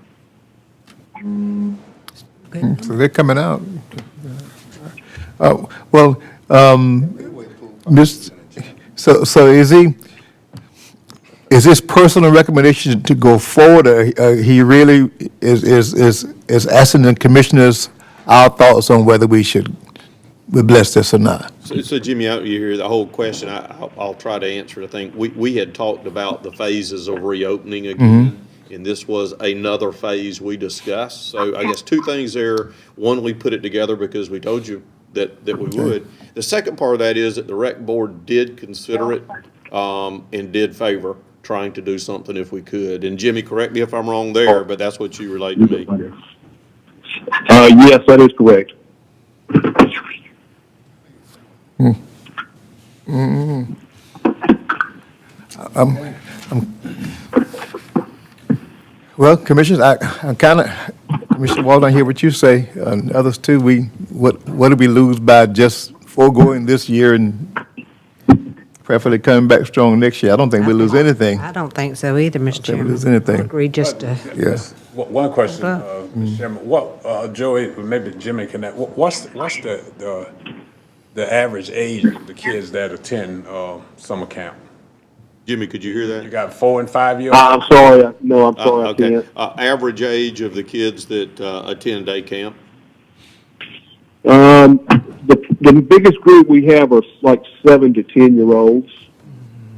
So they're coming out. So is this personal recommendation to go forward, or he really is asking the commissioners our thoughts on whether we bless this or not? So Jimmy, you hear the whole question. I'll try to answer it. I think we had talked about the phases of reopening again. and this was another phase we discussed. So I guess two things there. One, we put it together because we told you that we would. The second part of that is that the rec board did consider it and did favor trying to do something if we could. And Jimmy, correct me if I'm wrong there, but that's what you relayed to me. Yes, that is correct. Well, Commissioners, I kind of, Commissioner Walden, I hear what you say, and others too. What do we lose by just foregoing this year and preferably coming back strong next year? I don't think we lose anything. I don't think so either, Mr. think we Chairman. lose anything. I agree just to, Yes. One question, Well- Mr. Chairman, what, Joey, maybe Jimmy can, what's the average age of the kids that attend, summer camp? Jimmy, could you hear that? You got 4 and 5 year olds? I'm sorry. No, I'm sorry. I Okay. can't. Average age of the kids that attend day camp? The biggest group we have are like 7 to 10-year-olds,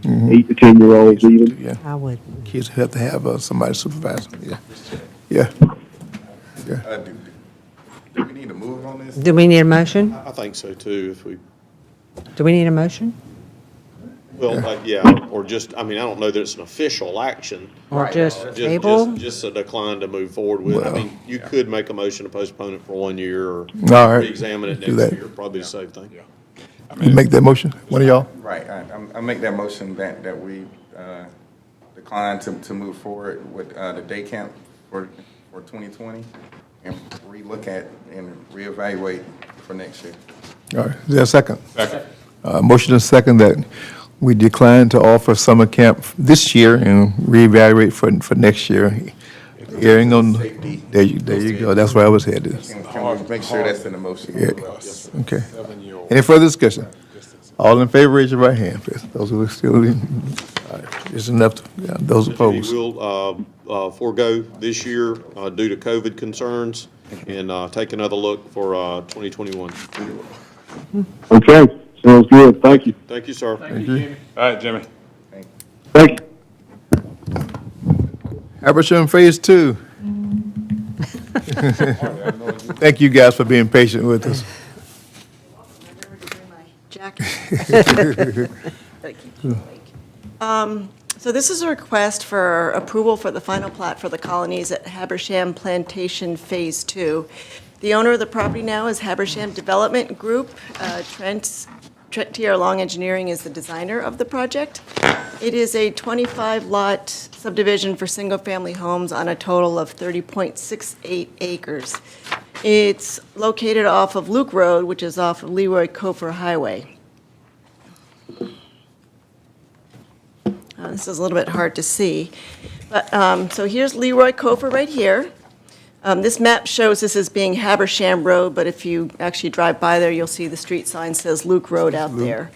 8 to 10-year-olds even. Yeah, I would. kids have to have somebody supervising, yeah. Yeah. Do we need to move on this? Do we need a motion? I think so too, if we, Do we need a motion? well, yeah, or just, I mean, I don't know that it's an official action. Or just Just- table? Just a decline to move forward with. I mean, you could make a motion to postpone it for 1 year or All right. re-examine it Do next that. year, probably the same thing. You make that motion, one of y'all? Right, I make that motion that we decline to move forward with the day camp for 2020 and relook at and reevaluate for next year. All right, is there a second? Second. Motion and second that we decline to offer summer camp this year and reevaluate for next year. Hearing on, there you go, that's where I was headed. Can we make sure that's in the motion? Yeah. Okay. Any further discussion? All in favor, raise your right hand, please. Those who are still in, all right, it's enough, those Jimmy, opposed. we'll forego this year due to COVID concerns and take another look for 2021. Okay, sounds good. Thank you. Thank you, sir. Thank you, Jimmy. All right, Jimmy. Thank you. Habersham Phase 2. Thank you guys for being patient with us. So this is a request for approval for the final plat for the colonies at Habersham Plantation Phase 2. The owner of the property now is Habersham Development Group. Trent T.R. Long Engineering is the designer of the project. It is a 25-lot subdivision for single-family homes on a total of 30.68 acres. It's located off of Luke Road, which is off of Leroy Cofer Highway. This is a little bit hard to see, but, so here's Leroy Cofer right here. This map shows this as being Habersham Road, but if you actually drive by there, you'll see the street sign says Luke Road out there.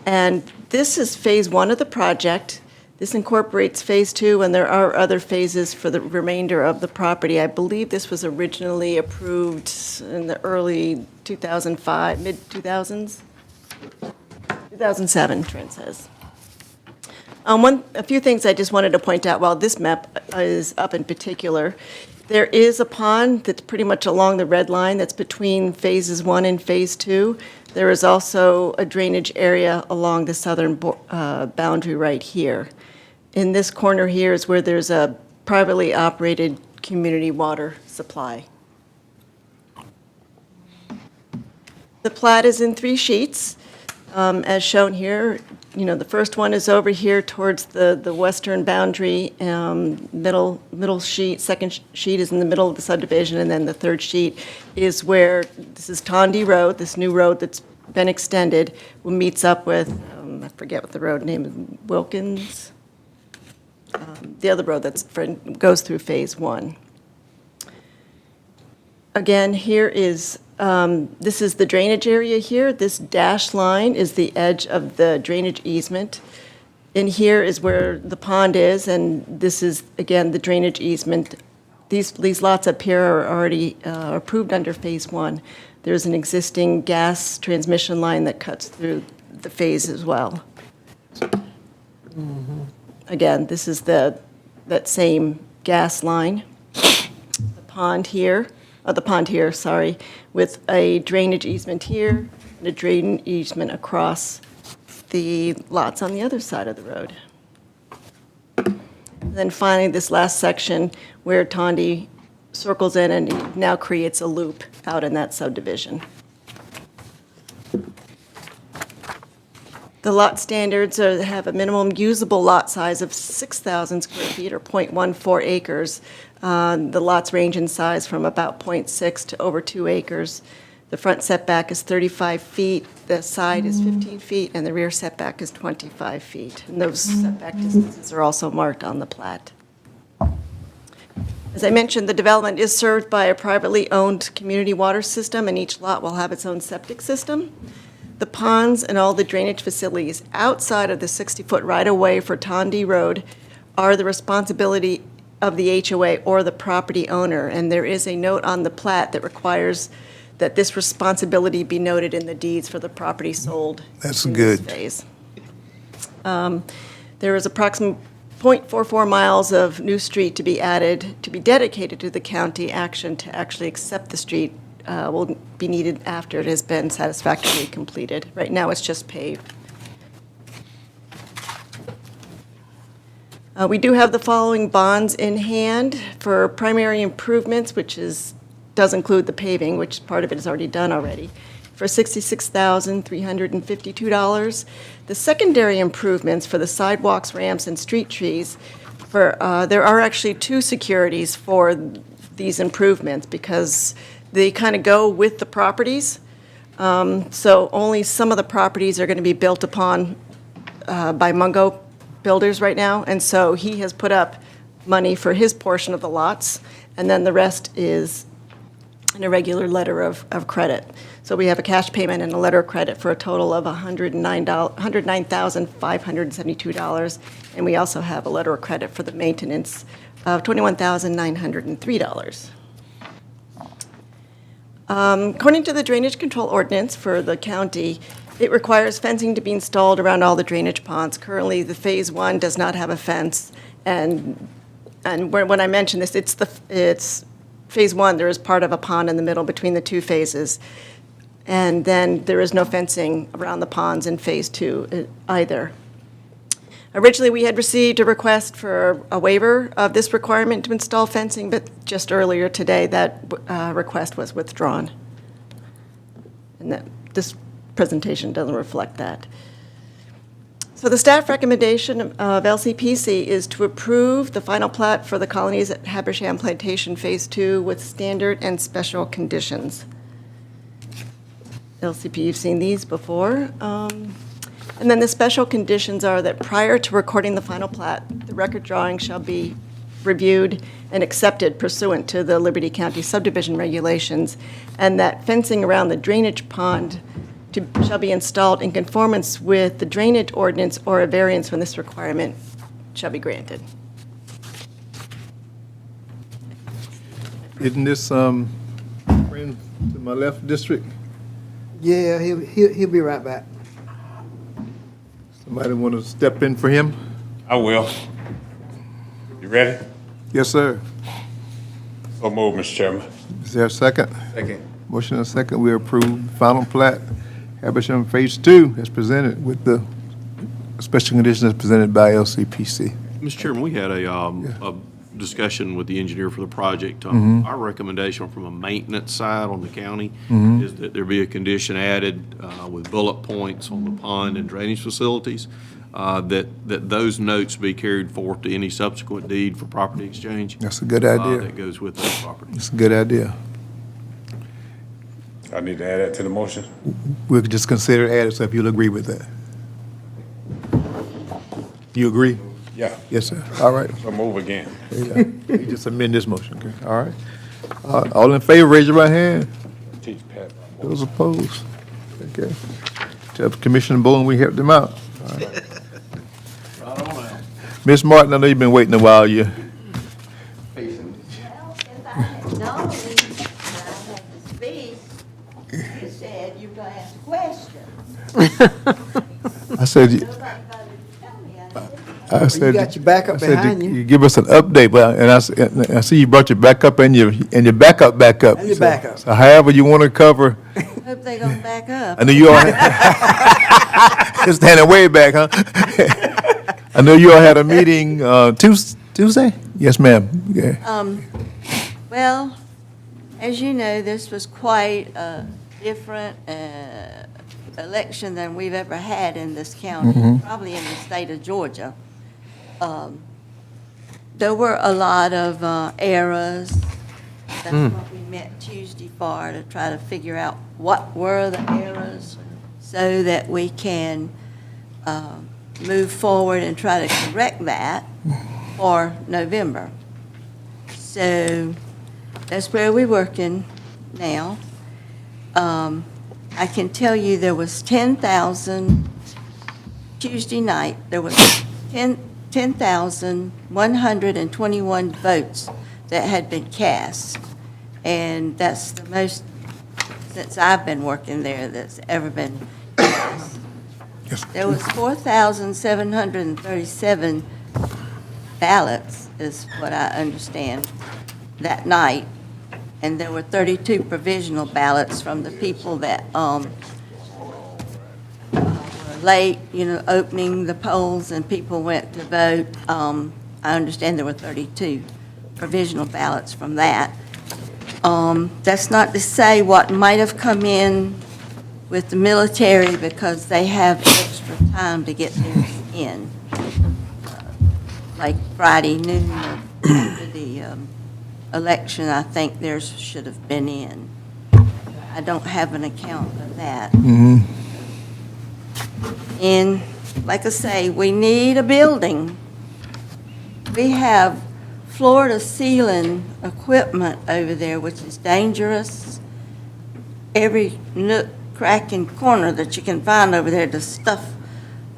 And this is Phase 1 of the project. This incorporates Phase 2, and there are other phases for the remainder of the property. I believe this was originally approved in the early 2005, mid-2000s? 2007, Trent says. A few things I just wanted to point out while this map is up in particular. There is a pond that's pretty much along the red line that's between Phases 1 and Phase 2. There is also a drainage area along the southern boundary right here. In this corner here is where there's a privately operated community water supply. The plat is in 3 sheets, as shown here. You know, the first one is over here towards the western boundary, middle sheet. Second sheet is in the middle of the subdivision, and then the third sheet is where, this is Tondy Road, this new road that's been extended, meets up with, I forget what the road name is, Wilkins? The other road that's, goes through Phase 1. Again, here is, this is the drainage area here. This dashed line is the edge of the drainage easement. And here is where the pond is, and this is, again, the drainage easement. These lots up here are already approved under Phase 1. There's an existing gas transmission line that cuts through the phase as well. Again, this is that same gas line. The pond here, sorry, with a drainage easement here and a drainage easement across the lots on the other side of the road. Then finally, this last section where Tondi circles in and now creates a loop out in that subdivision. The lot standards have a minimum usable lot size of 6,000 square feet or 0.14 acres. The lots range in size from about 0.6 to over 2 acres. The front setback is 35 feet, the side is 15 feet, and the rear setback is 25 feet. And those setback distances are also marked on the plat. As I mentioned, the development is served by a privately owned community water system, and each lot will have its own septic system. The ponds and all the drainage facilities outside of the 60-foot right-of-way for Tondi Road are the responsibility of the HOA or the property owner, and there is a note on the plat that requires that this responsibility be noted in the deeds for the property sold. That's in this good. phase. There is approximately 0.44 miles of new street to be added, to be dedicated to the county. Action to actually accept the street will be needed after it has been satisfactorily completed. Right now, it's just paved. We do have the following bonds in hand for primary improvements, which does include the paving, which part of it is already done already, for $66,352. The secondary improvements for the sidewalks, ramps, and street trees, there are actually two securities for these improvements because they kind of go with the properties. So only some of the properties are going to be built upon by Mungo Builders right now, and so he has put up money for his portion of the lots, and then the rest is an irregular letter of credit. So we have a cash payment and a letter of credit for a total of $109,572, and we also have a letter of credit for the maintenance of $21,903. According to the drainage control ordinance for the county, it requires fencing to be installed around all the drainage ponds. Currently, the Phase 1 does not have a fence, and when I mention this, it's Phase 1, there is part of a pond in the middle between the two phases, and then there is no fencing around the ponds in Phase 2 either. Originally, we had received a request for a waiver of this requirement to install fencing, but just earlier today, that request was withdrawn. And this presentation doesn't reflect that. So the staff recommendation of LCPC is to approve the final plat for the colonies at Habersham Plantation Phase 2 with standard and special conditions. LCP, you've seen these before. And then the special conditions are that prior to recording the final plat, the record drawing shall be reviewed and accepted pursuant to the Liberty County subdivision regulations, and that fencing around the drainage pond shall be installed in conformance with the drainage ordinance, or a variance when this requirement shall be granted. Isn't this, friend to my left district? Yeah, he'll be right back. Somebody want to step in for him? I will. You ready? Yes, sir. So move, Mr. Chairman. Is there a second? Second. Motion and a second, we approve final plat, Habersham Phase 2 as presented with the special conditions as presented by LCPC. Mr. Chairman, we had a discussion with the engineer for the project. Our recommendation from a maintenance side on the county is that there be a condition added with bullet points on the pond and drainage facilities, that those notes be carried forth to any subsequent deed for property exchange. That's a good idea. That goes with the property. It's a good idea. I need to add that to the motion. We'll just consider it added, so if you'll agree with that. You agree? Yeah. Yes, sir. All right. So move again. Yeah. You just amend this motion, okay? All right. All in favor, raise your right hand. Teach Pat. Those opposed? Okay. Tell Commissioner Bowen we helped them out. All right. Right on out. Ms. Martin, I know you've been waiting a while. You, No, I had to speak. You said you were going to ask a question. I said, you- Nobody bothered to tell me I didn't. I You said, got your backup I said behind you. you give us an update, but, and I see you brought your backup and your backup. And your So- backup. So however you want to cover, Hope they gonna back up. I know you all, just standing way back, huh? I know you all had a meeting, Tuesday? Yes, ma'am. Yeah. Well, as you know, this was quite a different election than we've ever had in this county, probably in the state of Georgia. There were a lot of errors. That's what we met Tuesday for, to try to figure out what were the errors so that we can move forward and try to correct that for November. So that's where we're working now. I can tell you there was 10,000, Tuesday night, there was 10,121 votes that had been cast. And that's the most, since I've been working there, that's ever been cast. There was 4,737 ballots, is what I understand, that night. And there were 32 provisional ballots from the people that were late, opening the polls and people went to vote. I understand there were 32 provisional ballots from that. That's not to say what might have come in with the military, because they have extra time to get theirs in. Like Friday noon after the election, I think theirs should have been in. I don't have an account of that. And like I say, we need a building. We have floor-to-ceiling equipment over there, which is dangerous. Every nook, crack, and corner that you can find over there to stuff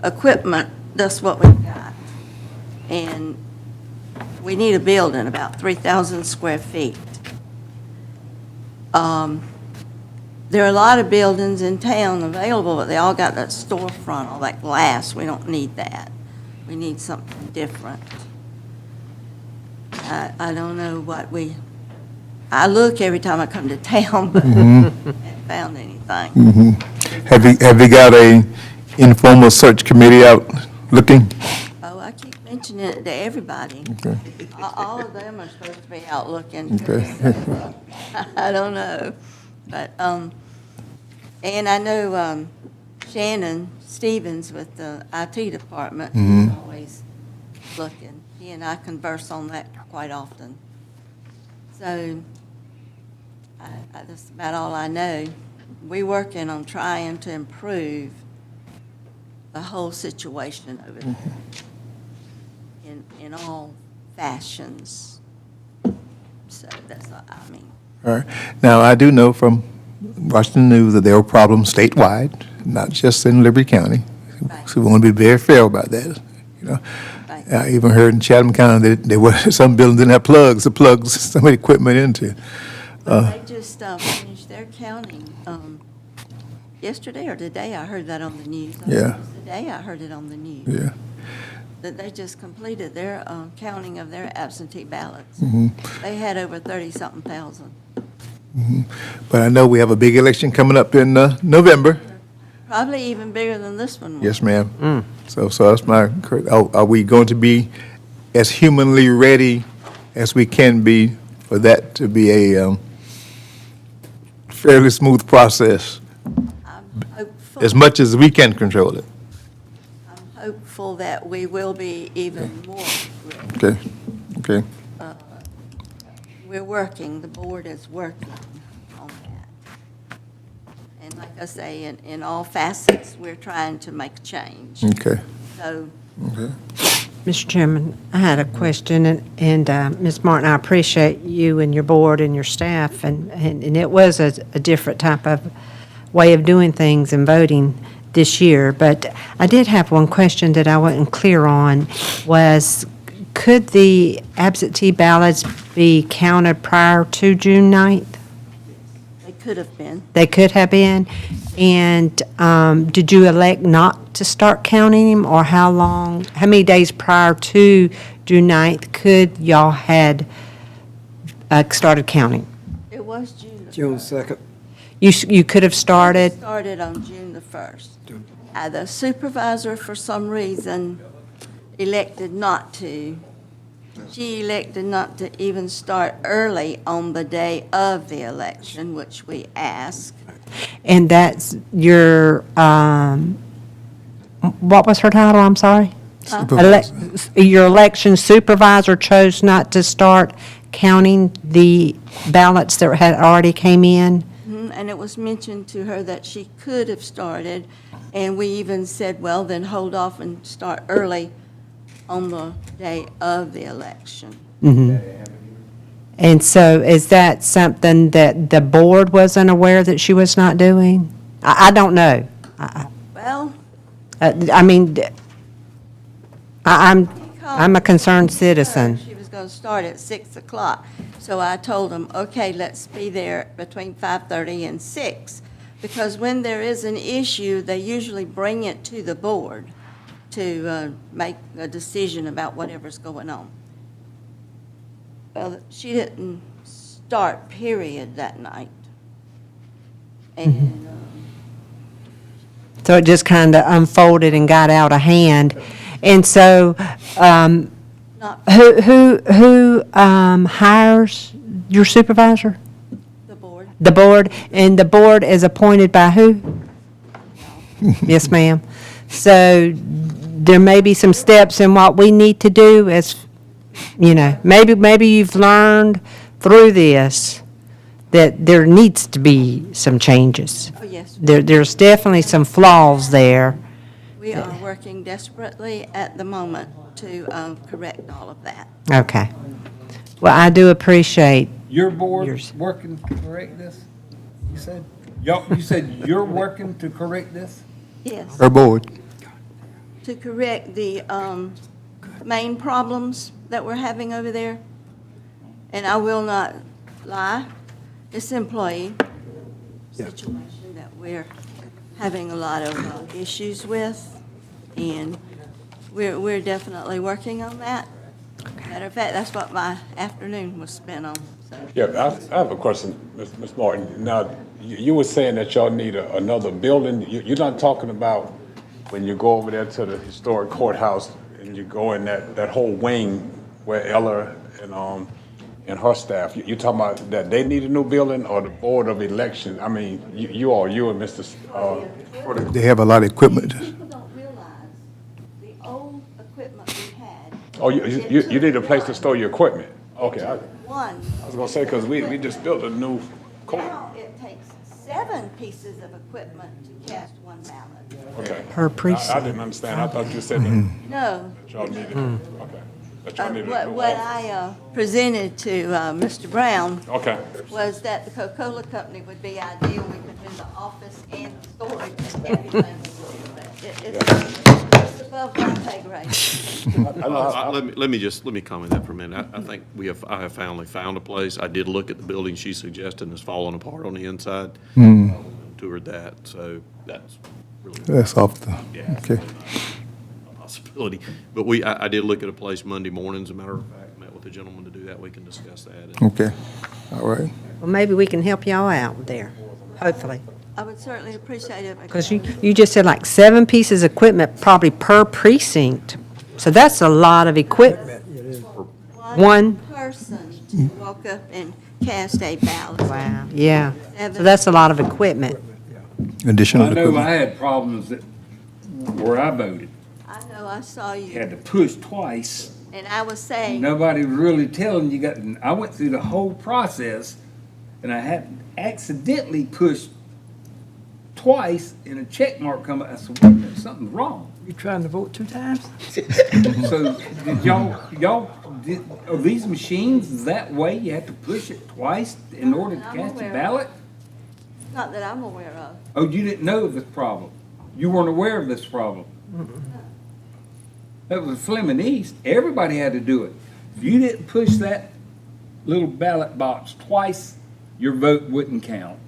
equipment, that's what we've got. And we need a building, about 3,000 square feet. There are a lot of buildings in town available, but they all got that storefront, all that glass. We don't need that. We need something different. I don't know what I look every time I come to town, but haven't found anything. Have you got a informal search committee out looking? Oh, I keep mentioning it to everybody. Okay. All of them are supposed to be out looking. Okay. I don't know, but, and I know Shannon Stevens with the IT department is always looking. He and I converse on that quite often. So, that's about all I know. We're working on trying to improve the whole situation over there in all fashions. So that's what I mean. All right. Now, I do know from watching the news that there were problems statewide, not just in Liberty County. Right. So we want to be very fair about that, Right. I even heard in Chatham County that there were some buildings didn't have plugs to plug some of the equipment into. But they just finished their counting yesterday or today. I heard that on the news. I think Yeah. it was today I heard it on the news. Yeah. That they just completed their counting of their absentee ballots. They had over 30-something thousand. But I know we have a big election coming up in November. Probably even bigger than this one was. Yes, ma'am. So that's my, are we going to be as humanly ready as we can be for that to be a fairly smooth process, I'm hopeful. as much as we can control it? I'm hopeful that we will be even more ready. Okay, okay. We're working, the board is working on that. And like I say, in all facets, we're trying to make a change. Okay, So, okay. Mr. Chairman, I had a question, and Ms. Martin, I appreciate you and your board and your staff, and it was a different type of way of doing things and voting this year, but I did have one question that I wasn't clear on, was could the absentee ballots be counted prior to June 9th? they could have been. They could have been. And did you elect not to start counting them, or how many days prior to June 9th could y'all had started counting? It was June. June 2nd. You could have started, Started on June the 1st. The supervisor, for some reason, elected not to. She elected not to even start early on the day of the election, which we asked. and that's your, what was her title, I'm sorry? Your election supervisor chose not to start counting the ballots that had already came in? And it was mentioned to her that she could have started, and we even said, well, then hold off and start early on the day of the election. And so is that something that the board wasn't aware that she was not doing? I don't know. Well, I mean, I'm a concerned citizen. she was going to start at 6 o'clock. So I told them, okay, let's be there between 5:30 and 6. Because when there is an issue, they usually bring it to the board to make a decision about whatever's going on. Well, she didn't start, period, that night. And So it just kind of unfolded and got out of hand. And so, not who hires your supervisor? the board. The board, and the board is appointed by who? Yes, ma'am. So there may be some steps in what we need to do as, maybe you've learned through this that there needs to be some changes. Oh, yes. There's definitely some flaws there. We are working desperately at the moment to correct all of that. Okay. Well, I do appreciate, Your board Yours. working to correct this, you said? You said you're working to correct this? Yes, Her board. to correct the main problems that we're having over there. And I will not lie, this employee situation that we're having a lot of issues with, and we're definitely working on that. Matter of fact, that's what my afternoon was spent on, so. Yeah, I have a question, Ms. Martin. Now, you were saying that y'all need another building. You're not talking about when you go over there to the historic courthouse and you go in that whole wing where Ella and her staff, you talking about that they need a new building, or the Board of Election? I mean, you and Mr. They have a lot of equipment. People don't realize the old equipment we had. Oh, you need a place to store your equipment? Okay, I One, was gonna say, because we just built a new court. now it takes 7 pieces of equipment to cast 1 ballot. Okay. Per I precinct. didn't understand. I thought you said that No, y'all needed, okay. That y'all needed a new what office. I presented to Mr. Brown Okay. was that the Coca-Cola Company would be ideal. We could do the office and the storage and everything. It's above my pay grade. Let me comment that for a minute. I think I have finally found a place. I did look at the building she suggested, and it's falling apart on the inside. Toured that, so that's really. That's off the, Yeah. okay. A possibility. But I did look at a place Monday morning, as a matter of fact, met with a gentleman to do that. We can discuss that. Okay, all right. Well, maybe we can help y'all out there, hopefully. I would certainly appreciate it. Because you just said like 7 pieces of equipment probably per precinct. So that's a lot of equipment. One. person to walk up and cast a ballot. Wow, yeah. So 7. that's a lot of equipment. Additional I know I equipment. had problems where I voted. I know, I saw you, Had to push twice. and I was saying, Nobody was really telling you I went through the whole process, and I had accidentally pushed twice, and a check mark come up. I said, wait a minute, something's wrong. You trying to vote 2 times? So did are these machines that way? You have to push it twice in order to I'm cast a aware of ballot? not that I'm aware of. Oh, you didn't know of this problem? You weren't aware of this problem? That was Fleming East. Everybody had to do it. If you didn't push that little ballot box twice, your vote wouldn't count.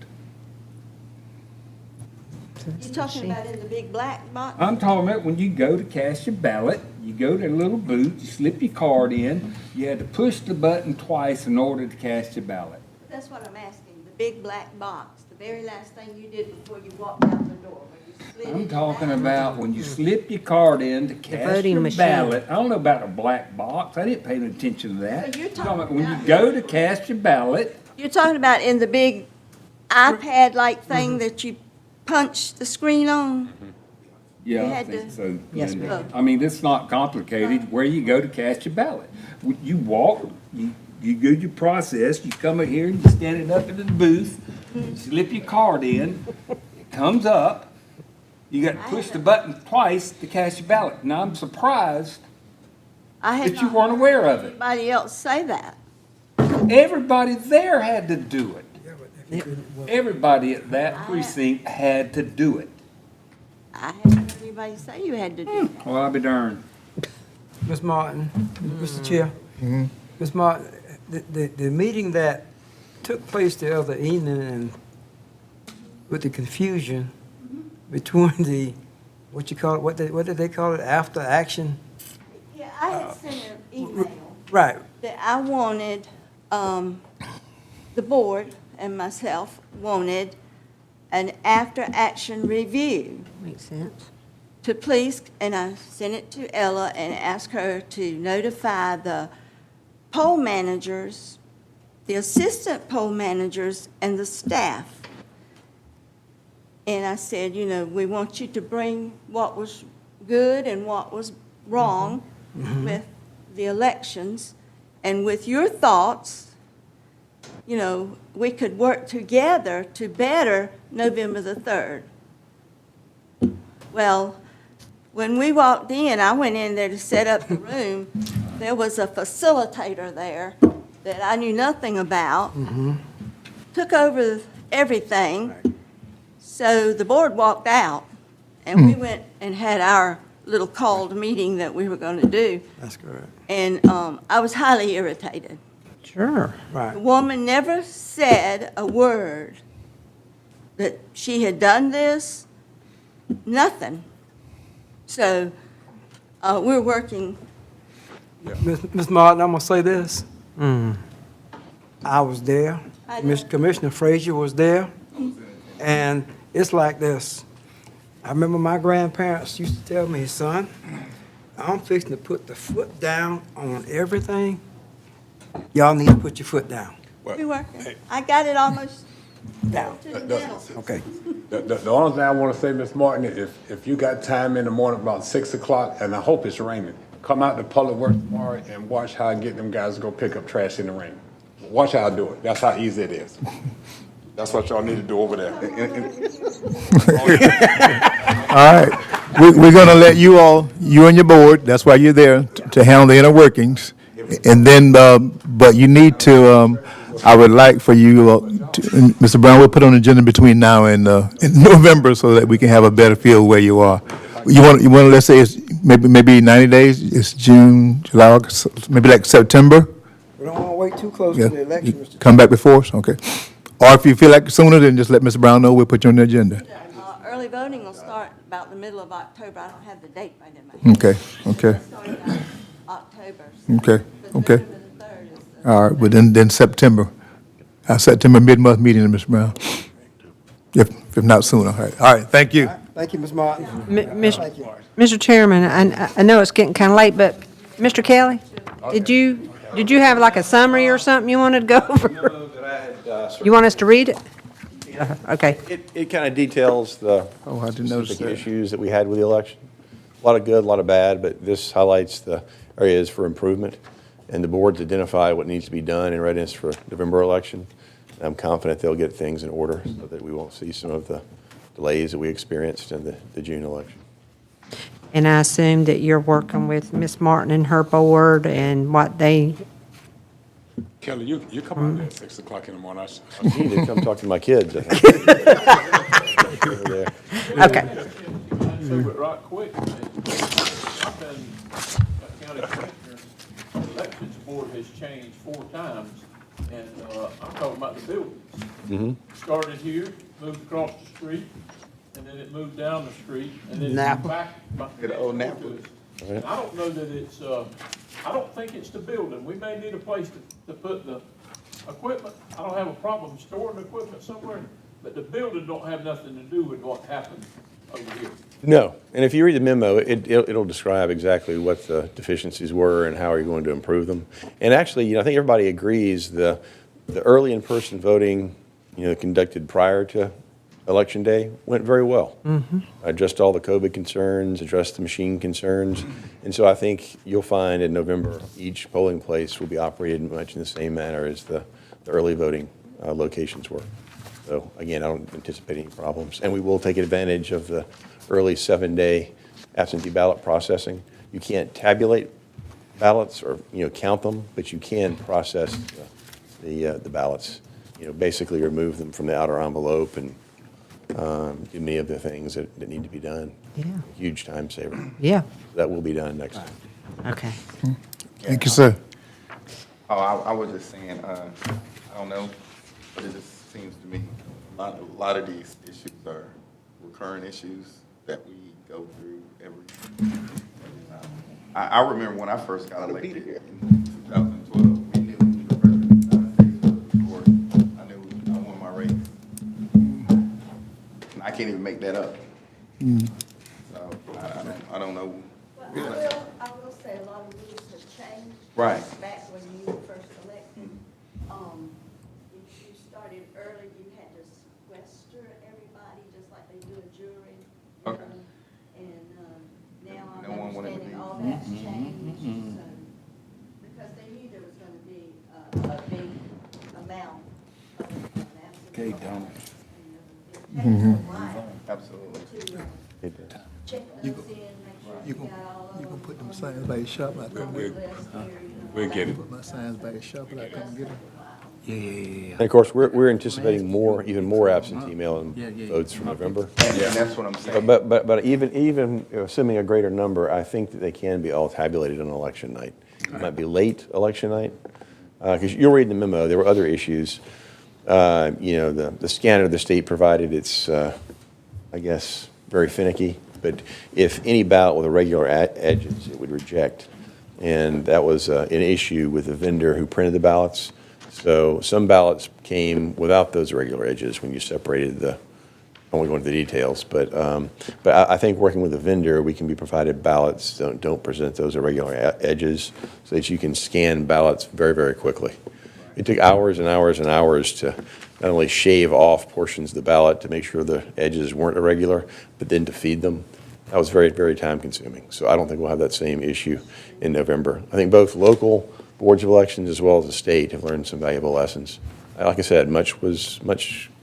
You talking about in the big black box? I'm talking about when you go to cast your ballot, you go to a little booth, you slip your card in, you had to push the button twice in order to cast your ballot. That's what I'm asking, the big black box, the very last thing you did before you walked out the door, when you slid it I'm in talking that. about when you slip your card in to cast voting your machine. ballot. I don't know about a black box. I didn't pay any attention to that. So you're I'm talking about talking when you about- go to cast your ballot, You're talking about in the big iPad-like thing that you punch the screen on? yeah, I had think to- so. Yes, Linda. ma'am. I mean, it's not complicated, where you go to cast your ballot. You walk, you do your process, you come in here, and you stand it up in the booth, you slip your card in, it comes up, you got to push the button twice to cast your ballot. Now, I'm surprised I had that you not weren't aware of it. anybody else say that. Everybody there had to do it. Everybody at that precinct had to do it. I haven't heard anybody say you had to do that. Well, I'll be darned. Ms. Martin, Mr. Chair. Ms. Martin, the meeting that took place the other evening and with the confusion between the, what you call it, what did they call it, after action? Yeah, I had sent an email Right, that I wanted, the board and myself wanted an after-action review Makes sense. to please, and I sent it to Ella and asked her to notify the poll managers, the assistant poll managers, and the staff. And I said, you know, we want you to bring what was good and what was wrong with the elections, and with your thoughts, you know, we could work together to better November the 3rd. Well, when we walked in, I went in there to set up the room. There was a facilitator there that I knew nothing about, took over everything. So the board walked out, and we went and had our little called meeting that we were going to do. that's correct. And I was highly irritated. Sure. The Right. woman never said a word that she had done this, nothing. So we're working, Ms. Martin, I'm gonna say this. I was there. I know. Commissioner Frazier was there. And it's like this. I remember my grandparents used to tell me, son, I'm fixing to put the foot down on everything. Y'all need to put your foot down. we're working. I got it almost Down. to the middle. Okay. The only thing I want to say, Ms. Martin, if you got time in the morning about 6 o'clock, and I hope it's raining, come out to Public Works tomorrow and watch how I get them guys to go pick up trash in the rain. Watch how I do it. That's how easy it is. That's what y'all need to do over there. All right, we're going to let you all, you and your board, that's why you're there, to handle the inner workings. And then, but you need to, I would like for you, Mr. Brown, we'll put on the agenda between now and in November so that we can have a better feel where you are. You want, let's say it's maybe 90 days, it's June, July, August, maybe like September? We don't wanna wait too close Yeah. to the election, Mr. Come back before us, okay. Or if you feel like sooner, then just let Mr. Brown know, we'll put you on the agenda. Early voting will start about the middle of October. I don't have the date right in my head. Okay. Starting about October. So Okay. the Okay. November the 3rd is the- All right, but then September, our September mid-month meeting, Mr. Brown. If not sooner, all right, thank you. Thank you, Ms. Martin. Thank you. Mr. Chairman, I know it's getting kind of late, but Mr. Kelly, did you have like a summary or something you wanted to go over? memo that I had, You want us to read it? Okay. it kind of details the Oh, I didn't notice specific that. issues that we had with the election. A lot of good, a lot of bad, but this highlights the areas for improvement. And the board's identified what needs to be done in readiness for November election. I'm confident they'll get things in order so that we won't see some of the delays that we experienced in the June election. And I assume that you're working with Ms. Martin and her board and what they, Kelly, you come out there at 6 o'clock in the morning. You need to come talk to my kids. I think. Over there. okay. So, but right quick, I've been a county commissioner, the elections board has changed 4 times, and I'm talking about the buildings. Started here, moved across the street, and then it moved down the street, and then Napa. back Get an old next Napa. door to us. And I don't know that it's, I don't think it's the building. We may need a place to put the equipment. I don't have a problem storing equipment somewhere, but the building don't have nothing to do with what happened over here. No, and if you read the memo, it'll describe exactly what the deficiencies were and how are you going to improve them. And actually, I think everybody agrees the early in-person voting, conducted prior to Election Day went very well. Addressed all the COVID concerns, addressed the machine concerns, and so I think you'll find in November each polling place will be operated much in the same manner as the early voting locations were. So again, I don't anticipate any problems, and we will take advantage of the early 7-day absentee ballot processing. You can't tabulate ballots or count them, but you can process the ballots. Basically remove them from the outer envelope and do many of the things that need to be done. Yeah. Huge time saver. Yeah. That will be done next time. Okay. Thank you, sir. Oh, I was just saying, I don't know, but it just seems to me, a lot of these issues are recurring issues that we go through every time. I remember when I first got elected in 2012, we knew the president before I knew I won my race. And I can't even make that up. So I don't know. I will say a lot of rules have changed. Right. Back when you were first elected. If you started early, you had to sequester everybody, just like they do a jury. Okay. And now No I'm one wanted to understanding be- all that's changed. So, because they knew there was going to be a big amount of absentee. Okay, Donald. It takes a while Absolutely. to check those in, make sure you got all of them. You gonna put them signs by your shop, I come get them. We'll get it. Put my signs by your shop, and I come get them. And of course, we're anticipating even more absentee mail-in votes from November. And that's what I'm saying. But even assuming a greater number, I think that they can be all tabulated on election night. It might be late election night, because you'll read in the memo, there were other issues. The scanner the state provided, it's, I guess, very finicky. But if any ballot with irregular edges, it would reject. And that was an issue with the vendor who printed the ballots. So some ballots came without those irregular edges when you separated the, I won't go into the details, but I think working with the vendor, we can be provided ballots don't present those irregular edges so that you can scan ballots very, very quickly. It took hours and hours and hours to not only shave off portions of the ballot to make sure the edges weren't irregular, but then to feed them. That was very, very time consuming. So I don't think we'll have that same issue in November. I think both local boards of elections as well as the state have learned some valuable lessons. Like I said, much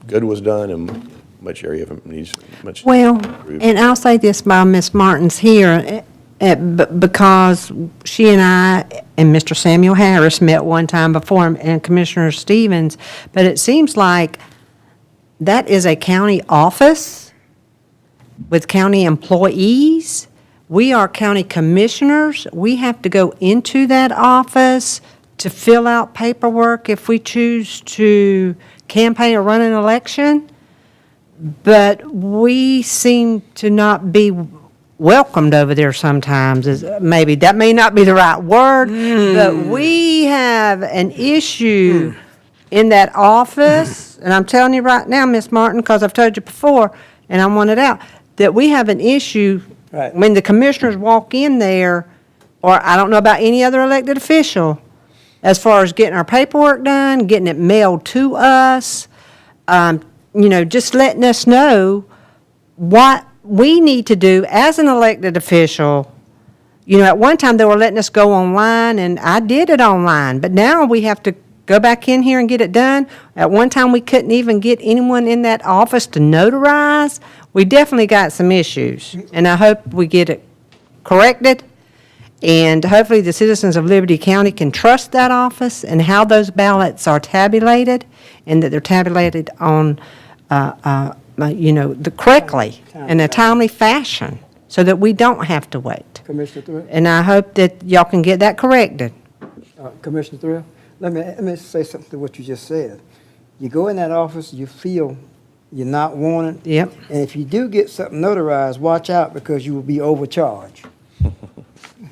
good was done and much area of needs much Well, improved. and I'll say this while Ms. Martin's here, because she and I and Mr. Samuel Harris met one time before, and Commissioner Stevens, but it seems like that is a county office with county employees. We are county commissioners. We have to go into that office to fill out paperwork if we choose to campaign or run an election. But we seem to not be welcomed over there sometimes. Maybe that may not be the right word, but we have an issue in that office, and I'm telling you right now, Miss Martin, because I've told you before, and I want it out, that we have an issue Right. when the commissioners walk in there, or I don't know about any other elected official, as far as getting our paperwork done, getting it mailed to us, just letting us know what we need to do as an elected official. At one time, they were letting us go online, and I did it online, but now we have to go back in here and get it done. At one time, we couldn't even get anyone in that office to notarize. We definitely got some issues, and I hope we get it corrected. And hopefully, the citizens of Liberty County can trust that office and how those ballots are tabulated, and that they're tabulated on, correctly, in a timely fashion, so that we don't have to wait. Commissioner Thrill? And I hope that y'all can get that corrected. Commissioner Thrill, let me say something to what you just said. You go in that office, you feel you're not wanted. Yep. And if you do get something notarized, watch out because you will be overcharged.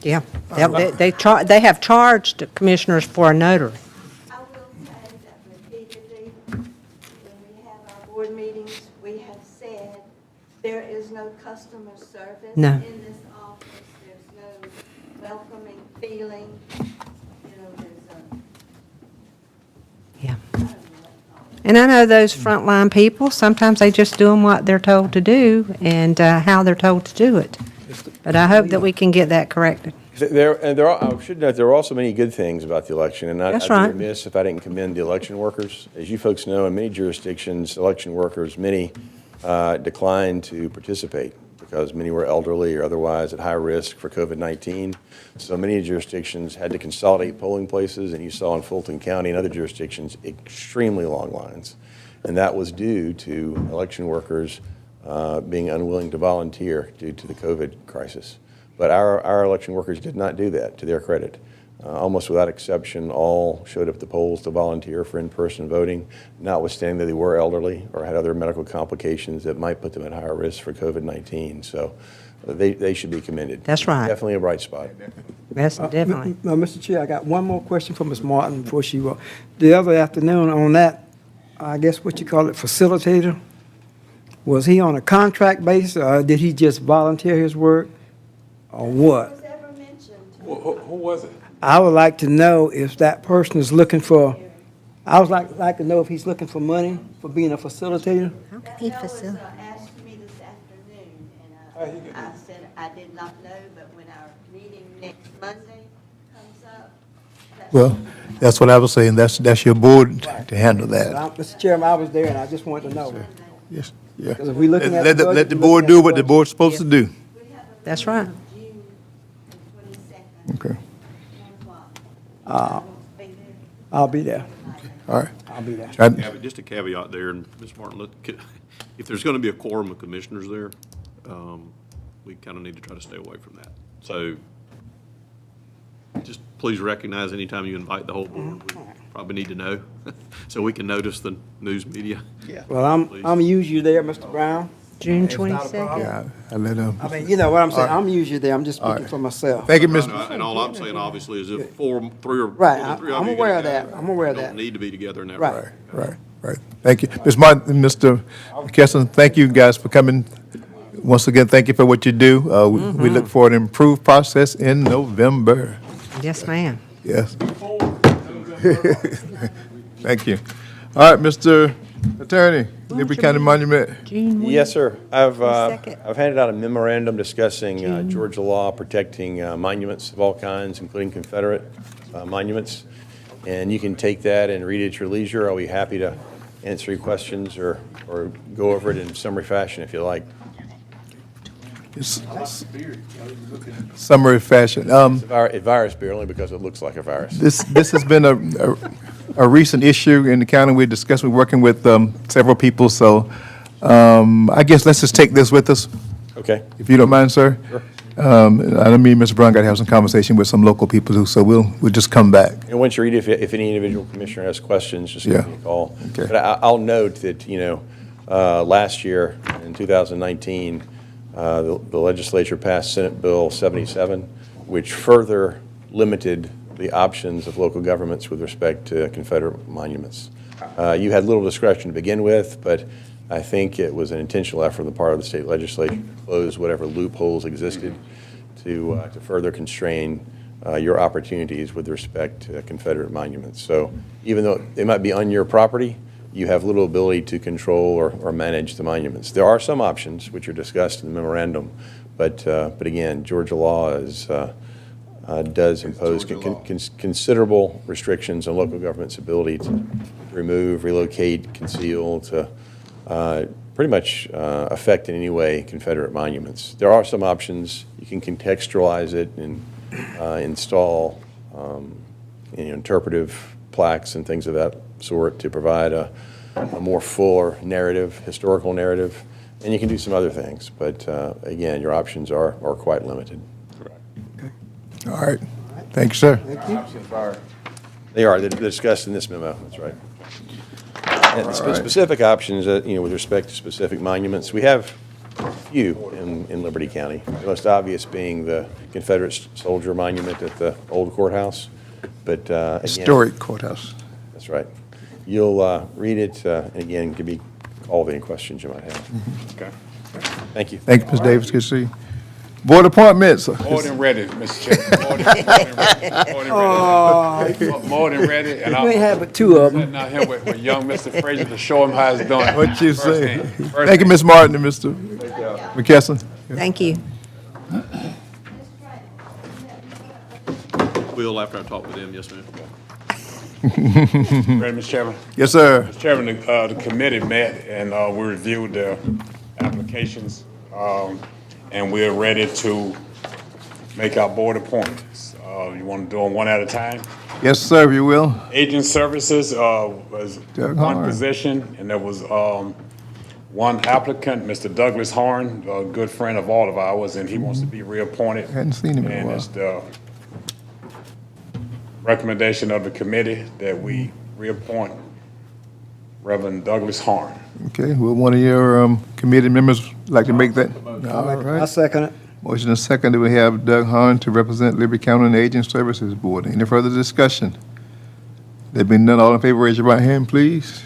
Yeah. They have charged commissioners for a notary. I will say that repeatedly, when we have our board meetings, we have said there is no customer service No. in this office. There's no welcoming feeling. You know, there's a, Yeah. I don't know what to call it. And I know those frontline people, sometimes they just doing what they're told to do and how they're told to do it. But I hope that we can get that corrected. I should note, there are also many good things about the election, and That's I'd right. be remiss if I didn't commend the election workers. As you folks know, in many jurisdictions, election workers, many declined to participate because many were elderly or otherwise at high risk for COVID-19. So many jurisdictions had to consolidate polling places, and you saw in Fulton County and other jurisdictions extremely long lines. And that was due to election workers being unwilling to volunteer due to the COVID crisis. But our election workers did not do that, to their credit. Almost without exception, all showed up at the polls to volunteer for in-person voting, notwithstanding that they were elderly or had other medical complications that might put them at higher risk for COVID-19. So they should be commended. That's right. Definitely a bright spot. That's definitely. Mr. Chair, I got one more question for Ms. Martin before she, the other afternoon on that, I guess what you call it, facilitator, was he on a contract basis or did he just volunteer his work or what? Was ever mentioned. Who was it? I would like to know if that person is looking for, I would like to know if he's looking for money for being a facilitator. How can That he was facilitate? asked me this afternoon, and I said I did not know, but when our meeting next Monday comes up, that's Well, that's what I was saying. That's your board to handle that. Mr. Chairman, I was there and I just wanted to know. Yes, yeah. Because if we looking at Let the the, budget, let the we're board looking do at what the the board's supposed to do. That's right. June the 22nd, Okay, 1 o'clock. I'll be there. all right. I'll be there. Just a caveat there, and Ms. Martin, if there's going to be a quorum of commissioners there, we kind of need to try to stay away from that. So just please recognize anytime you invite the whole board, we probably need to know, so we can notice the news media. Well, I'm usually there, Mr. Brown. June It's not a 22nd. problem. Yeah, I let them. I mean, you know what I'm saying, All right. I'm usually there, I'm just speaking for myself. Thank you, Ms. And all I'm saying, obviously, is if three or Right, more than three of I'm you aware get of that. together, I'm aware of you that. don't need to be together in that Right. room. Right. Thank you. Ms. Martin, Mr. McKesson, thank you guys for coming. Once again, thank you for what you do. We look forward to improved process in November. Yes, ma'am. Yes. Thank you. All right, Mr. Attorney, Liberty County Monument. June Yes, sir. I've second. handed out a memorandum discussing Georgia law protecting monuments of all kinds, including Confederate monuments. And you can take that and read it at your leisure. I'll be happy to answer your questions or go over it in summary fashion if you like. Summary fashion. A virus beer, only because it looks like a virus. This has been a recent issue in the county. We're discussing, we're working with several people, so I guess let's just take this with us, Okay. if you don't mind, sir. Sure. I know me and Mr. Brown got to have some conversation with some local people, too, so we'll just come back. And once you read it, if any individual commissioner has questions, just give me a call. Okay. But I'll note that, last year, in 2019, the legislature passed Senate Bill 77, which further limited the options of local governments with respect to Confederate monuments. You had little discretion to begin with, but I think it was an intentional effort on the part of the state legislature to close whatever loopholes existed to further constrain your opportunities with respect to Confederate monuments. So even though they might be on your property, you have little ability to control or manage the monuments. There are some options which are discussed in the memorandum, but again, Georgia law does impose considerable restrictions on local government's ability to remove, relocate, conceal, to pretty much affect in any way Confederate monuments. There are some options. You can contextualize it and install interpretive plaques and things of that sort to provide a more fuller narrative, historical narrative, and you can do some other things. But again, your options are quite limited. All right. Thank you, sir. They are. They're discussed in this memo. That's right. And specific options, with respect to specific monuments, we have a few in Liberty County. The most obvious being the Confederate soldier monument at the old courthouse. But again, Historic courthouse. that's right. You'll read it, and again, give me a call with any questions you might have. Okay. Thank you. Thank you, Ms. Davis. Good to see you. Board appointments. More than ready, Mr. Chairman. More than ready. And We have but two of them. sitting out here with young Mr. Frazier to show him how it's done. What you say? Firsthand. Thank you, Ms. Martin and Mr. McKesson. Thank you. Will, after I talk with them, yes, ma'am. Ready, Mr. Chairman? Yes, sir. Mr. Chairman, the committee met and we reviewed the applications, and we're ready to make our board appointments. You want to do them one at a time? Yes, sir, if you will. Agent services was Doug one Horn. position, and there was one applicant, Mr. Douglas Horn, a good friend of all of ours, and he wants to be reappointed. Hadn't seen him in a And while. it's the recommendation of the committee that we reappoint Reverend Douglas Horn. Okay, will one of your committee members like to make that? All I right. second it. Motion and second, that we have Doug Hahn to represent Liberty County on the Aging Services Board. Any further discussion? There being none, all in favor, raise your right hand, please.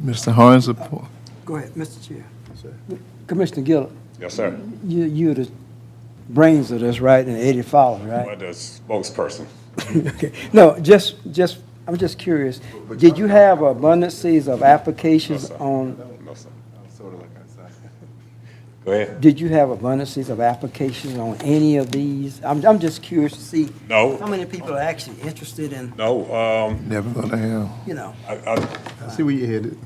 Mr. Hahn's appoint. Go ahead, Mr. Chair. Commissioner Gillett, Yes, sir. you're the brains of this, right, and Eddie Fowler, right? But the spokesperson. Okay. No, I'm just curious. Did you have abundances of applications No, sir. on, No, sir. Sort of like outside. Go ahead. did you have abundances of applications on any of these? I'm just curious to see No, how many people are actually interested in, no, Never gonna have. you know, I see where you headed.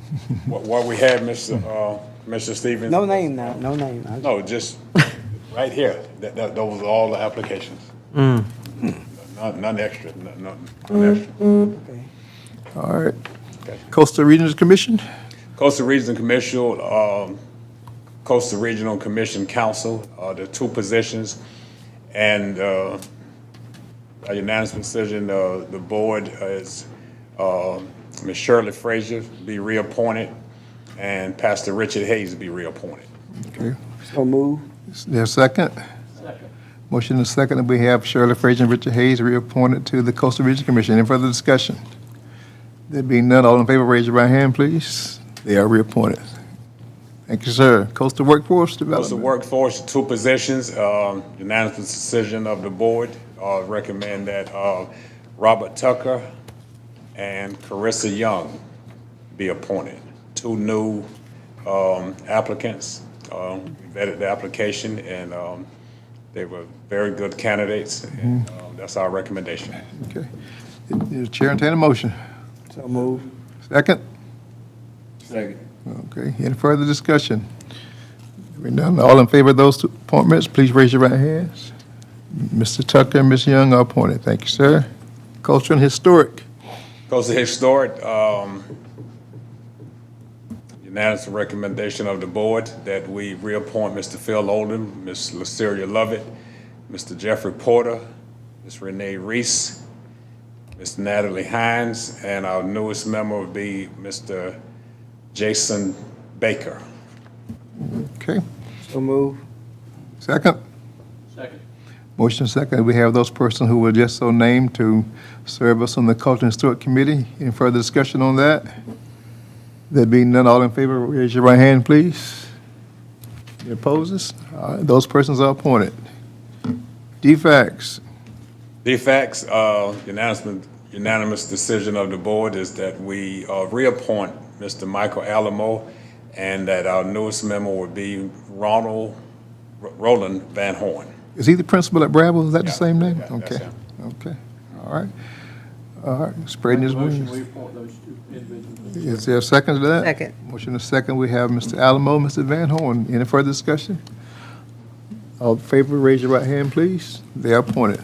what we had, Mr. Stevens. no name now, no name. No, just right here. Those are all the applications. None extra, none extra. Okay. All right. Okay. Coastal Regions Commission? Coastal Regional Commission, Coastal Regional Commission Council, the two positions, and a unanimous decision, the board is Ms. Shirley Frazier be reappointed, and Pastor Richard Hayes be reappointed. Okay. So move. Is there a second? Second. Motion and second, that we have Shirley Frazier and Richard Hayes reappointed to the Coastal Region Commission. Any further discussion? There being none, all in favor, raise your right hand, please. They are reappointed. Thank you, sir. Coastal Workforce Coastal Development. Workforce, two positions, unanimous decision of the board, recommend that Robert Tucker and Carissa Young be appointed. Two new applicants, vetted the application, and they were very good candidates, and that's our recommendation. Okay. Is the chair entertain a motion? So move. Second? Second. Okay. Any further discussion? Hearing none, all in favor of those two appointments, please raise your right hands. Mr. Tucker and Ms. Young are appointed. Thank you, sir. Cultural and Historic. Coastal Historic, unanimous recommendation of the board that we reappoint Mr. Phil Oldham, Ms. Laceria Lovett, Mr. Jeffrey Porter, Ms. Renee Reese, Ms. Natalie Hines, and our newest member would be Mr. Jason Baker. Okay. So move. Second? Second. Motion second. We have those persons who were just so named to serve us on the Cultural and Historic Committee. Any further discussion on that? There being none, all in favor, raise your right hand, please. Any opposes? All right, those persons are appointed. DFACS. DFACS, unanimous decision of the board is that we reappoint Mr. Michael Alamo, and that our newest member would be Roland Van Horn. Is he the principal at Bravo? Is that the Yeah, same name? yeah, that's Okay. him. Okay. All right. All right. Spreading his Motion, wings. we appoint those two individuals. Is there a second to that? Second. Motion is second. We have Mr. Alamo, Mr. Van Horn. Any further discussion? All in favor, raise your right hand, please. They are appointed.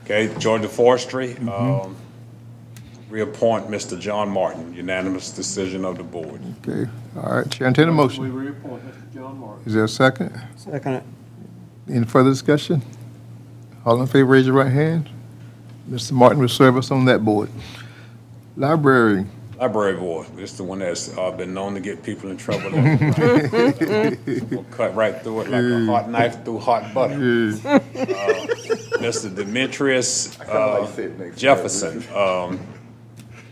Okay, Georgia Forestry, reappoint Mr. John Martin, unanimous decision of the board. Okay. All right. Chair, entertain a We motion. reappoint Mr. John Martin. Is there a second? Second it. Any further discussion? All in favor, raise your right hand. Mr. Martin will serve us on that board. Library. Library board, this is the one that's been known to get people in trouble. We'll cut right through it like a hot knife through hot butter. Mr. Demetrius Jefferson,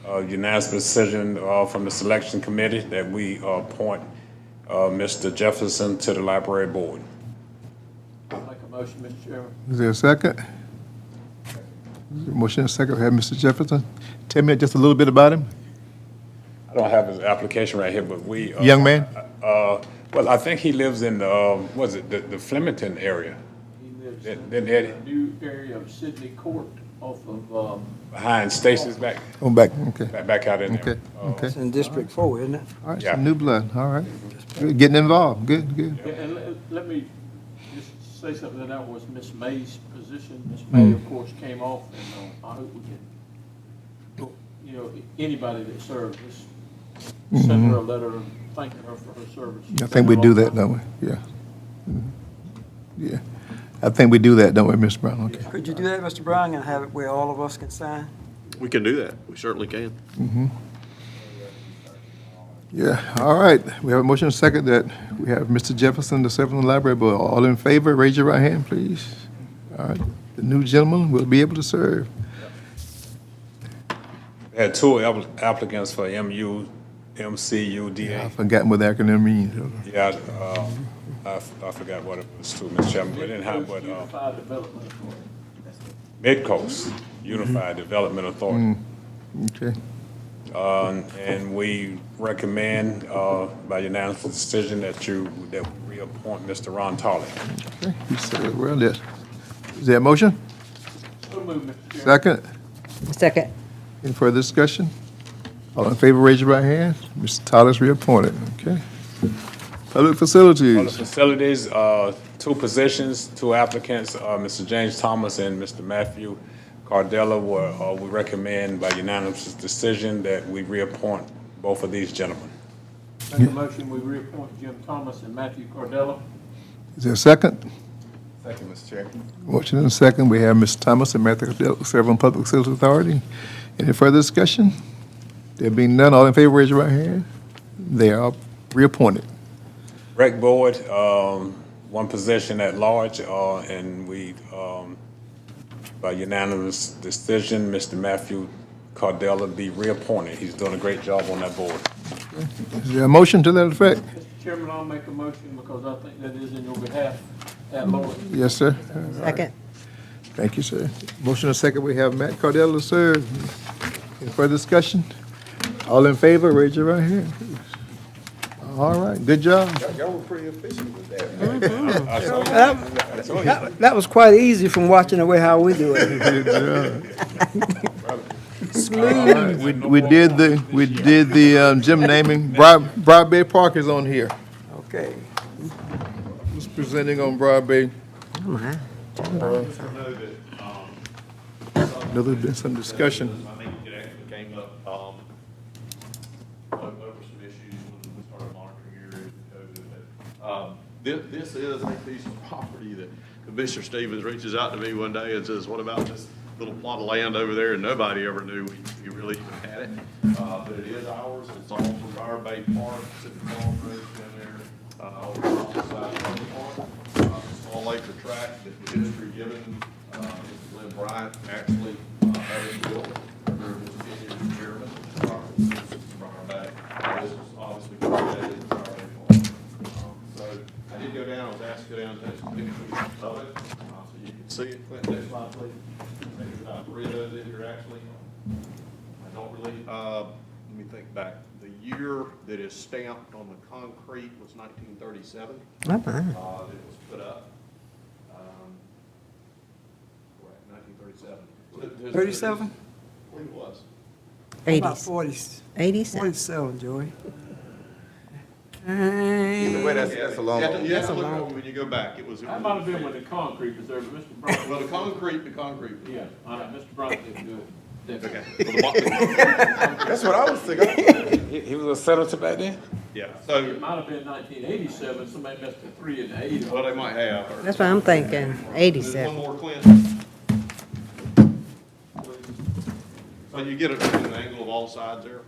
unanimous decision from the selection committee that we appoint Mr. Jefferson to the library board. I'll make a motion, Mr. Chairman. Is there a second? Motion and second, we have Mr. Jefferson. Tell me just a little bit about him. I don't have his application right here, but we. Young man? Well, I think he lives in, the Flemington area. He lives Then in Eddie- the new area of Sydney Court off of, Behind Stacy's back, Oh, back, okay. back out in there. Okay, okay. It's in District 4, isn't it? All right, Yeah. so new blood, all right. Good, getting involved, good, good. yeah, and let me just say something, that was Miss May's position. Miss May, of course, came off, and I hope we can, you know, anybody that served, just send her a letter thanking her for her service. I think we do that, don't we? Yeah. Yeah. I think we do that, don't we, Ms. Brown? Okay. Could you do that, Mr. Brown, and have it where all of us can sign? We can do that. We certainly can. Yeah, all right. We have a motion and second that we have Mr. Jefferson to serve on the library board. All in favor, raise your right hand, please. All right, the new gentleman will be able to serve. Had two applicants for MU, MCUDA. I've forgotten what the acronym means. Yeah, I forgot what it was too, Mr. Chairman, but anyhow, Unified Development Authority. Mid-Coast Unified Development Authority. Okay. And we recommend, by unanimous decision, that we reappoint Mr. Ron Tolley. Okay, he said, well, is there a motion? So moved, Mr. Chairman. Second? Second. Any further discussion? All in favor, raise your right hand. Mr. Tyler's reappointed, okay? Public On the facilities. facilities, two positions, two applicants, Mr. James Thomas and Mr. Matthew Cardella we recommend by unanimous decision that we reappoint both of these gentlemen. Make a motion, we reappoint Jim Thomas and Matthew Cardella. Is there a second? Second, Mr. Chair. Motion and a second. We have Mr. Thomas and Matthew Cardell serve on Public Facilities Authority. Any further discussion? There being none, all in favor, raise your right hand. They are reappointed. Rec Board, one position at large, and we, by unanimous decision, Mr. Matthew Cardella be reappointed. He's doing a great job on that board. Is there a motion to that effect? Mr. Chairman, I'll make a motion because I think that is in your behalf at large. Yes, sir. Second. Thank you, sir. Motion and second, we have Matt Cardell to serve. Any further discussion? All in favor, raise your right hand. All right, good job. Y'all were pretty efficient with that. That was quite easy from watching the way how we do it. Good job. We did the gym naming. Broadway Park is on here. Okay. Who's presenting on Broadway? There's been some discussion. I think it actually came up over some issues when we started monitoring areas of COVID. This is a piece of property that Commissioner Stevens reaches out to me one day and says, what about this little plot of land over there? And nobody ever knew we really even had it. But it is ours. It's all from Briar Bay Park, Pacific Farm Road down there, over on the side of the park. Small acre tract that the history given, Mr. Glenn Bryant actually had it built under his tenure as chairman of Briar Bay. This was obviously created in Briar Bay Park. So I did go down, I was asked to go down and take some pictures of it, so you can see it. Clint, next slide, please. I think there's about 3 of those in here actually. I don't really, let me think back. The year that is stamped on the concrete was 1937. Oh, my. That it was put up. Correct, 1937. 37? I believe it was. About 80s. 40, 87. 47, Joey. Either way, that's a long. You have to look over when you go back. It was. That might have been when the concrete was there, but Mr. Brown. Well, the concrete. Yeah, Mr. Brown did good. Okay. That's what I was thinking. He was a senator back then? Yeah, so, It might have been 1987, somebody missed a 3 and 8. well, they might have. That's what I'm thinking, There's one 87. more, Clint. So you get it from an angle of all sides there.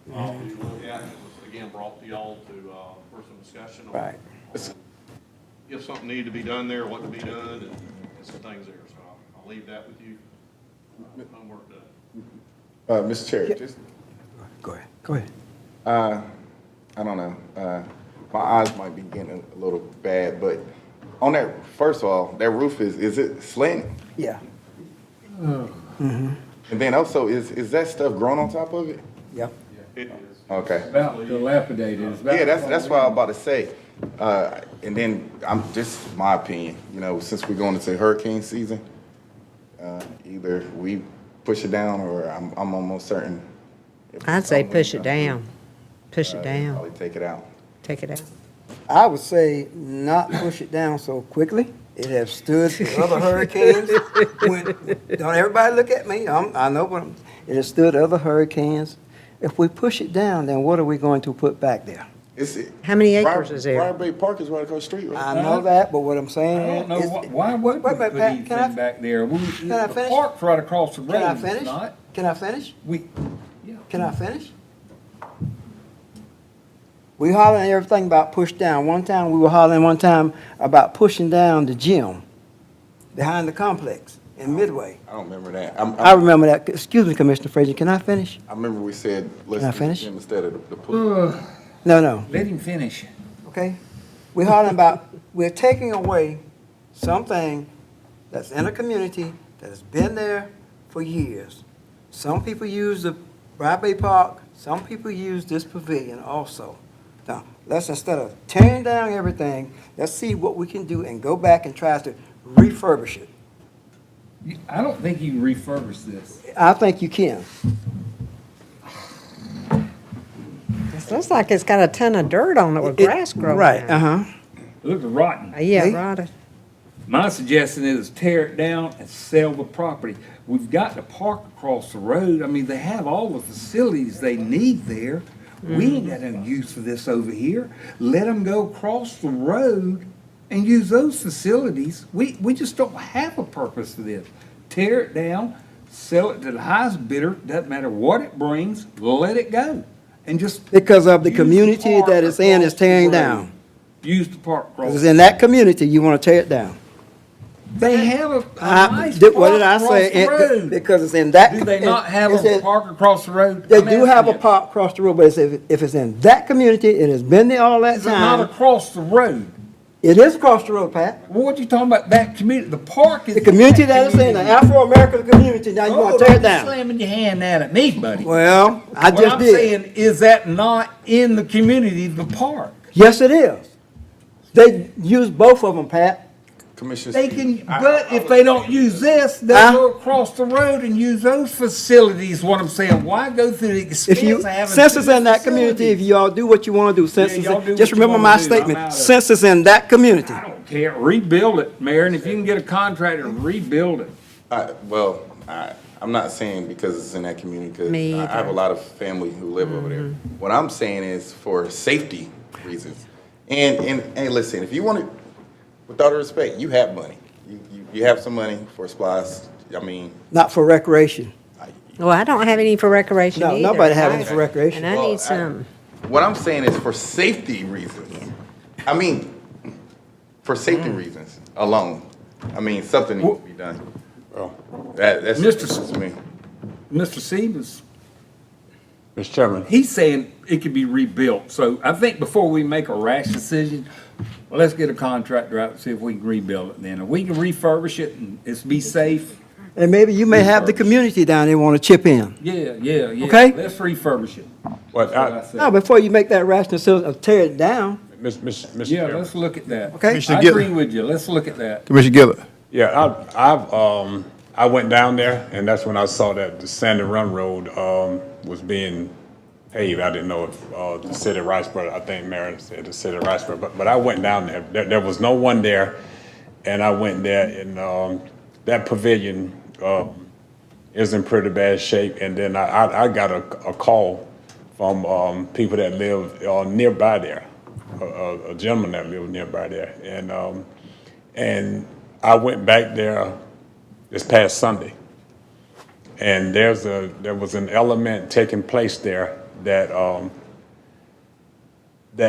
we looked at, and was again brought to y'all to, for some discussion on. Right. If something needed to be done there, what to be done, and some things there, so I'll leave that with you. Homework done. Mr. Chair, just, Go ahead. I don't know, my eyes might be getting a little bad, but on that, first of all, that roof is it slanting? Yeah. And then also, is that stuff growing on top of it? Yeah. It is. Okay. About dilapidated. It's about- Yeah, that's what I was about to say. And then, I'm just my opinion, you know, since we're going into hurricane season, either we push it down or I'm almost certain. if I'd say something push it comes down. Push it through, down. Probably take it out. Take it out. I would say not push it down so quickly. It has stood for other hurricanes. Don't everybody look at me. I know what it has stood other hurricanes. If we push it down, then what are we going to put back there? How many acres is there? Briar Bay Park is right across the street, right? I know that, but what I'm saying I don't know, is. why would we Wait a minute, put Pat, anything can I- back there? I The finish? park's right across the road. Can I it's finish? not. Can I finish? Yeah. Can I finish? We hollering everything about push down. One time, we were hollering about pushing down the gym behind the complex in Midway. I don't remember that. I remember that. Excuse me, Commissioner Frazier, can I finish? I remember we said, let's Can I do the finish? gym instead of the pool. No. Let him finish. Okay? We're hollering about, we're taking away something that's in a community that has been there for years. Some people use the Briar Bay Park, some people use this pavilion also. Now, let's, instead of tearing down everything, let's see what we can do and go back and try to refurbish it. I don't think you can refurbish this. I think you can. It looks like it's got a ton of dirt on it with grass growing. Right, on It looks rotten. it. Yeah, Hey. rotted. My suggestion is tear it down and sell the property. We've got the park across the road. I mean, they have all the facilities they need there. We ain't got no use for this over here. Let them go across the road and use those facilities. We just don't have a purpose for this. Tear it down, sell it to the highest bidder, doesn't matter what it brings, let it go. And just. Because of the use community park that it's in is across the tearing road. down. Use the park across. Because it's in that community, you want to tear it down. They have a nice park What did I across say? the road. Because it's in that. Do they not have it's a in- park across the road? They I'm do have a asking you. park across the road, but if it's in that community, it has been there all that Is it not time. across the road? It is across the road, Pat. Well, what you talking about, that community? The park is. The community that is in, the Afro-American community, now you want to tear it Don't be down. slamming your hand at me, buddy. Well, I What just I'm did. saying, is that not in the community, the park? Yes, it is. They use both of them, Pat. Commissioner They Stevens, can, but if they don't use this, they'll Huh? go across the road and use those facilities, what I'm saying. Why go through the expense If you, of having? since it's two in that community, if facilities? y'all do what you want to do, since Yeah, it's, y'all do just what you remember wanna my do. I'm statement, out of it. since it's in that community. I don't care, rebuild it, Mayor, and if you can get a contractor, rebuild it. I'm not saying because it's in that community, because Me I have a either. lot of family who live over there. What I'm saying is for safety reasons. And hey, listen, if you want to, with all due respect, you have money. You have some money for supplies. I mean, Not for recreation. Well, I don't have any for recreation No, either. nobody have any for recreation. And I Well, need some. what I'm saying is for safety reasons. I mean, for safety reasons alone. I mean, something needs to be done. That's just me. Mr. Stevens, Mr. Chairman. he's saying it could be rebuilt. So I think before we make a rash decision, let's get a contractor out and see if we can rebuild it then. If we can refurbish it and it's be safe, And maybe you may have the community down there want to chip in. yeah. Okay. Let's refurbish it. What, That's what I said. No, before you make that rash decision of tear it down, Mr. Yeah, Chairman. let's look at that. Okay. I Commissioner agree Gill- with you. Let's look at that. Commissioner Gillett. Yeah, I went down there, and that's when I saw that the Sandy Run Road, was being paved. I didn't know if, the city of Riceboro, I think Mayor said the city of Riceboro, but I went down there. There was no one there, and I went there, and, that pavilion, is in pretty bad shape. And then I got a call from, people that live, nearby there, a gentleman that lived nearby there. And I went back there this past Sunday. And there was an element taking place there that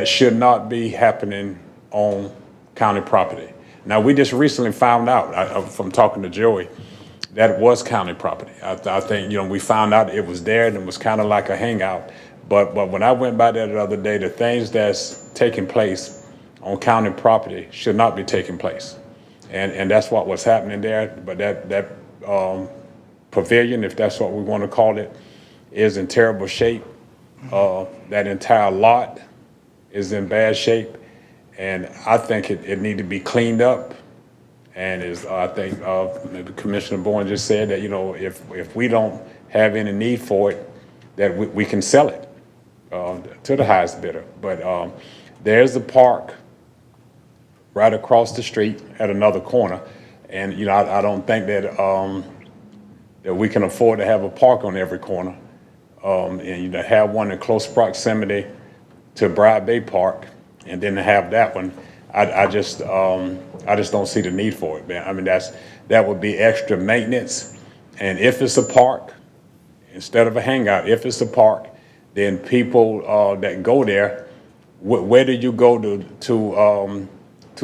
should not be happening on county property. Now, we just recently found out, from talking to Joey, that it was county property. I think, we found out it was there and it was kind of like a hangout. But when I went by there the other day, the things that's taking place on county property should not be taking place. And that's what was happening there. But that pavilion, if that's what we want to call it, is in terrible shape. That entire lot is in bad shape. And I think it need to be cleaned up. And I think maybe Commissioner Bowen just said that, if we don't have any need for it, that we can sell it to the highest bidder. But there's a park right across the street at another corner. And, I don't think that we can afford to have a park on every corner. And, have one in close proximity to Bride Bay Park, and then to have that one, I just don't see the need for it, man. I mean, that would be extra maintenance. And if it's a park, instead of a hangout, if it's a park, then people that go there, where do you go to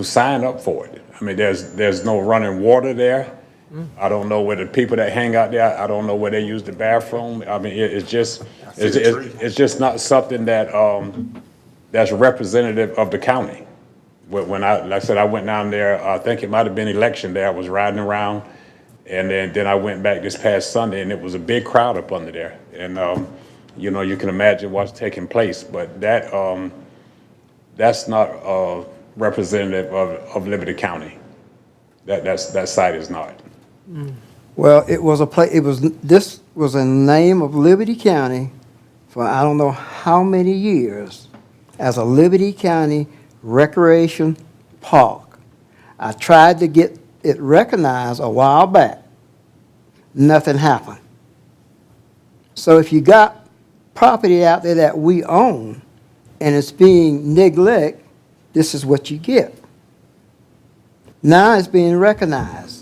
sign up for it? I mean, there's no running water there. I don't know where the people that hang out there, I don't know where they use the bathroom. I mean, it's just not something that's representative of the county. When like I said, I went down there, I think it might have been election day, I was riding around, and then I went back this past Sunday, and it was a big crowd up under there. And, you can imagine what's taking place, but that's not representative of Liberty County. That site is not. Well, this was a name of Liberty County for I don't know how many years as a Liberty County Recreation Park. I tried to get it recognized a while back. Nothing happened. So if you got property out there that we own and it's being neglected, this is what you get. Now it's being recognized.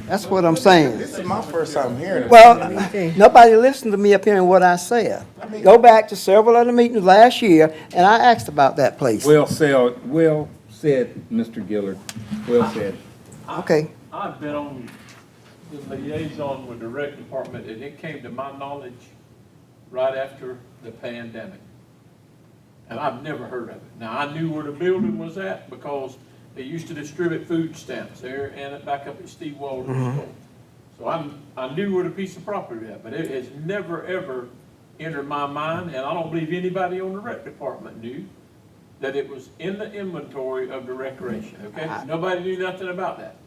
That's what I'm saying. This is my first time hearing it. Well, nobody listened to me up here and what I said. Go back to several other meetings last year, and I asked about that place. Well said, Mr. Gillard. Well said. Okay. I've been on the liaison with the rec department, and it came to my knowledge right after the pandemic. And I've never heard of it. Now, I knew where the building was at because they used to distribute food stamps there and back up at Steve Walter's store. So I knew where the piece of property was at, but it has never, ever entered my mind, and I don't believe anybody on the rec department knew that it was in the inventory of the recreation, okay? Nobody knew nothing about that,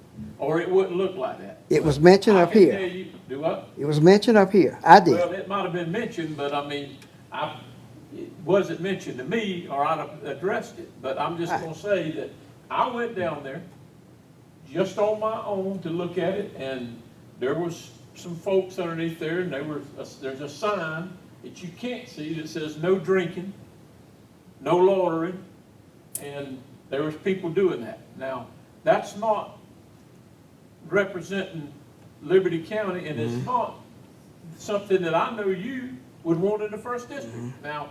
or it wouldn't look like that. It was mentioned up here. I can tell you, do what? It was mentioned up here. I did. Well, it might have been mentioned, but I mean, it wasn't mentioned to me, or I'd have addressed it. But I'm just gonna say that I went down there just on my own to look at it, and there was some folks underneath there, and there's a sign that you can't see that says no drinking, no loitering, and there was people doing that. Now, that's not representing Liberty County, and it's not something that I know you would want in the first district. Now,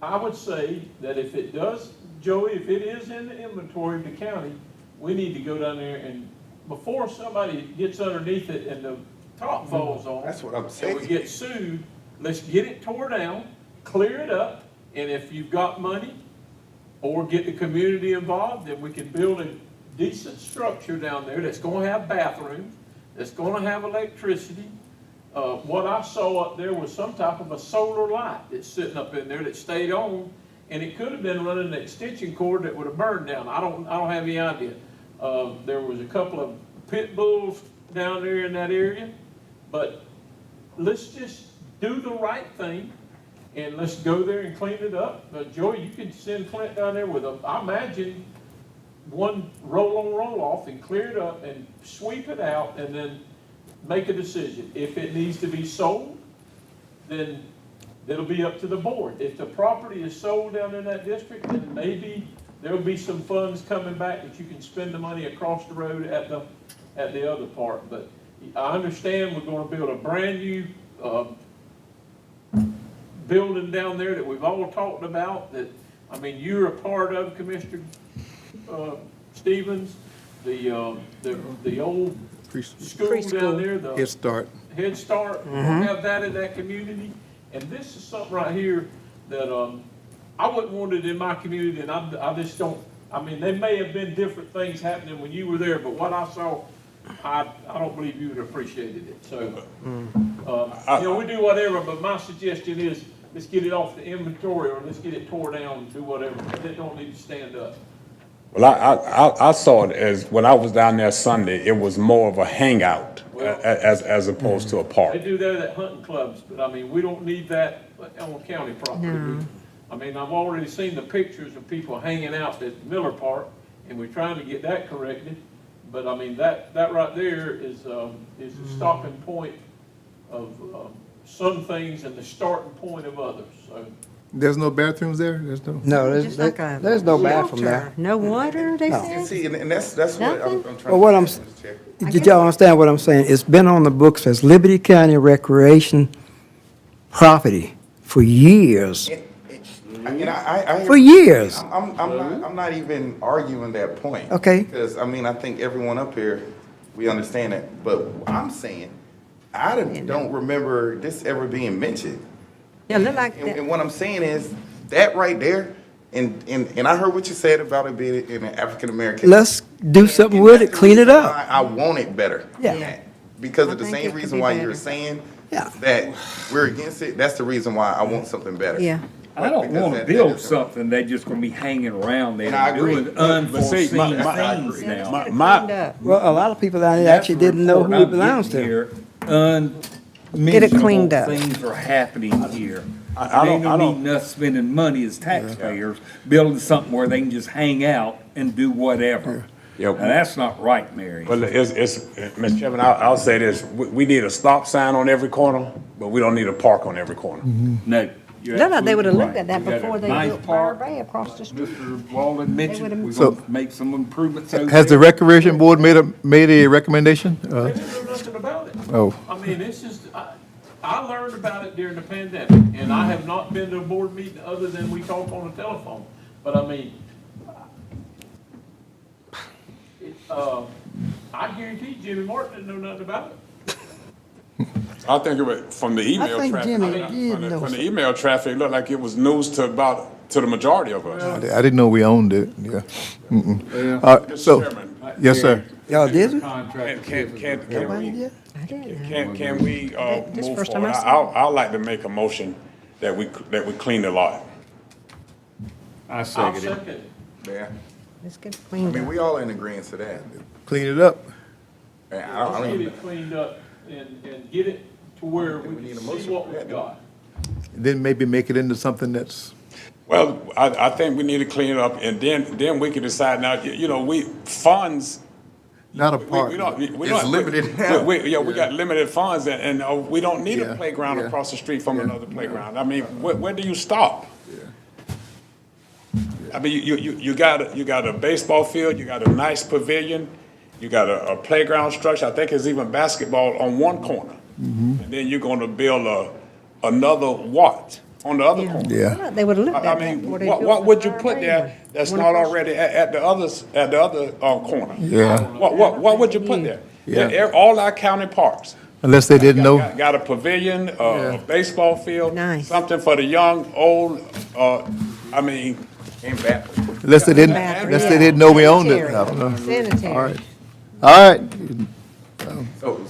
I would say that if it does, Joey, if it is in the inventory of the county, we need to go down there and, before somebody gets underneath it and the top falls on, That's what I'm saying. and we get sued, let's get it tore down, clear it up, and if you've got money, or get the community involved, then we can build a decent structure down there that's gonna have bathrooms, that's gonna have electricity. What I saw up there was some type of a solar light that's sitting up in there that stayed on, and it could have been running an extension cord that would have burned down. I don't have any idea. There was a couple of pit bulls down there in that area, but let's just do the right thing, and let's go there and clean it up. Joey, you can send Clint down there with I imagine, one roll-on, roll-off, and clear it up and sweep it out, and then make a decision. If it needs to be sold, then it'll be up to the board. If the property is sold down in that district, then maybe there'll be some funds coming back that you can spend the money across the road at the other part. But I understand we're going to build a brand new building down there that we've all talked about, that, I mean, you're a part of, Commissioner, Stevens, the old school down there, the Head Start. Head Start, we don't have that in that community. And this is something right here that, I wouldn't want it in my community, and I just don't, I mean, there may have been different things happening when you were there, but what I saw, I don't believe you would have appreciated it, so. You know, we do whatever, but my suggestion is, let's get it off the inventory, or let's get it tore down and do whatever, it don't need to stand up. Well, I saw it as, when I was down there Sunday, it was more of a hangout as opposed to a park. They do that at hunting clubs, but I mean, we don't need that on county property. No. I mean, I've already seen the pictures of people hanging out at Miller Park, and we're trying to get that corrected. But I mean, that right there is a stopping point of some things and the starting point of others, so. There's no bathrooms there? There's no? No, Just like a there's no bathroom there. shelter. No water, they No. said? See, and that's what I'm trying to. Well, what I'm, did y'all understand what I'm saying? It's been on the books as Liberty County Recreation property for years. For years. I'm not even arguing that point. Okay. Because, I mean, I think everyone up here, we understand that. But I'm saying, I don't remember this ever being mentioned. Yeah, look like And, that. and what I'm saying is, that right there, and I heard what you said about it being an African-American. Let's do something with it, clean it up. I want it better. Yeah. Because I of the think it same could reason be why better. you're saying Yeah. that we're against it, that's the reason why I want something better. Yeah. I don't Because wanna that build isn't- something they just gonna be hanging around there And I agree. doing But see, unforeseen I things agree. now. Get it my- cleaned up. Well, a lot of people down there That's actually the didn't know who report it I'm belongs getting to. here. Get it cleaned up. Things are happening here. I It ain't don't- no need us spending money as taxpayers, building something where they can just hang out and do whatever. Yeah. Now, that's not right, Mary. Well, Mr. Chairman, I'll say this, we need a stop sign on every corner, but we don't need a park on every corner. No. you're Look like they would have absolutely looked at that right. We got a before they nice built Fire park. Bay across the street. Mr. Walden mentioned, would've- we're So- gonna make some improvements over Has the there. Recreation Board made a recommendation? They didn't know nothing about it. Oh, I mean, it's just, I learned about it during the pandemic, and I have not been to a board meeting other than we talk on the telephone. But I mean, I guarantee Jimmy Martin didn't know nothing about it. I think it was, from the email think traffic. Jimmy did know From the email traffic, it looked like it was news to the majority of us. I didn't know we owned it, yeah. Mm-mm. Mr. So, Chairman, yes, sir. Y'all did it? can Nobody we, did? I didn't know. can we This move first time forward? I saw I'd like to make a motion that we clean the lot. I I'll second it. second it. Yeah. Let's get it I cleaned mean, up. we all in agreement to that. Clean it up. And I Let's don't get even, it cleaned up and get it to where we need can a see motion what for we've that, got. Then maybe make it into something that's, Well, I think we need to clean it up, and then we can decide now, funds. not a We park. don't. We It's don't- limited now. We got limited funds, and we don't need Yeah, a playground yeah. across the street from another playground. I mean, where do you stop? I mean, you got a baseball field, you got a nice pavilion, you got a playground structure. I think there's even basketball on one corner, and then you're going to build another what on the other corner? Yeah. Well, they would have looked at I that mean, before they what built would the you Fire put Bay there one. that's One not across- already at the other corner? Yeah. What would you put there? Yeah. All our county parks. Unless they didn't know. Got a pavilion, a baseball field. Nice. Something for the young, old, I mean. and back. Unless they didn't know we owned it. I don't know. Sanitary. All right. All right. So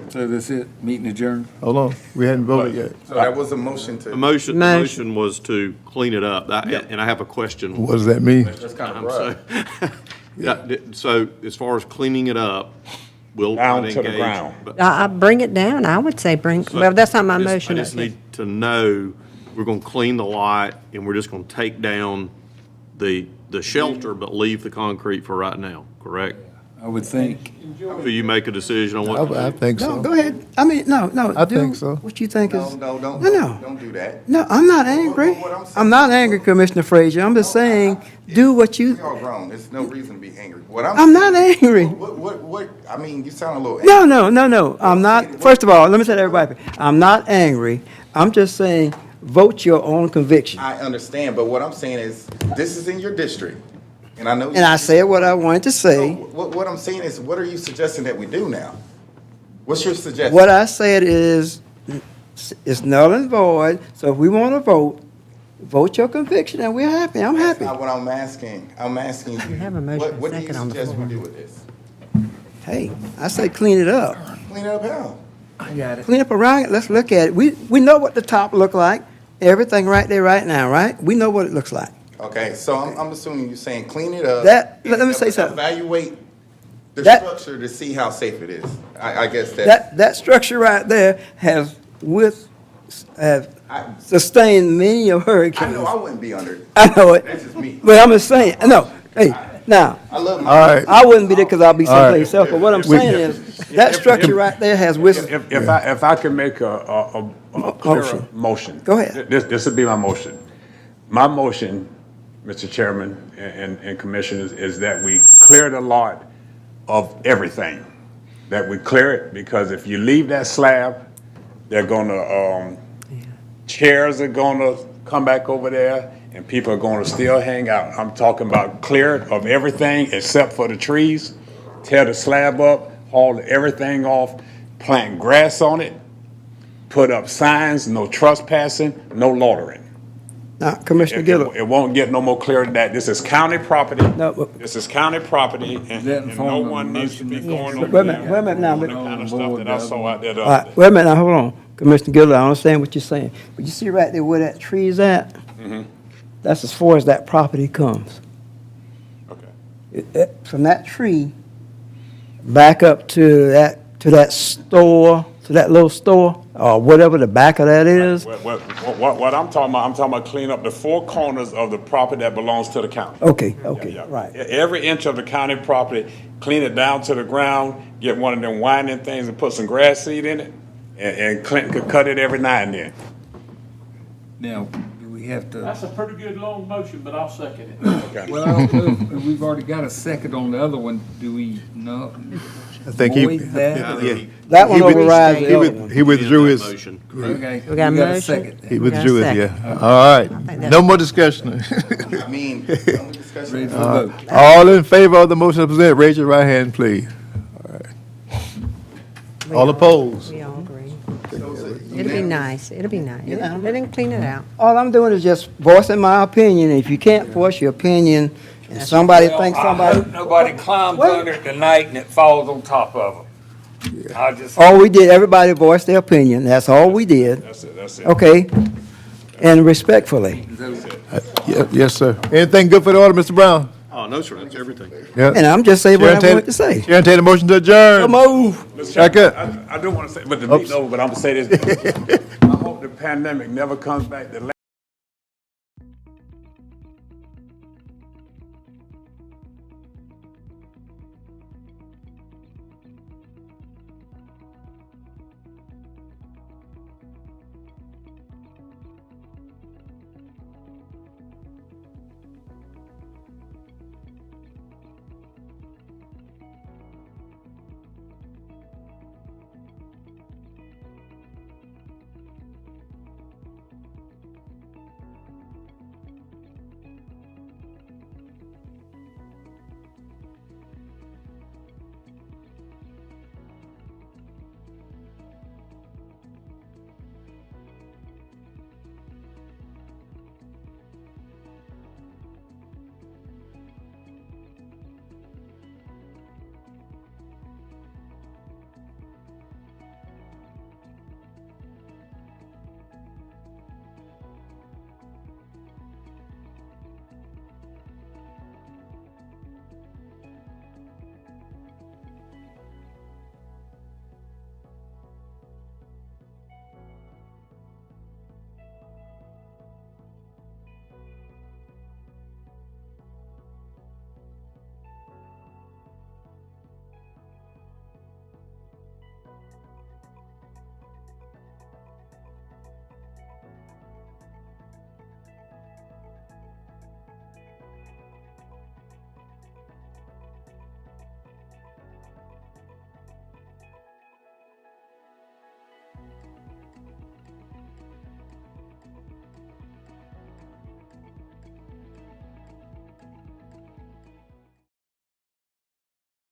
So that's it, meeting adjourned? Hold on. We hadn't voted yet. that was a motion to. The motion was to clean it up, and I have a question. What does that mean? That's kind of broad. So as far as cleaning it up, we'll Down try to the engage, ground. but- I bring it down, I would say well, that's not my motion. I just need to know, we're gonna clean the lot, and we're just gonna take down the shelter, but leave the concrete for right now, correct? I would think. So you make a decision on what to I do? think No, so. go ahead. I mean, no. I do think so. What you think No, is. no, don't do that. No, I'm not angry. What I'm saying- I'm not angry, Commissioner Frazier. I'm just saying, do what you, We all grown. There's no reason to be angry. What I'm I'm not saying- angry. What, I mean, you sound a little angry. No. I'm not, first of all, let me tell everybody, I'm not angry. I'm just saying, vote your own conviction. I understand, but what I'm saying is, this is in your district, and I know. And I said what I wanted to say. What I'm saying is, what are you suggesting that we do now? What's your suggestion? What I said is, it's null and void, so if we want to vote your conviction, and we're happy. I'm happy. That's not what I'm asking. I'm asking you. have a motion, What do you second on the suggest we floor. do with this? Hey, I say clean it up. Clean it up how? Clean up around it, let's look at it. We know what the top look like, everything right there right now, right? We know what it looks like. Okay, so I'm assuming you're saying clean it up. Let me say something. Evaluate the That- structure to see how safe it is. I guess that. That structure right there has sustained many of I hurricanes. know I wouldn't be under it. I know it. That's just me. But I'm just saying, no, hey, now, I love my. All right. I wouldn't be there because I'll be All right. someplace else, but what I'm saying is, that structure right there has If I can make a clearer motion. Go ahead. This would be my motion. My motion, Mr. Chairman and Commissioners, is that we clear the lot of everything. That we clear it, because if you leave that slab, they're gonna, chairs are gonna come back over there, and people are gonna still hang out. I'm talking about clear it of everything except for the trees, tear the slab up, haul everything off, plant grass on it, put up signs, no trespassing, no loitering. Now, Commissioner Gillard. It won't get no more clear than that. This is county property. No, but- This is county property, and no one needs to be going over Wait a there. minute now. doing the kind of stuff that I saw out there the All other day. right, wait a minute, now, hold on. Commissioner Gillard, I understand what you're saying. But you see right there where that tree is at? That's as far as that property comes. Okay. From that tree, back up to that store, to that little store, or whatever the back of that is. What I'm talking about clean up the four corners of the property that belongs to the county. Okay, Yeah. right. Every inch of the county property, clean it down to the ground, get one of them winding things and put some grass seed in it, and Clinton could cut it every now and then. Now, do we have to, That's a pretty good long motion, but I'll second it. Okay. well, I don't know if we've already got a second on the other one. Do we not? I think he, Void that? yeah. That one He with- overrides the other one. He withdrew his, Motion. Okay. We got a motion? second. he We got a withdrew it, second. yeah. All right, think no more discussion. I mean, no discussion. Ready for the vote. All in favor of the motion presented, raise your right hand, please. All right. All opposed? We all agree. It'll be nice, it'll be nice. Let him clean it out. All I'm doing is just voicing my opinion. If you can't voice your opinion, and somebody thinks somebody, Nobody climbs Wait. under it tonight and it falls on top of them. I just. all we did, everybody voiced their opinion. That's all we did. That's it. Okay? And respectfully. Yes, sir. Anything good for the order, Mr. Brown? Oh, no, sir, that's everything. Yeah. And I'm just saying what I Chair wanted to say. Chair, entertain a motion to adjourn. Come on. Second. I do want to say, but the meeting over, but I'm gonna say this. I hope the pandemic never comes back to